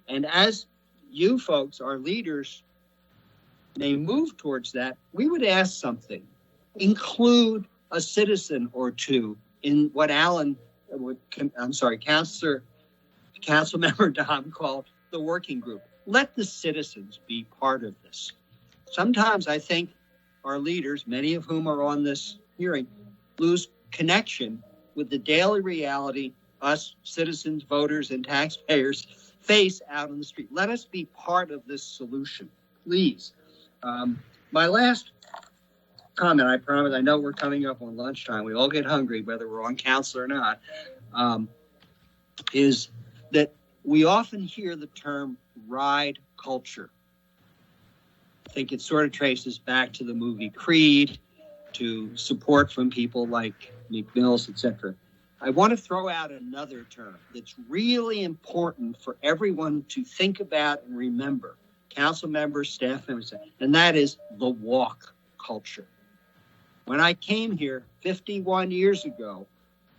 And as you folks, our leaders, may move towards that, we would ask something. Include a citizen or two in what Councilmember Dom called the working group. Let the citizens be part of this. Sometimes I think our leaders, many of whom are on this hearing, lose connection with the daily reality us citizens, voters, and taxpayers face out on the street. Let us be part of this solution, please. My last comment, I promise, I know we're coming up on lunchtime. We all get hungry, whether we're on council or not, is that we often hear the term ride culture. I think it sort of traces back to the movie Creed, to support from people like Meek Mills, etc. I want to throw out another term that's really important for everyone to think about and remember, council members, staff members, and that is the walk culture. When I came here 51 years ago,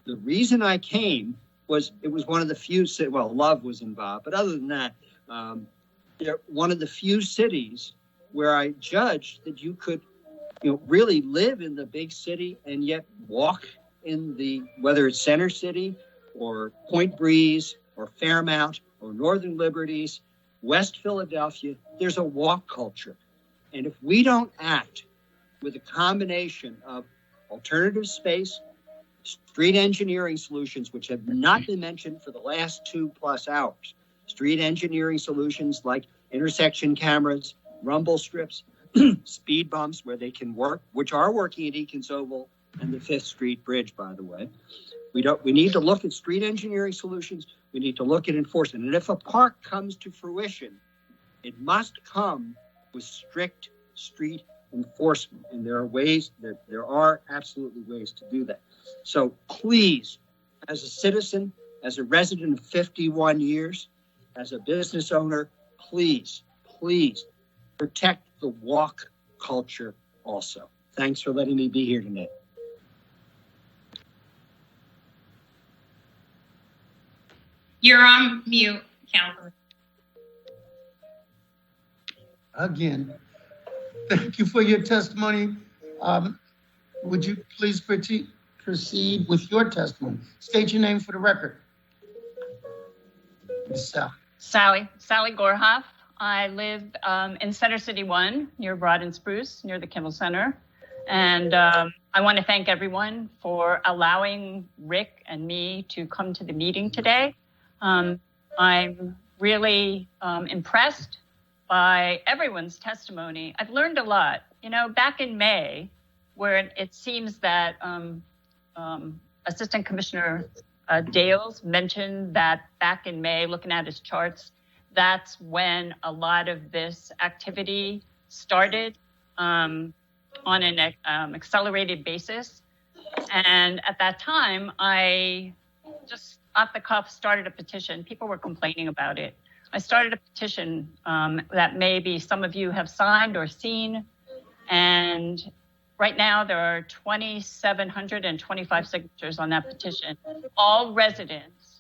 the reason I came was it was one of the few, love was involved, but other than that, one of the few cities where I judged that you could really live in the big city and yet walk in whether it's Center City or Point Breeze or Fairmount or Northern Liberties, West Philadelphia, there's a walk culture. And if we don't act with a combination of alternative space, street engineering solutions, which have not been mentioned for the last 2+ hours, street engineering solutions like intersection cameras, rumble strips, speed bumps where they can work, which are working at Eakins Oval and the 5th Street Bridge, by the way. We need to look at street engineering solutions. We need to look at enforcement. And if a park comes to fruition, it must come with strict street enforcement. And there are absolutely ways to do that. So please, as a citizen, as a resident of 51 years, as a business owner, please protect the walk culture also. Thanks for letting me be here tonight. You're on mute, Councilman. Again, thank you for your testimony. Would you please proceed with your testimony? State your name for the record. Ms. Sally Gorhoff. I live in Center City 1 near Broad and Spruce, near the Kimmel Center. And I want to thank everyone for allowing Rick and me to come to the meeting today. I'm really impressed by everyone's testimony. I've learned a lot. Back in May, where it seems that Assistant Commissioner Dales mentioned that back in May, looking at his charts, that's when a lot of this activity started on an accelerated basis. And at that time, I just off the cuff started a petition. People were complaining about it. I started a petition that maybe some of you have signed or seen. And right now there are 2,725 signatures on that petition, all residents.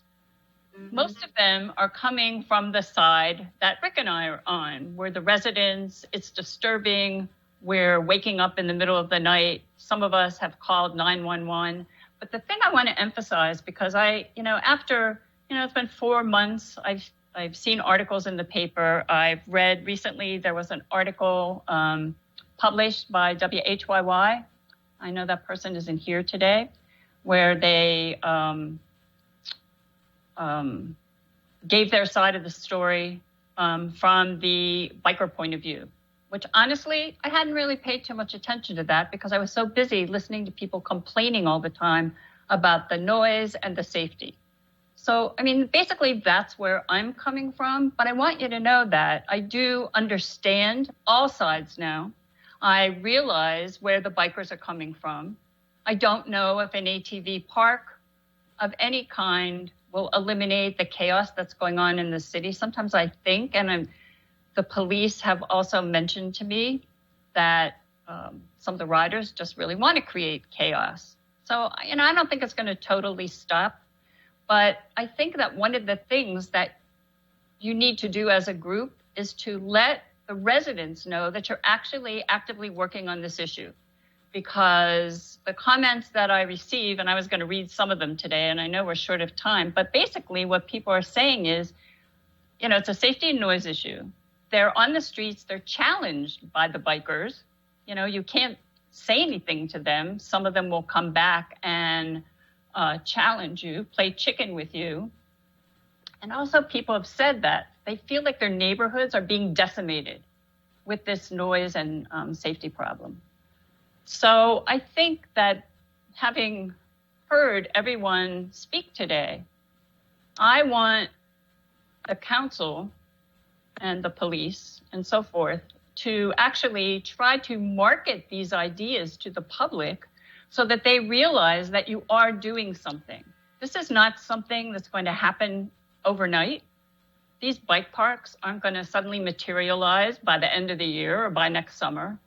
Most of them are coming from the side that Rick and I are on, where the residents, it's disturbing. We're waking up in the middle of the night. Some of us have called 911. But the thing I want to emphasize, because after, it's been 4 months, I've seen articles in the paper. I've read recently, there was an article published by WHYY. I know that person isn't here today, where they gave their side of the story from the biker point of view, which honestly, I hadn't really paid too much attention to that because I was so busy listening to people complaining all the time about the noise and the safety. So, basically that's where I'm coming from, but I want you to know that I do understand all sides now. I realize where the bikers are coming from. I don't know if an ATV park of any kind will eliminate the chaos that's going on in the city. Sometimes I think, and the police have also mentioned to me that some of the riders just really want to create chaos. So, I don't think it's going to totally stop. But I think that one of the things that you need to do as a group is to let the residents know that you're actually actively working on this issue. because the comments that I receive, and I was going to read some of them today, and I know we're short of time, but basically what people are saying is, you know, it's a safety and noise issue. They're on the streets, they're challenged by the bikers. You know, you can't say anything to them. Some of them will come back and challenge you, play chicken with you. And also people have said that they feel like their neighborhoods are being decimated with this noise and safety problem. So I think that having heard everyone speak today, I want the council and the police and so forth to actually try to market these ideas to the public so that they realize that you are doing something. This is not something that's going to happen overnight. These bike parks aren't going to suddenly materialize by the end of the year or by next summer.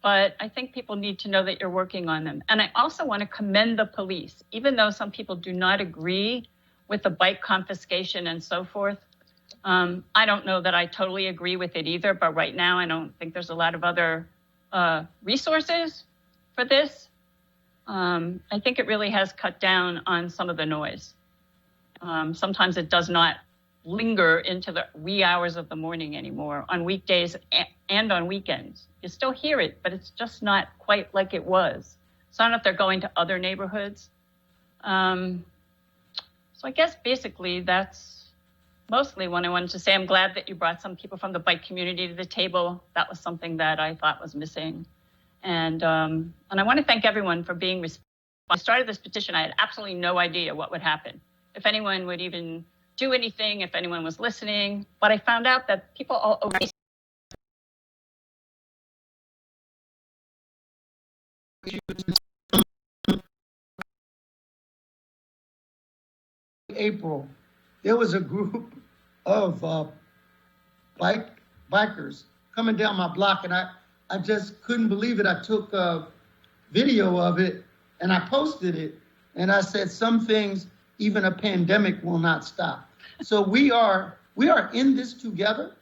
But I think people need to know that you're working on them. And I also want to commend the police, even though some people do not agree with the bike confiscation and so forth. I don't know that I totally agree with it either, but right now I don't think there's a lot of other resources for this. I think it really has cut down on some of the noise. Sometimes it does not linger into the wee hours of the morning anymore on weekdays and on weekends. You still hear it, but it's just not quite like it was. So I don't know if they're going to other neighborhoods. So I guess basically that's mostly what I wanted to say. I'm glad that you brought some people from the bike community to the table. That was something that I thought was missing. And I want to thank everyone for being responsive. When I started this petition, I had absolutely no idea what would happen, if anyone would even do anything, if anyone was listening. But I found out that people all over April, there was a group of bikers coming down my block, and I just couldn't believe it. I took a video of it and I posted it, and I said, some things even a pandemic will not stop. So we are in this together.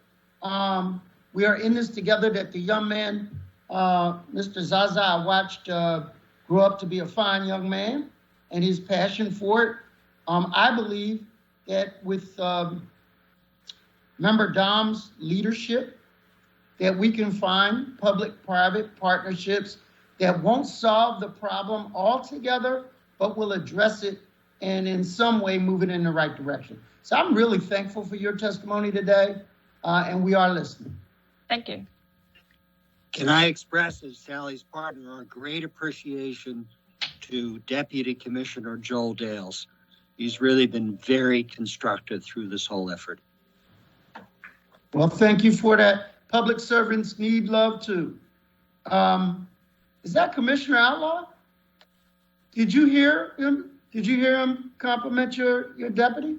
We are in this together. That the young man, Mr. Zaza, I watched grow up to be a fine young man, and his passion for it. I believe that with Member Dom's leadership, that we can find public-private partnerships that won't solve the problem altogether, but will address it and in some way move it in the right direction. So I'm really thankful for your testimony today, and we are listening. Thank you. Can I express, as Sally's partner, our great appreciation to Deputy Commissioner Joel Dales. He's really been very constructive through this whole effort. Well, thank you for that. Public servants need love too. Is that Commissioner Outlaw? Did you hear him? Did you hear him compliment your deputy?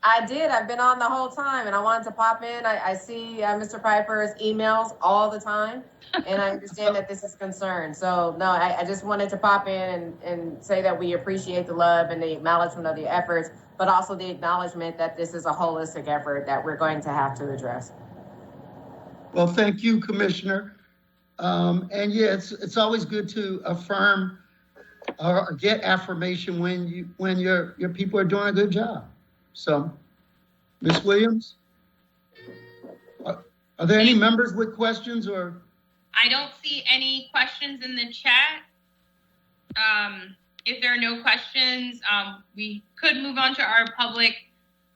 I did. I've been on the whole time, and I wanted to pop in. I see Mr. Piper's emails all the time, and I understand that this is concerned. So, no, I just wanted to pop in and say that we appreciate the love and the acknowledgement of the efforts, but also the acknowledgement that this is a holistic effort that we're going to have to address. Well, thank you, Commissioner. And yeah, it's always good to affirm or get affirmation when your people are doing a good job. So, Ms. Williams, are there any members with questions or? I don't see any questions in the chat. If there are no questions, we could move on to our public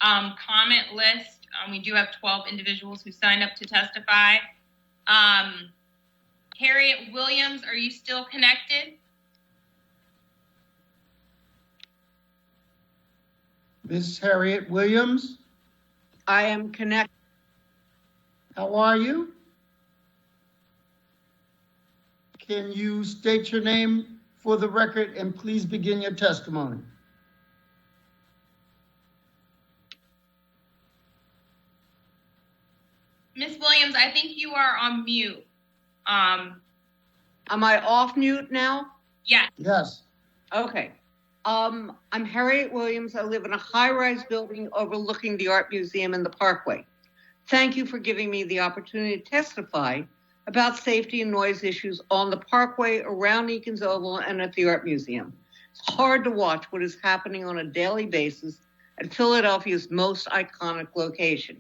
comment list. We do have 12 individuals who signed up to testify. Harriet Williams, are you still connected? Ms. Harriet Williams? I am connected. How are you? Can you state your name for the record and please begin your testimony? Ms. Williams, I think you are on mute. Am I off mute now? Yes. Yes. Okay. I'm Harriet Williams. I live in a high-rise building overlooking the Art Museum and the Parkway. Thank you for giving me the opportunity to testify about safety and noise issues on the Parkway, around Eakins Oval, and at the Art Museum. It's hard to watch what is happening on a daily basis at Philadelphia's most iconic location.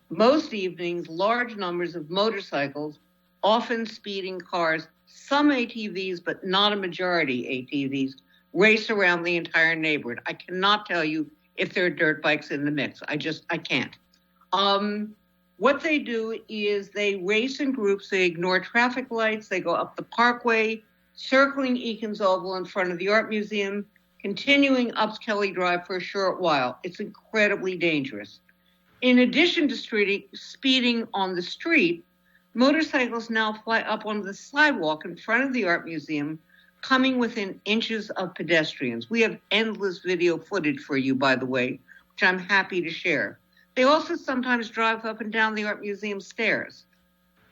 Most evenings, large numbers of motorcycles, often speeding cars, some ATVs, but not a majority ATVs, race around the entire neighborhood. I cannot tell you if there are dirt bikes in the mix. I can't. What they do is they race in groups, they ignore traffic lights, they go up the Parkway, circling Eakins Oval in front of the Art Museum, continuing up Kelly Drive for a short while. It's incredibly dangerous. In addition to speeding on the street, motorcycles now fly up onto the sidewalk in front of the Art Museum, coming within inches of pedestrians. We have endless video footage for you, by the way, which I'm happy to share. They also sometimes drive up and down the Art Museum stairs.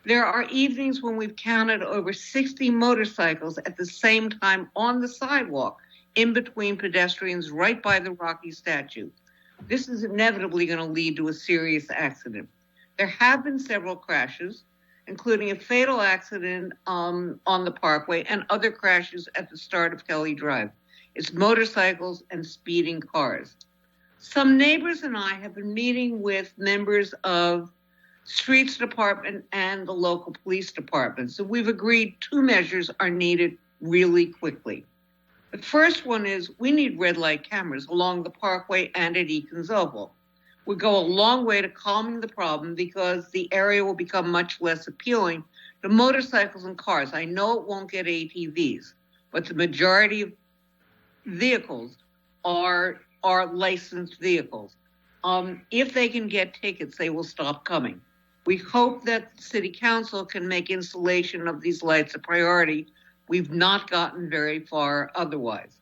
There are evenings when we've counted over 60 motorcycles at the same time on the sidewalk, in between pedestrians right by the Rocky statue. This is inevitably going to lead to a serious accident. There have been several crashes, including a fatal accident on the Parkway and other crashes at the start of Kelly Drive. It's motorcycles and speeding cars. Some neighbors and I have been meeting with members of Streets Department and the local police department. So we've agreed 2 measures are needed really quickly. The first one is we need red light cameras along the Parkway and at Eakins Oval. Would go a long way to calming the problem because the area will become much less appealing to motorcycles and cars. I know it won't get ATVs, but the majority of vehicles are licensed vehicles. If they can get tickets, they will stop coming. We hope that the City Council can make installation of these lights a priority. We've not gotten very far otherwise.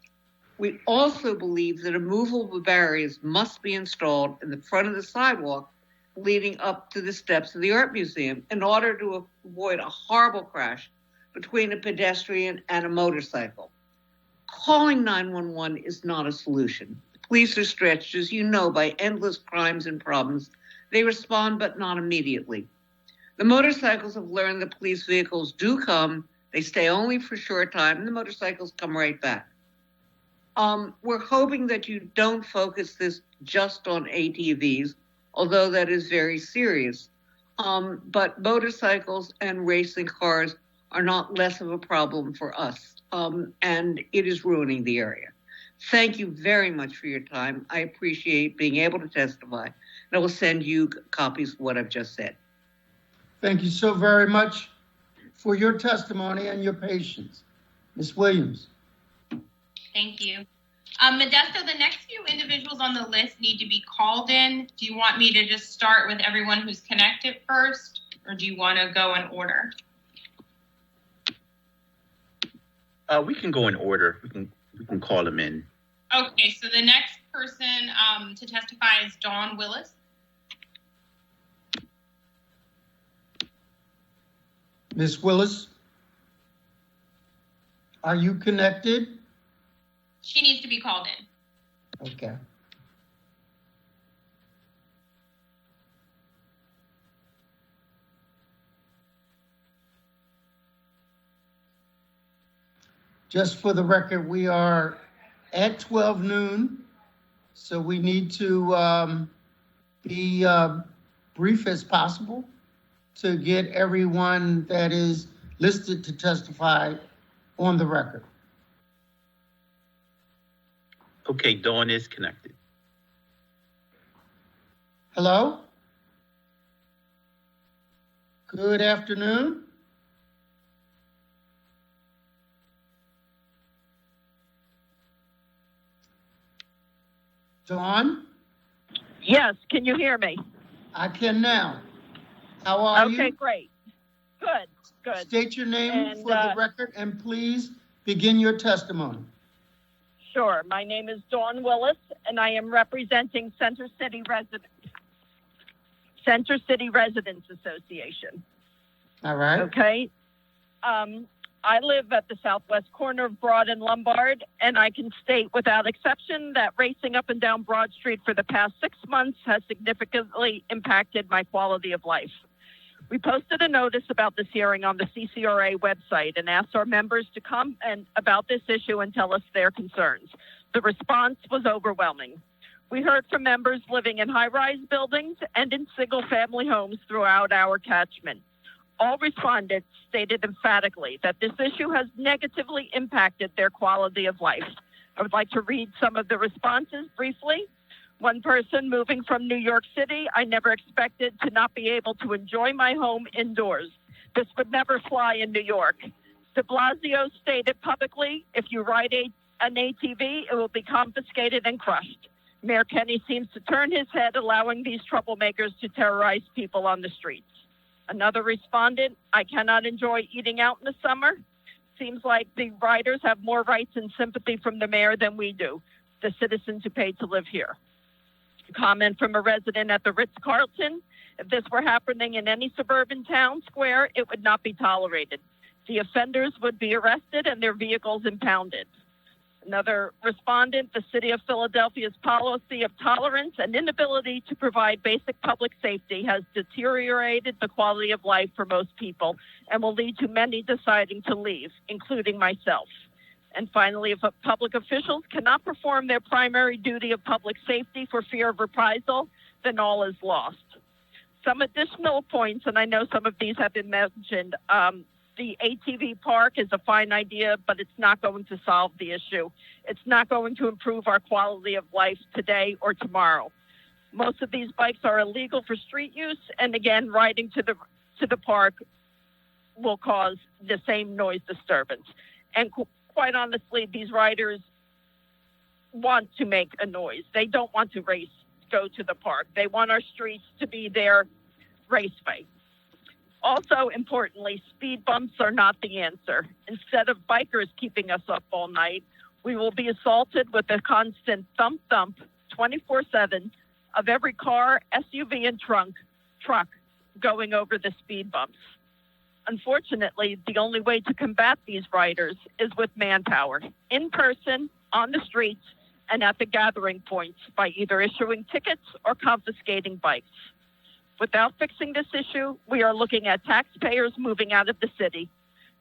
We also believe that movable barriers must be installed in the front of the sidewalk leading up to the steps of the Art Museum in order to avoid a horrible crash between a pedestrian and a motorcycle. Calling 911 is not a solution. The police are stretched, as you know, by endless crimes and problems. They respond, but not immediately. The motorcycles have learned the police vehicles do come, they stay only for a short time, and the motorcycles come right back. We're hoping that you don't focus this just on ATVs, although that is very serious. But motorcycles and racing cars are not less of a problem for us, and it is ruining the area. Thank you very much for your time. I appreciate being able to testify, and I will send you copies of what I've just said. Thank you so very much for your testimony and your patience. Ms. Williams. Thank you. Modesto, the next few individuals on the list need to be called in. Do you want me to just start with everyone who's connected first, or do you want to go in order? We can go in order. We can call them in. Okay, so the next person to testify is Dawn Willis. Ms. Willis, are you connected? She needs to be called in. Okay. Just for the record, we are at 12 noon, so we need to be brief as possible to get everyone that is listed to testify on the record. Okay, Dawn is connected. Hello? Good afternoon. Dawn? Yes, can you hear me? I can now. How are you? Okay, great. Good. State your name for the record and please begin your testimony. Sure. My name is Dawn Willis and I am representing Center City Residents Association. All right. Okay. I live at the southwest corner of Broad and Lombard, and I can state without exception that racing up and down Broad Street for the past 6 months has significantly impacted my quality of life. We posted a notice about this hearing on the CCRA website and asked our members to comment about this issue and tell us their concerns. The response was overwhelming. We heard from members living in high-rise buildings and in single-family homes throughout our catchment. All respondents stated emphatically that this issue has negatively impacted their quality of life. I would like to read some of the responses briefly. One person moving from New York City, I never expected to not be able to enjoy my home indoors. This would never fly in New York. De Blasio stated publicly, if you ride an ATV, it will be confiscated and crushed. Mayor Kenny seems to turn his head, allowing these troublemakers to terrorize people on the streets. Another respondent, I cannot enjoy eating out in the summer. Seems like the riders have more rights and sympathy from the mayor than we do, the citizens who paid to live here. Comment from a resident at the Ritz-Carlton, if this were happening in any suburban town square, it would not be tolerated. The offenders would be arrested and their vehicles impounded. Another respondent, the city of Philadelphia's policy of tolerance and inability to provide basic public safety has deteriorated the quality of life for most people and will lead to many deciding to leave, including myself. And finally, if public officials cannot perform their primary duty of public safety for fear of reprisal, then all is lost. Some additional points, and I know some of these have been mentioned. The ATV park is a fine idea, but it's not going to solve the issue. It's not going to improve our quality of life today or tomorrow. Most of these bikes are illegal for street use, and again, riding to the park will cause the same noise disturbance. And quite honestly, these riders want to make a noise. They don't want to go to the park. They want our streets to be their raceway. Also, importantly, speed bumps are not the answer. Instead of bikers keeping us up all night, we will be assaulted with a constant thump 24/7 of every car, SUV, and truck going over the speed bumps. Unfortunately, the only way to combat these riders is with manpower, in person, on the streets, and at the gathering points by either issuing tickets or confiscating bikes. Without fixing this issue, we are looking at taxpayers moving out of the city,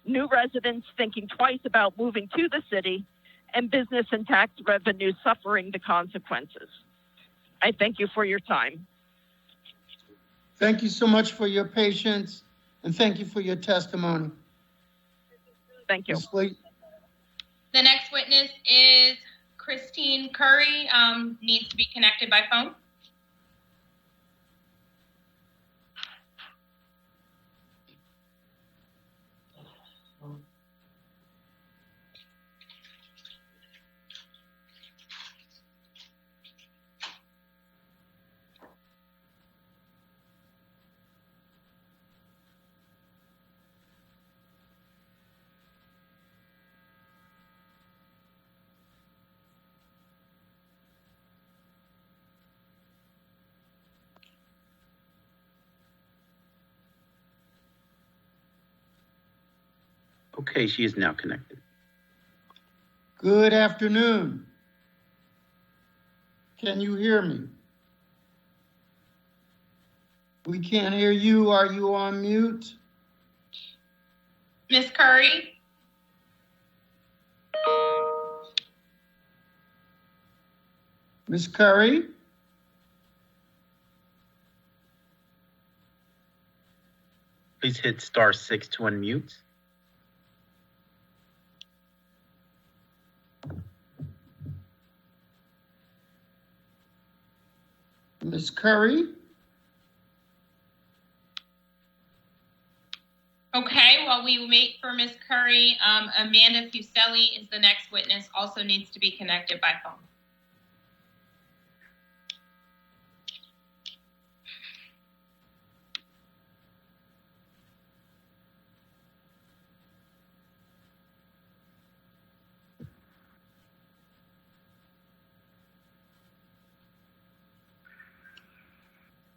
new residents thinking twice about moving to the city, and business and tax revenue suffering the consequences. I thank you for your time. Thank you so much for your patience, and thank you for your testimony. Thank you. The next witness is Christine Curry, needs to be connected by phone. Okay, she is now connected. Good afternoon. Can you hear me? We can't hear you. Are you on mute? Ms. Curry? Ms. Curry? Please hit *6 to unmute. Ms. Curry? Okay, while we wait for Ms. Curry, Amanda Fuselli is the next witness, also needs to be connected by phone.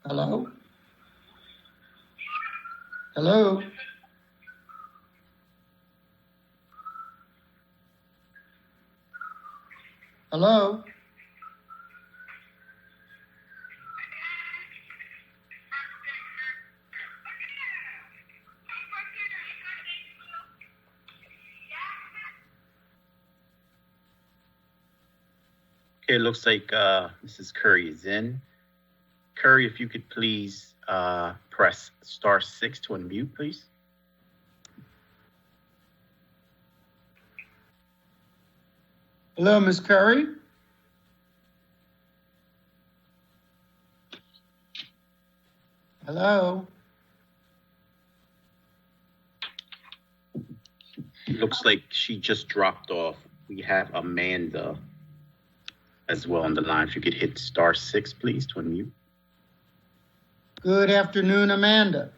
Hello? Hello? Hello? Okay, it looks like Mrs. Curry is in. Curry, if you could please press *6 to unmute, please. Hello, Ms. Curry. Hello. Looks like she just dropped off. We have Amanda as well on the line. If you could hit *6, please, to unmute. Good afternoon, Amanda.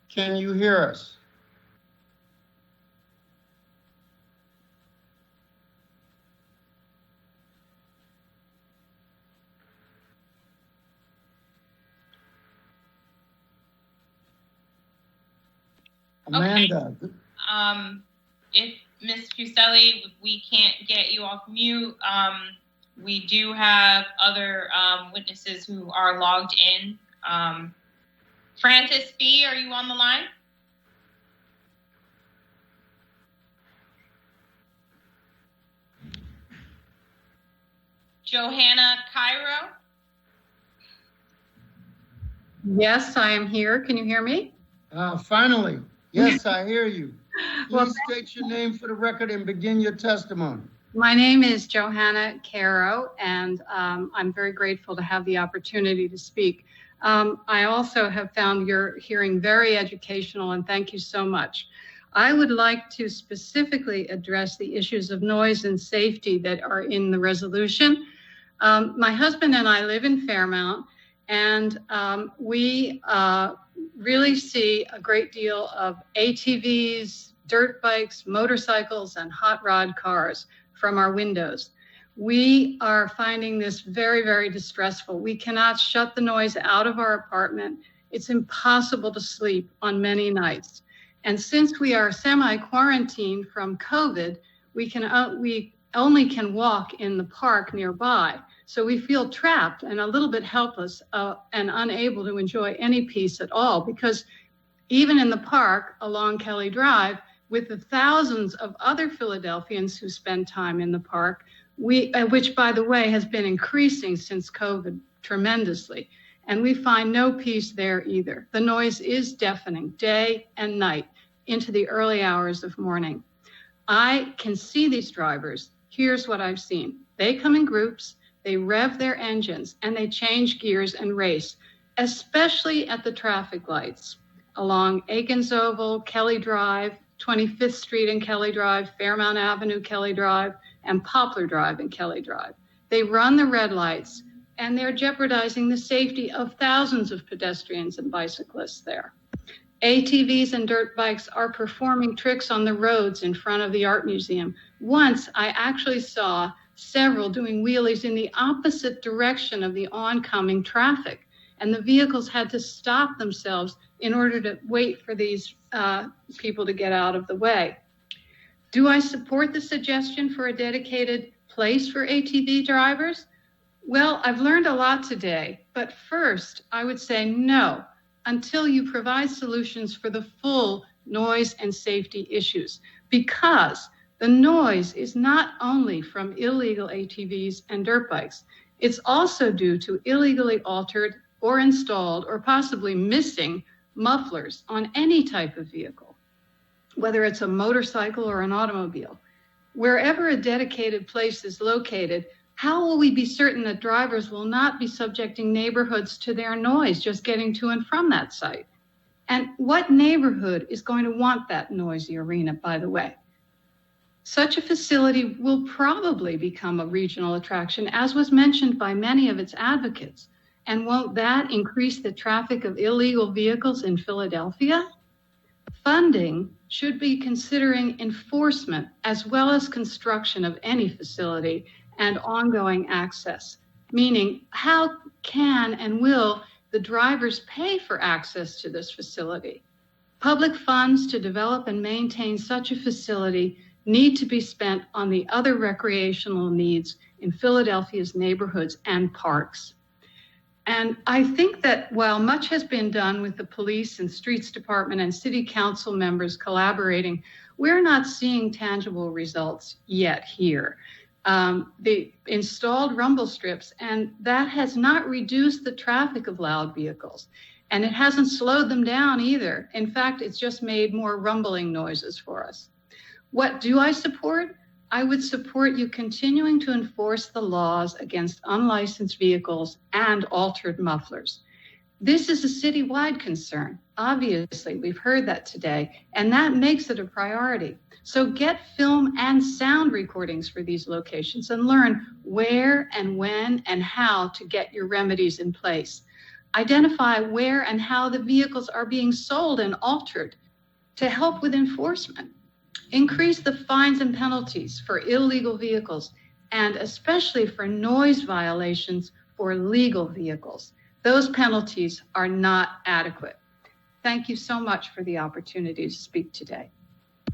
Can you hear us? Amanda. Okay. If Ms. Fuselli, we can't get you off mute, we do have other witnesses who are logged in. Francis B., are you on the line? Johanna Cairo? Yes, I am here. Can you hear me? Finally. Yes, I hear you. Well, Please state your name for the record and begin your testimony. my name is Johanna Cairo, and I'm very grateful to have the opportunity to speak. I also have found your hearing very educational, and thank you so much. I would like to specifically address the issues of noise and safety that are in the resolution. My husband and I live in Fairmount, and we really see a great deal of ATVs, dirt bikes, motorcycles, and hot rod cars from our windows. We are finding this very, very distressful. We cannot shut the noise out of our apartment. It's impossible to sleep on many nights. And since we are semi-quarantined from COVID, we only can walk in the park nearby. So we feel trapped and a little bit helpless and unable to enjoy any peace at all, because even in the park along Kelly Drive, with the thousands of other Philadelphians who spend time in the park, which, by the way, has been increasing since COVID tremendously, and we find no peace there either. The noise is deafening day and night into the early hours of morning. I can see these drivers. Here's what I've seen. They come in groups, they rev their engines, and they change gears and race, especially at the traffic lights along Aikens Oval, Kelly Drive, 25th Street and Kelly Drive, Fairmount Avenue, Kelly Drive, and Poplar Drive and Kelly Drive. They run the red lights, and they're jeopardizing the safety of thousands of pedestrians and bicyclists there. ATVs and dirt bikes are performing tricks on the roads in front of the art museum. Once I actually saw several doing wheelies in the opposite direction of the oncoming traffic, and the vehicles had to stop themselves in order to wait for these people to get out of the way. Do I support the suggestion for a dedicated place for ATV drivers? Well, I've learned a lot today, but first I would say no, until you provide solutions for the full noise and safety issues, because the noise is not only from illegal ATVs and dirt bikes, it's also due to illegally altered or installed or possibly missing mufflers on any type of vehicle, whether it's a motorcycle or an automobile. Wherever a dedicated place is located, how will we be certain that drivers will not be subjecting neighborhoods to their noise just getting to and from that site? And what neighborhood is going to want that noisy arena, by the way? Such a facility will probably become a regional attraction, as was mentioned by many of its advocates. And won't that increase the traffic of illegal vehicles in Philadelphia? Funding should be considering enforcement as well as construction of any facility and ongoing access, meaning how can and will the drivers pay for access to this facility? Public funds to develop and maintain such a facility need to be spent on the other recreational needs in Philadelphia's neighborhoods and parks. And I think that while much has been done with the police and streets department and city council members collaborating, we're not seeing tangible results yet here. They installed rumble strips, and that has not reduced the traffic of loud vehicles. And it hasn't slowed them down either. In fact, it's just made more rumbling noises for us. What do I support? I would support you continuing to enforce the laws against unlicensed vehicles and altered mufflers. This is a citywide concern. Obviously, we've heard that today, and that makes it a priority. So get film and sound recordings for these locations and learn where and when and how to get your remedies in place. Identify where and how the vehicles are being sold and altered to help with enforcement. Increase the fines and penalties for illegal vehicles, and especially for noise violations for legal vehicles. Those penalties are not adequate. Thank you so much for the opportunity to speak today.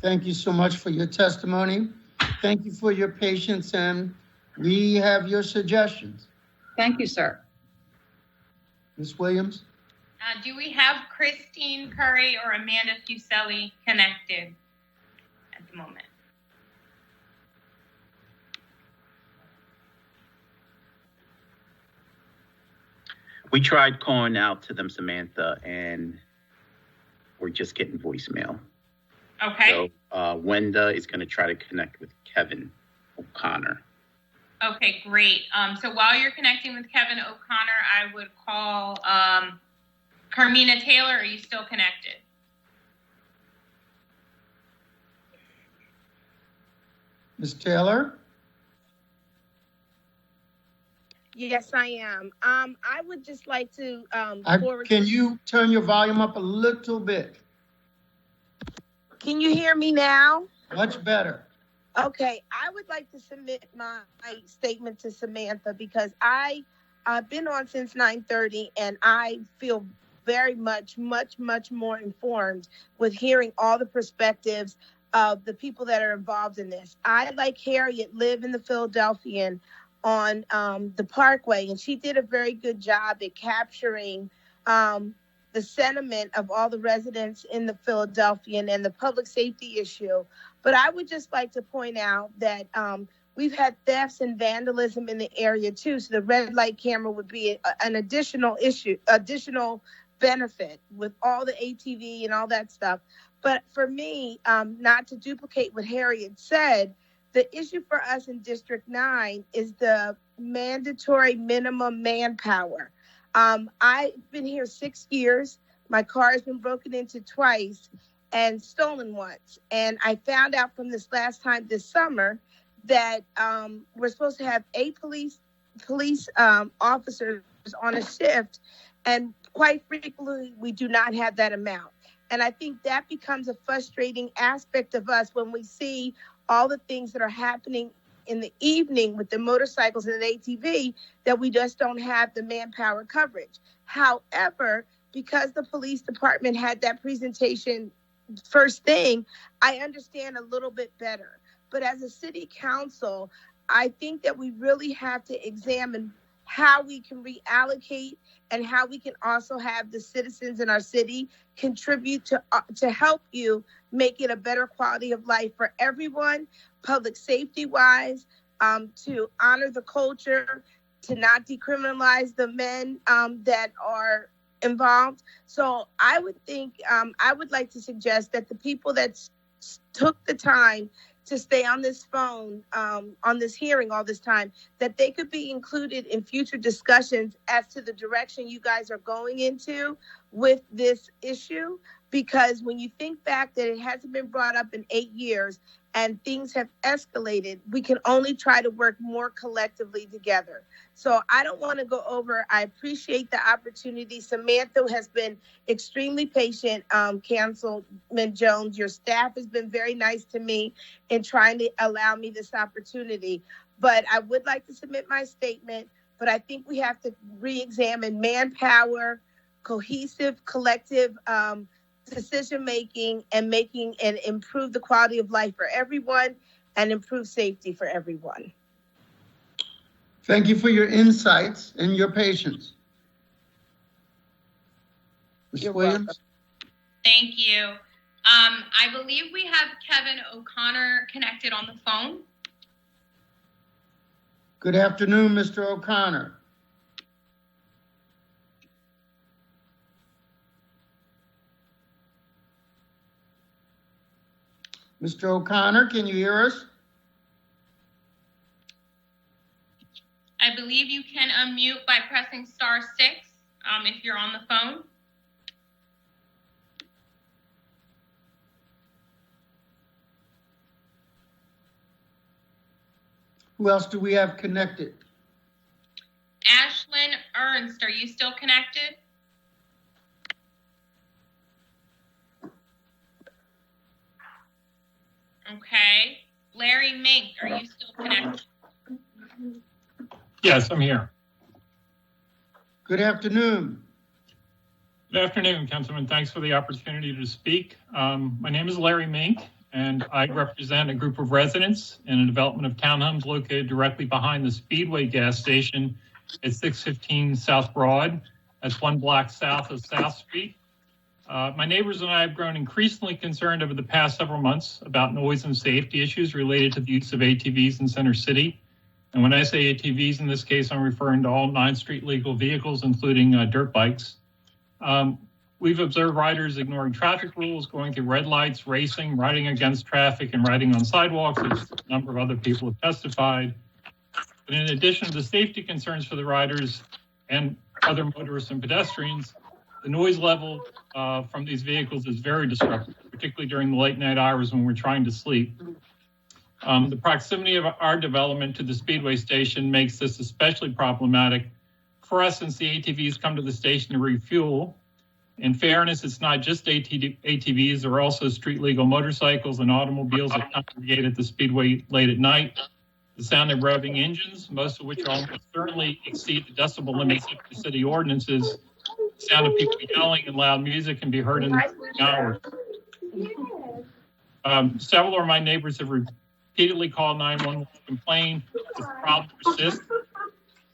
Thank you so much for your testimony. Thank you for your patience, and we have your suggestions. Thank you, sir. Ms. Williams? Do we have Christine Curry or Amanda Fuselli connected at the moment? We tried calling out to them, Samantha, and we're just getting voicemail. Okay. So Wenda is going to try to connect with Kevin O'Connor. Okay, great. So while you're connecting with Kevin O'Connor, I would call Carmina Taylor. Are you still connected? Ms. Taylor? Yes, I am. I would just like to Can you turn your volume up a little bit? Can you hear me now? Much better. Okay, I would like to submit my statement to Samantha because I've been on since 9:30 and I feel very much more informed with hearing all the perspectives of the people that are involved in this. I, like Harriet, live in the Philadelphian on the Parkway, and she did a very good job at capturing the sentiment of all the residents in the Philadelphian and the public safety issue. But I would just like to point out that we've had thefts and vandalism in the area too. So the red light camera would be an additional benefit with all the ATV and all that stuff. But for me, not to duplicate what Harriet said, the issue for us in District 9 is the mandatory minimum manpower. I've been here 6 years. My car has been broken into twice and stolen once. And I found out from this last time this summer that we're supposed to have 8 police officers on a shift. And quite frequently, we do not have that amount. And I think that becomes a frustrating aspect of us when we see all the things that are happening in the evening with the motorcycles and the ATV, that we just don't have the manpower coverage. However, because the police department had that presentation first thing, I understand a little bit better. But as a city council, I think that we really have to examine how we can reallocate and how we can also have the citizens in our city contribute to help you make it a better quality of life for everyone, public safety wise, to honor the culture, to not decriminalize the men that are involved. So I would think, I would like to suggest that the people that took the time to stay on this phone, on this hearing all this time, that they could be included in future discussions as to the direction you guys are going into with this issue. Because when you think back that it hasn't been brought up in 8 years and things have escalated, we can only try to work more collectively together. So I don't want to go over. I appreciate the opportunity. Samantha has been extremely patient. Councilman Jones, your staff has been very nice to me in trying to allow me this opportunity. But I would like to submit my statement, but I think we have to re-examine manpower, cohesive, collective decision-making, and improve the quality of life for everyone and improve safety for everyone. Thank you for your insights and your patience. Ms. Williams? Thank you. I believe we have Kevin O'Connor connected on the phone. Good afternoon, Mr. O'Connor. Mr. O'Connor, can you hear us? I believe you can unmute by pressing *6 if you're on the phone. Who else do we have connected? Ashlyn Ernst, are you still connected? Okay. Larry Mink, are you still connected? Yes, I'm here. Good afternoon. Good afternoon, Councilman. Thanks for the opportunity to speak. My name is Larry Mink, and I represent a group of residents in a development of townhomes located directly behind the Speedway gas station at 615 South Broad. That's 1 block south of South Street. My neighbors and I have grown increasingly concerned over the past several months about noise and safety issues related to the use of ATVs in Center City. And when I say ATVs, in this case, I'm referring to all 9th Street legal vehicles, including dirt bikes. We've observed riders ignoring traffic rules, going through red lights, racing, riding against traffic, and riding on sidewalks, as a number of other people have testified. But in addition to the safety concerns for the riders and other motorists and pedestrians, the noise level from these vehicles is very disruptive, particularly during the late night hours when we're trying to sleep. The proximity of our development to the Speedway station makes this especially problematic for us, since the ATVs come to the station to refuel. In fairness, it's not just ATVs, there are also street legal motorcycles and automobiles that congregate at the Speedway late at night. The sound of revving engines, most of which almost certainly exceed the decibel limits of the city ordinances. The sound of people yelling and loud music can be heard in the hours. Several of my neighbors have repeatedly called 911 to complain this problem persists.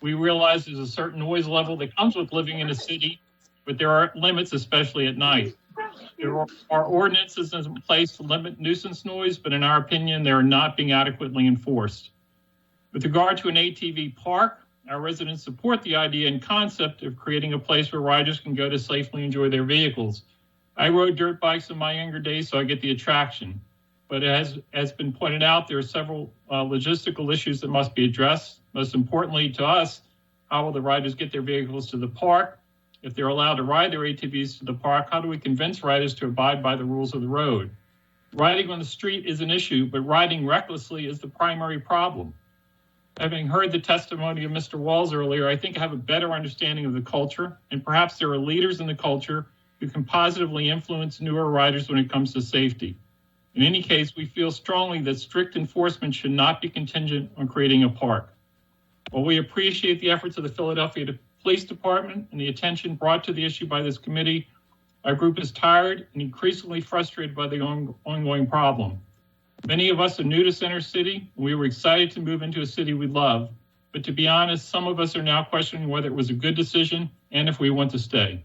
We realize there's a certain noise level that comes with living in a city, but there are limits, especially at night. There are ordinances in place to limit nuisance noise, but in our opinion, they are not being adequately enforced. With regard to an ATV park, our residents support the idea and concept of creating a place where riders can go to safely enjoy their vehicles. I rode dirt bikes in my younger days, so I get the attraction. But as has been pointed out, there are several logistical issues that must be addressed. Most importantly to us, how will the riders get their vehicles to the park? If they're allowed to ride their ATVs to the park, how do we convince riders to abide by the rules of the road? Riding on the street is an issue, but riding recklessly is the primary problem. Having heard the testimony of Mr. Walls earlier, I think I have a better understanding of the culture, and perhaps there are leaders in the culture who can positively influence newer riders when it comes to safety. In any case, we feel strongly that strict enforcement should not be contingent on creating a park. While we appreciate the efforts of the Philadelphia Police Department and the attention brought to the issue by this committee, our group is tired and increasingly frustrated by the ongoing problem. Many of us are new to Center City, and we were excited to move into a city we love. But to be honest, some of us are now questioning whether it was a good decision and if we want to stay.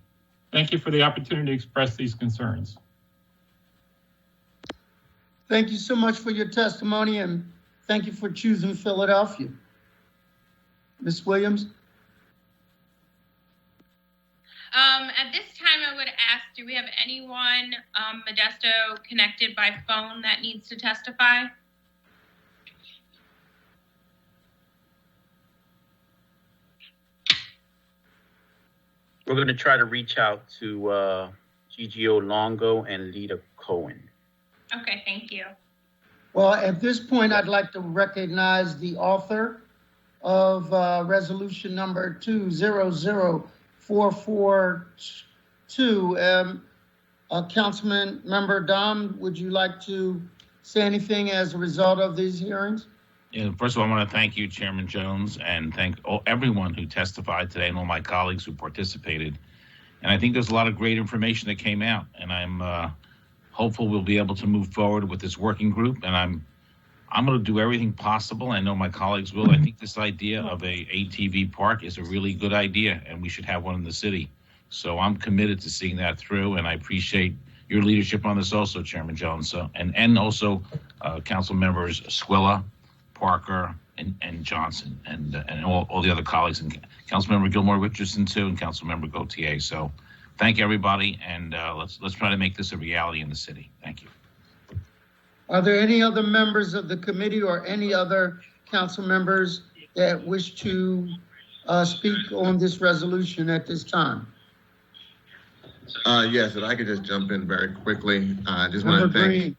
Thank you for the opportunity to express these concerns. Thank you so much for your testimony, and thank you for choosing Philadelphia. Ms. Williams? At this time, I would ask, do we have anyone, Modesto, connected by phone that needs to testify? We're going to try to reach out to GGO Longo and Lita Cohen. Okay, thank you. Well, at this point, I'd like to recognize the author of resolution number 200442. Councilman Member Dom, would you like to say anything as a result of these hearings? Yeah, first of all, I want to thank you, Chairman Jones, and thank everyone who testified today and all my colleagues who participated. And I think there's a lot of great information that came out, and I'm hopeful we'll be able to move forward with this working group. And I'm going to do everything possible. I know my colleagues will. I think this idea of a ATV park is a really good idea, and we should have one in the city. So I'm committed to seeing that through, and I appreciate your leadership on this also, Chairman Jones. So, and also Council members Squilla, Parker, and Johnson, and all the other colleagues, and Councilmember Gilmore Richardson too, and Councilmember Gautier. So, thank everybody, and let's try to make this a reality in the city. Thank you. Are there any other members of the committee or any other council members that wish to speak on this resolution at this time? Yes, if I could just jump in very quickly. I just want to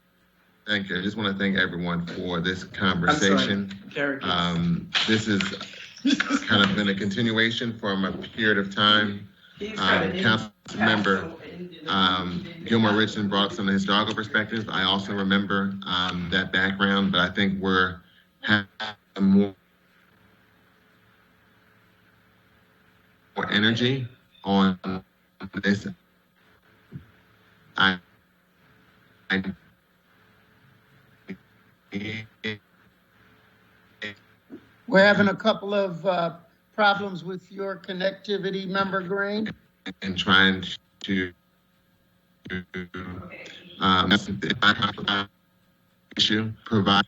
thank you. I just want to thank everyone for this conversation. This is kind of been a continuation from a period of time. Council member Gilmore Richardson brought up some of the historical perspectives. I also remember that background, but I think we're having more energy on this. We're having a couple of problems with your connectivity, Member Green. And trying to issue provide.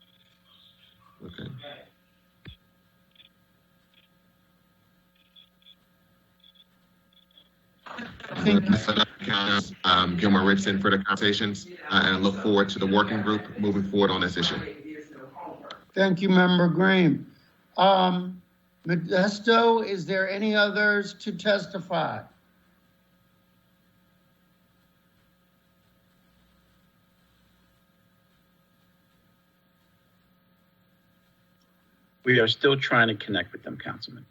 Okay. Gilmore Richardson for the conversations and look forward to the working group moving forward on this issue. Thank you, Member Green. Modesto, is there any others to testify? We are still trying to connect with them, Councilman.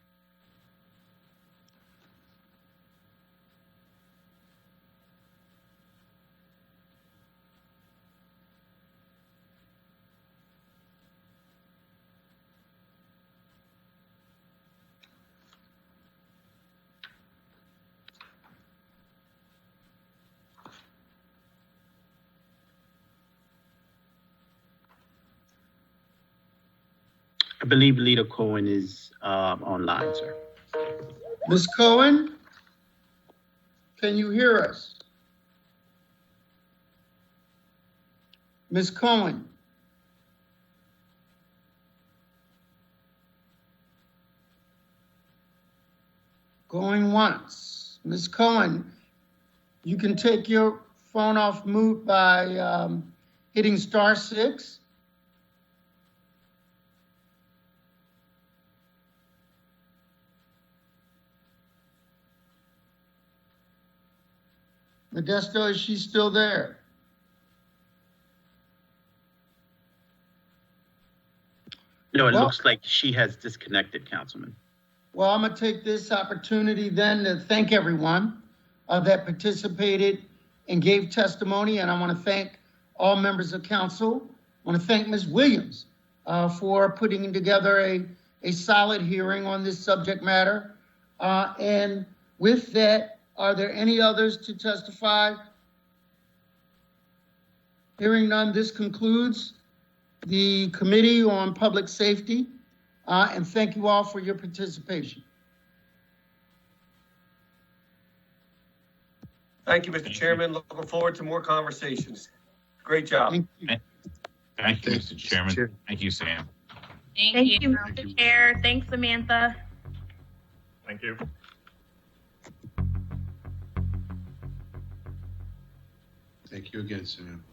I believe Leader Cohen is online, sir. Ms. Cohen, can you hear us? Ms. Cohen. Going once. Ms. Cohen, you can take your phone off mute by hitting *6. Modesto, is she still there? No, it looks like she has disconnected, Councilman. Well, I'm gonna take this opportunity then to thank everyone that participated and gave testimony, and I wanna thank all members of council. I wanna thank Ms. Williams for putting together a solid hearing on this subject matter. And with that, are there any others to testify? Hearing none, this concludes the Committee on Public Safety, and thank you all for your participation. Thank you, Mr. Chairman. Looking forward to more conversations. Great job. Thank you, Mr. Chairman. Thank you, Sam. Thank you, Mr. Chair. Thanks, Samantha. Thank you. Thank you again, Sam.